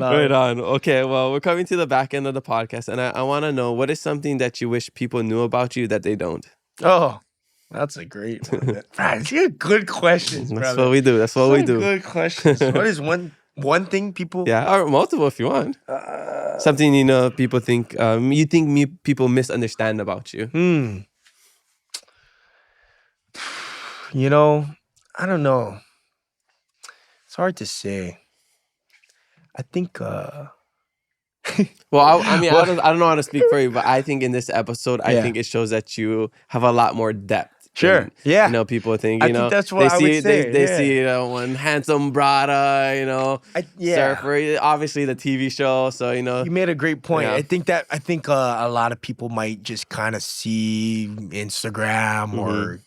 Right on. Okay, well, we're coming to the back end of the podcast, and I want to know, what is something that you wish people knew about you that they don't? Oh, that's a great one. You're good questions, brother. That's what we do. That's what we do. Good questions. What is one thing people? Yeah, or multiple if you want. Something people think people misunderstand about you. I don't know. It's hard to say. I think. Well, I don't know how to speak for you, but I think in this episode, I think it shows that you have a lot more depth. Sure. And, people think, I think that's what I would say. They see, one handsome brada, surfer, obviously the TV show. So, You made a great point. Yeah. I think a lot of people might just kind of see Instagram or...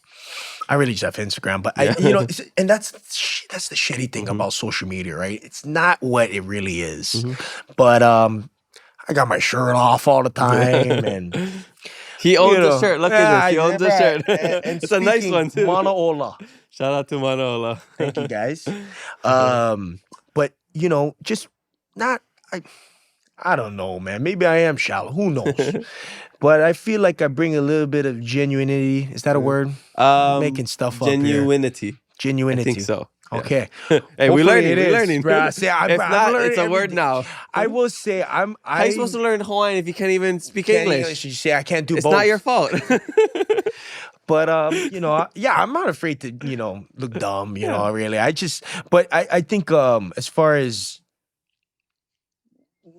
I really just have Instagram, but and that's the shitty thing about social media, right? It's not what it really is. But I got my shirt off all the time, and he owns the shirt. Look at this, he owns the shirt. And it's a nice one too. Manaola. Shout out to Manaola. Thank you, guys. But just not. I don't know, man. Maybe I am shallow. Who knows? But I feel like I bring a little bit of genuinity. Is that a word? Making stuff up here. Genuinity. I think so. Yeah. Okay. Hey, we're learning. We're learning. See, if not, it's a word now. I will say How are you supposed to learn Hawaiian if you can't even speak English? You say I can't do both. It's not your fault. But I'm not afraid to look dumb. Really. I think as far as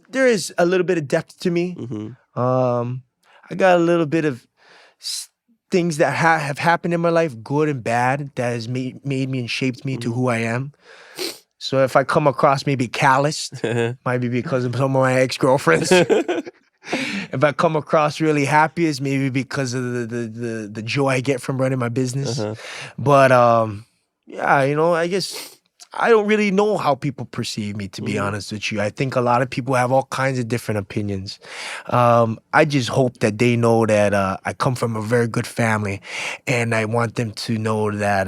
there is a little bit of depth to me. I got a little bit of things that have happened in my life, good and bad, that has made me and shaped me to who I am. So if I come across maybe calloused, might be because of some of my ex-girlfriends. If I come across really happy, it's maybe because of the joy I get from running my business. But I guess I don't really know how people perceive me, to be honest with you. I think a lot of people have all kinds of different opinions. I just hope that they know that I come from a very good family, and I want them to know that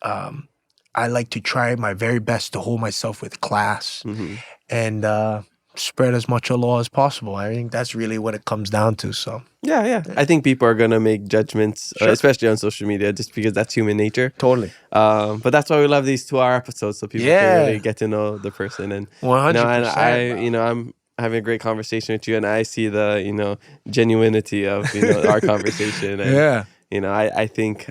I like to try my very best to hold myself with class and spread as much aloha as possible. I think that's really what it comes down to. So yeah. I think people are gonna make judgments, especially on social media, just because that's human nature. Totally. But that's why we love these 2-hour episodes, so people can really get to know the person. And 100%. And I'm having a great conversation with you, and I see the genuinity of our conversation. And, I think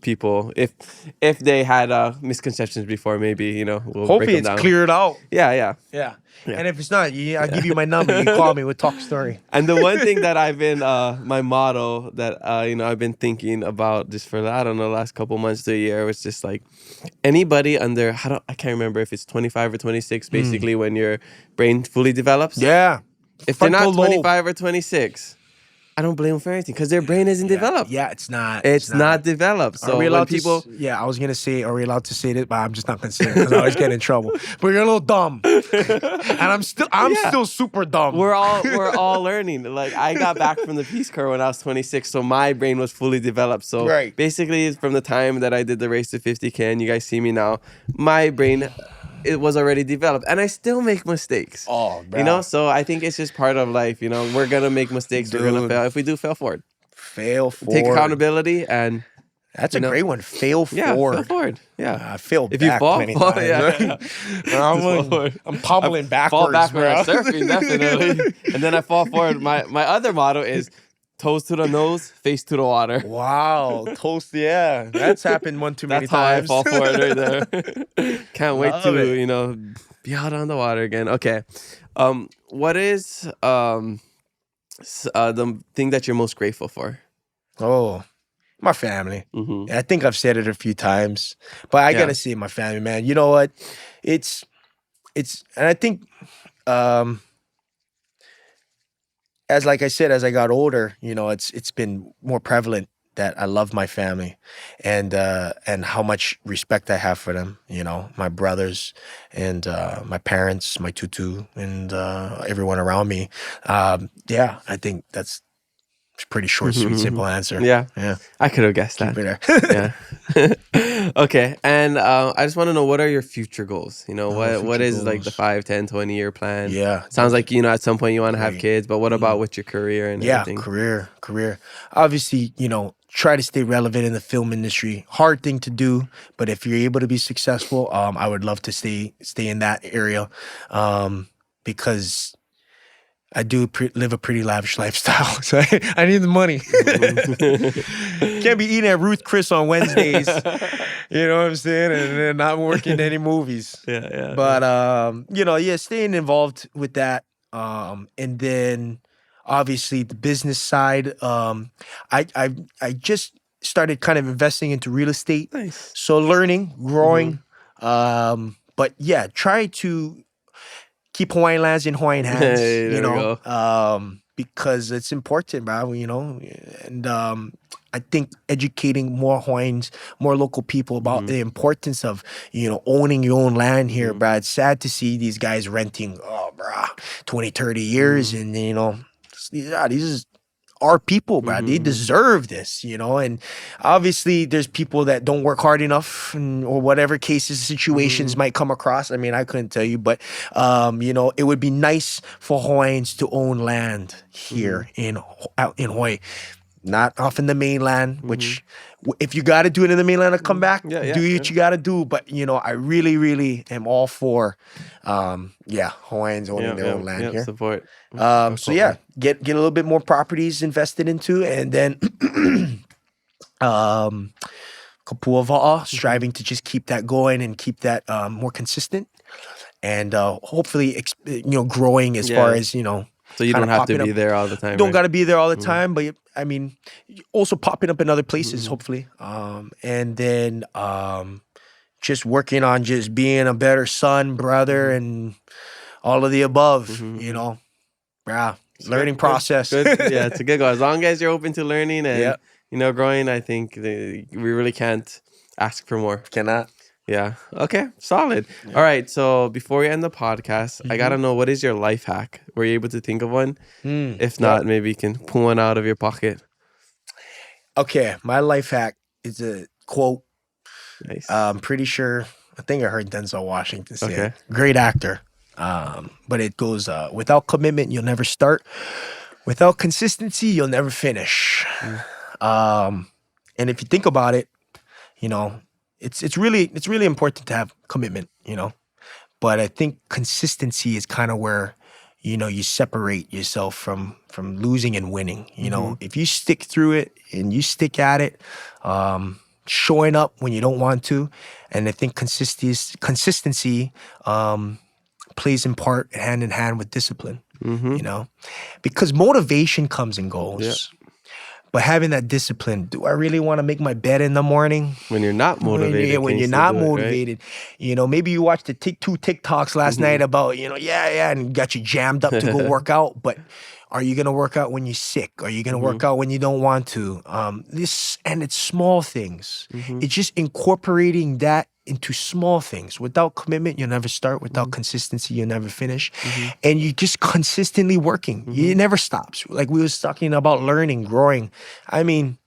people, if they had misconceptions before, maybe we'll hopefully break them it's down. cleared out. Yeah. And if it's not, I'll give you my number. You call me. We'll talk story. And the one thing that I've been my motto that I've been thinking about just for the last couple months to a year was just like, anybody under I can't remember if it's 25 or 26, basically when your brain fully develops. Yeah. If they're not 25 or 26, I don't blame them for anything because their brain isn't developed. Yeah, it's not. It's not developed. So when people... I was going to say, are we allowed to say this? But I'm just not going to say it because I always get in trouble. But you're a little dumb. And I'm still super dumb. We're all learning. Like, I got back from the Peace Corps when I was 26, so my brain was fully developed. So basically, from the time that I did the race to 50K, and you guys see me now, my brain... it was already developed, and I still make mistakes. Oh, bro. So I think it's just part of life. We're gonna make mistakes. Dude. We're gonna fail. If we do, fail forward. Take accountability, and that's a great one. Fail forward. Yeah, fail forward. Yeah, I fail if back you fall, many times. I'm pummeling backwards. Fall back when I'm surfing, definitely. And then I fall forward. My other motto is toes to the nose, face to the water. Wow, toast, yeah. That's happened one too many times. That's how I fall forward right there. Can't wait to, be out on the water again. Okay. What is the thing that you're most grateful for? Oh, my family. I think I've said it a few times, but I gotta say my family, man. You know what? It's, and I think, like I said, as I got older, it's been more prevalent that I love my family, and how much respect I have for them. You know, my brothers and my parents, my tutu, and everyone around me. Yeah, I think that's a pretty short, sweet, simple answer. Yeah. Yeah. I could have guessed Keep that. it there. Yeah. Okay. And I just want to know, what are your future goals? You know, what future is like the goals. 5, 10, 20-year plan? Yeah. Sounds like, you know, at some point you want to have Right. kids, but what about with your career and Yeah, everything? career. Obviously, you know, try to stay relevant in the film industry. Hard thing to do, but if you're able to be successful, I would love to stay in that area, because I do live a pretty lavish lifestyle, so I need the money. Can't be eating at Ruth Chris on Wednesdays, you know what I'm saying, and then not working any movies. Yeah. But you know, yeah, staying involved with that, and then obviously the business side. I just started kind of investing into real estate, Nice. so learning, growing. But yeah, try to keep Hawaiian lands in Hawaiian hands, Hey, there you we know, because it's important, bro, you know, and I think educating more Hawaiians, more local people about the importance of, you know, owning your own land here, bro. It's sad to see these guys renting, 20, 30 years, and, you know, these is our people, bro. They deserve this, you know. And obviously, there's people that don't work hard enough, or whatever cases, situations might come across. I mean, I couldn't tell you, but you know, it would be nice for Hawaiians to own land here out in Hawaii, not off in the mainland. Which, if you got to do it in the mainland to come back, do what you got to do. But you know, I really, really am all for, Hawaiians owning their own land here. Support. So yeah, get a little bit more properties invested into, and then Kapua Wa'a, striving to just keep that going and keep that more consistent, and hopefully you know, growing as far as, you know. So you don't have to be there all the time. Don't got to be there all the time, but I mean, also popping up in other places, hopefully. And then just working on just being a better son, brother, and all of the above, you know. Yeah, learning process. Good. Yeah, it's a good goal. As long as you're open to learning and, you know, growing, I think we really can't ask for more. Cannot. Yeah. Okay. Solid. Yeah. All right. So before we end the podcast, I got to know, what is your life hack? Were you able to think of one? If not, maybe you can pull one out of your pocket. Okay. My life hack is a quote. Nice. I'm pretty sure, I think I heard Denzel Washington say it. Great actor. But it goes, without commitment, you'll never start. Without consistency, you'll never finish. And if you think about it, you know, it's really important to have commitment, you know. But I think consistency is kind of where, you know, you separate yourself from losing and winning. You know, if you stick through it and you stick at it, showing up when you don't want to, and I think consistency plays in part hand in hand with discipline. You know, because motivation comes and goes. But having that discipline, do I really want to make my bed in the morning? When you're not motivated. When you're not motivated. Right? You know, maybe you watched the two TikToks last night about, you know, and got you jammed up to go work out. But are you going to work out when you're sick? Are you going to work out when you don't want to? It's small things. It's just incorporating that into small things. Without commitment, you'll never start. Without consistency, you'll never finish. And you just consistently working. It never stops. Like we was talking about learning, growing. I mean,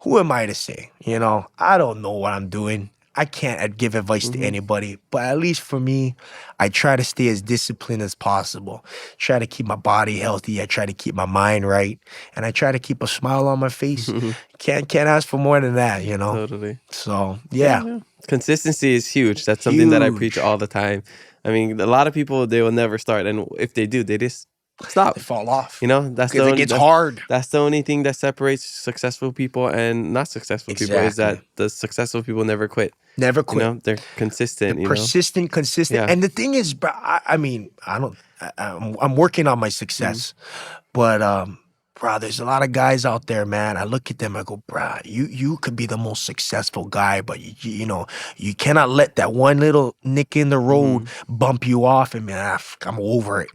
who am I to say? You know, I don't know what I'm doing. I can't give advice to anybody, but at least for me, I try to stay as disciplined as possible. Try to keep my body healthy. I try to keep my mind right, and I try to keep a smile on my face. Can't ask for more than that, you know. Totally. So yeah. Consistency is huge. That's something that I preach all the time. I mean, a lot of people, they will never start, and if they do, they just stop. They fall off. You know, it gets hard. That's the only thing that separates successful people and not successful people, is that the successful people never quit. Never quit. You know, they're consistent. Persistent. Yeah. And the thing is, bro, I'm working on my success, but bro, there's a lot of guys out there, man. I look at them, I go, bro, you could be the most successful guy, but you know, you cannot let that one little nick in the road bump you off and be I'm over it.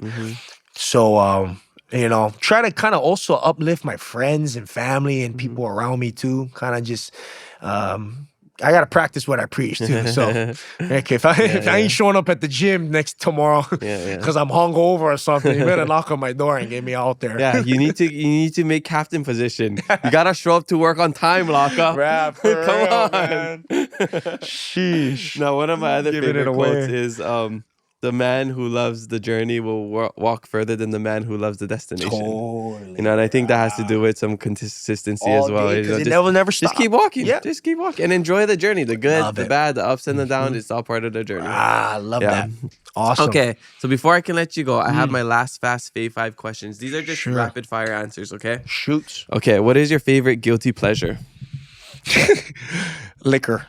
So try to kind of also uplift my friends and family and people around me too. Kind of just, I gotta practice what I preach too. So, okay, if I ain't showing up at the gym tomorrow because I'm hungover or something, you better knock on my door and get me out there. Yeah, you need to make captain position. You gotta show up to work on time, Laka. Bruh, for Come real, on, man. Sheesh. Now, one of my other Giving it favorite away. quotes is the man who loves the journey will walk further than the man who loves the destination. Totally. And I think that has to do with some consistency as well. Because it never stops. Just keep walking. Yeah. Just keep walking and enjoy the journey. The good, Love the it. bad, the ups and the downs. It's all part of the journey. I love that. Awesome. Okay, so before I can let you go, I have my last fast fave 5 questions. These are just rapid fire answers, okay? Shoots. Okay, what is your favorite guilty pleasure? Liquor.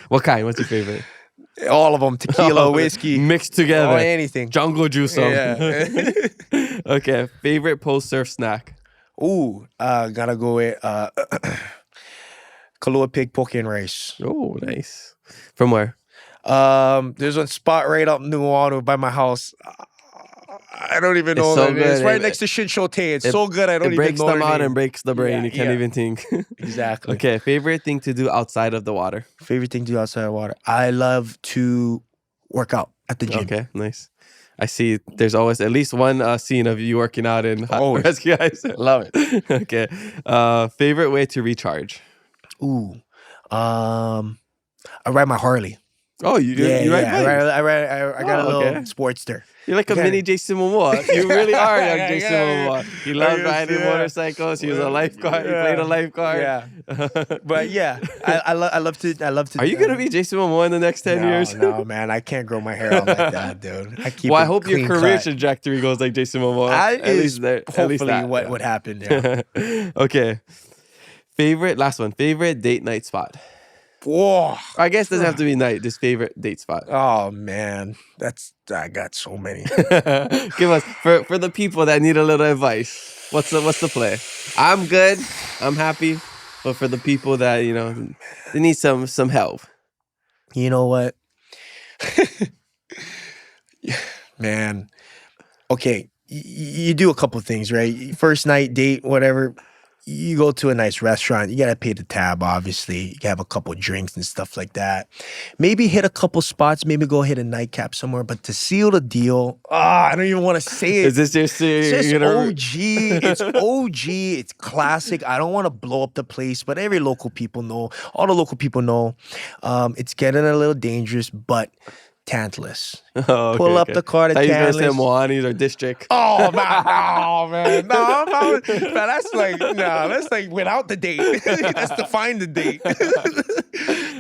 What kind? What's your favorite? All of them. Tequila, whiskey. Mixed together. Anything. Jungle juice. Yeah. Okay, favorite post-surf snack? Ooh, gotta go with Kalua pig poke and rice. Oh, nice. From where? There's a spot right up New Orleans by my house. I don't even know so what it is. good. Right next to Shin Shote. It's so good. I don't even know. It breaks them out and breaks the brain. Yeah, You can't yeah. even think. Exactly. Okay, favorite thing to do outside of the water? Favorite thing to do outside of water? I love to work out at the gym. Okay, nice. I see there's always at least one scene of you working out in Always. rescue guys. Love it. Okay. Favorite way to recharge? Ooh. I ride my Harley. Oh, you ride bikes? I got a little okay. Sportster. You're like a Okay. mini Jason Momoa. You really are young Yeah, Jason yeah. Momoa. He loves riding motorcycles. He was a lifeguard. He played a lifeguard. Yeah. But yeah, I love to. Are you gonna be Jason Momoa in the next 10 years? No, man, I can't grow my hair out like that, dude. I keep. Well, I it hope your clean career cut. trajectory goes like Jason Momoa. That At is least there. hopefully At least that, what yeah. would happen. Yeah. Okay. Last one. Favorite date night spot? Whoa. I guess it doesn't have to be night. Just favorite date spot. Oh man, I got so many. Give us for the people that need a little advice. What's the play? I'm good. I'm happy. But for the people that they need some help. You know what? Man. Okay, you do a couple things, right? First night date, whatever. You go to a nice restaurant. You gotta pay the tab, obviously. You can have a couple drinks and stuff like that. Maybe hit a couple spots. Maybe go hit a nightcap somewhere. But to seal the deal, I don't even want to say it. Is this your serious? It's just OG. It's OG. It's classic. I don't want to blow up the place, but every local people know. All the local people know. It's getting a little dangerous, but Tantalus. Oh, okay, Pull up the car to I was gonna Tantalus. say Moani's or District. Oh man, no, that's like without the date. That's to find the date.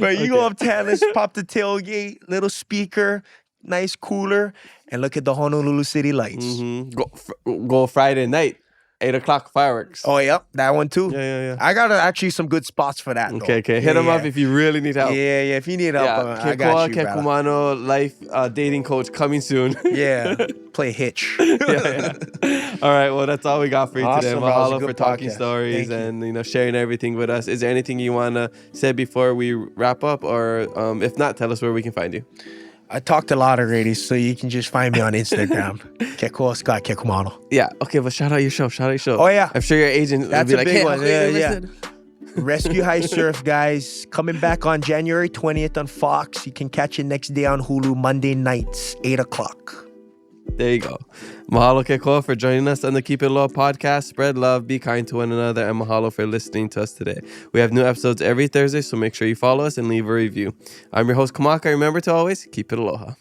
But you go up Tantalus, pop the tailgate, little speaker, nice cooler, and look at the Honolulu city lights. Mm-hmm. Go Friday night, 8:00 fireworks. Oh, yep, that one too. Yeah. I got actually some good spots for that. Okay. Though. Hit him up if you really need help. Yeah. If you need help, I Kekoa got you, brother. Kekumano life dating coach coming soon. Yeah, play hitch. Yeah. All right. Well, that's all we got for you today. Awesome, bro. It was a Mahalo for good talking podcast. stories Thank and sharing everything with us. Is there anything you wanna say before we wrap up, or if not, tell us where we can find you. I talked a lot already, so you can just find me on Instagram. Kekoa Kekumano. Yeah. Okay. But shout out your show. Oh, yeah. I'm sure your agent That's will be a like, big hey, one. okay, Yeah. listen. Rescue High Surf, guys. Coming back on January 20th on Fox. You can catch it next day on Hulu, Monday nights, 8:00. There you go. Mahalo Kekoa for joining us on the Keep It Aloha podcast. Spread love, be kind to one another, and mahalo for listening to us today. We have new episodes every Thursday, so make sure you follow us and leave a review. I'm your host, Kamaka. Remember to always keep it aloha.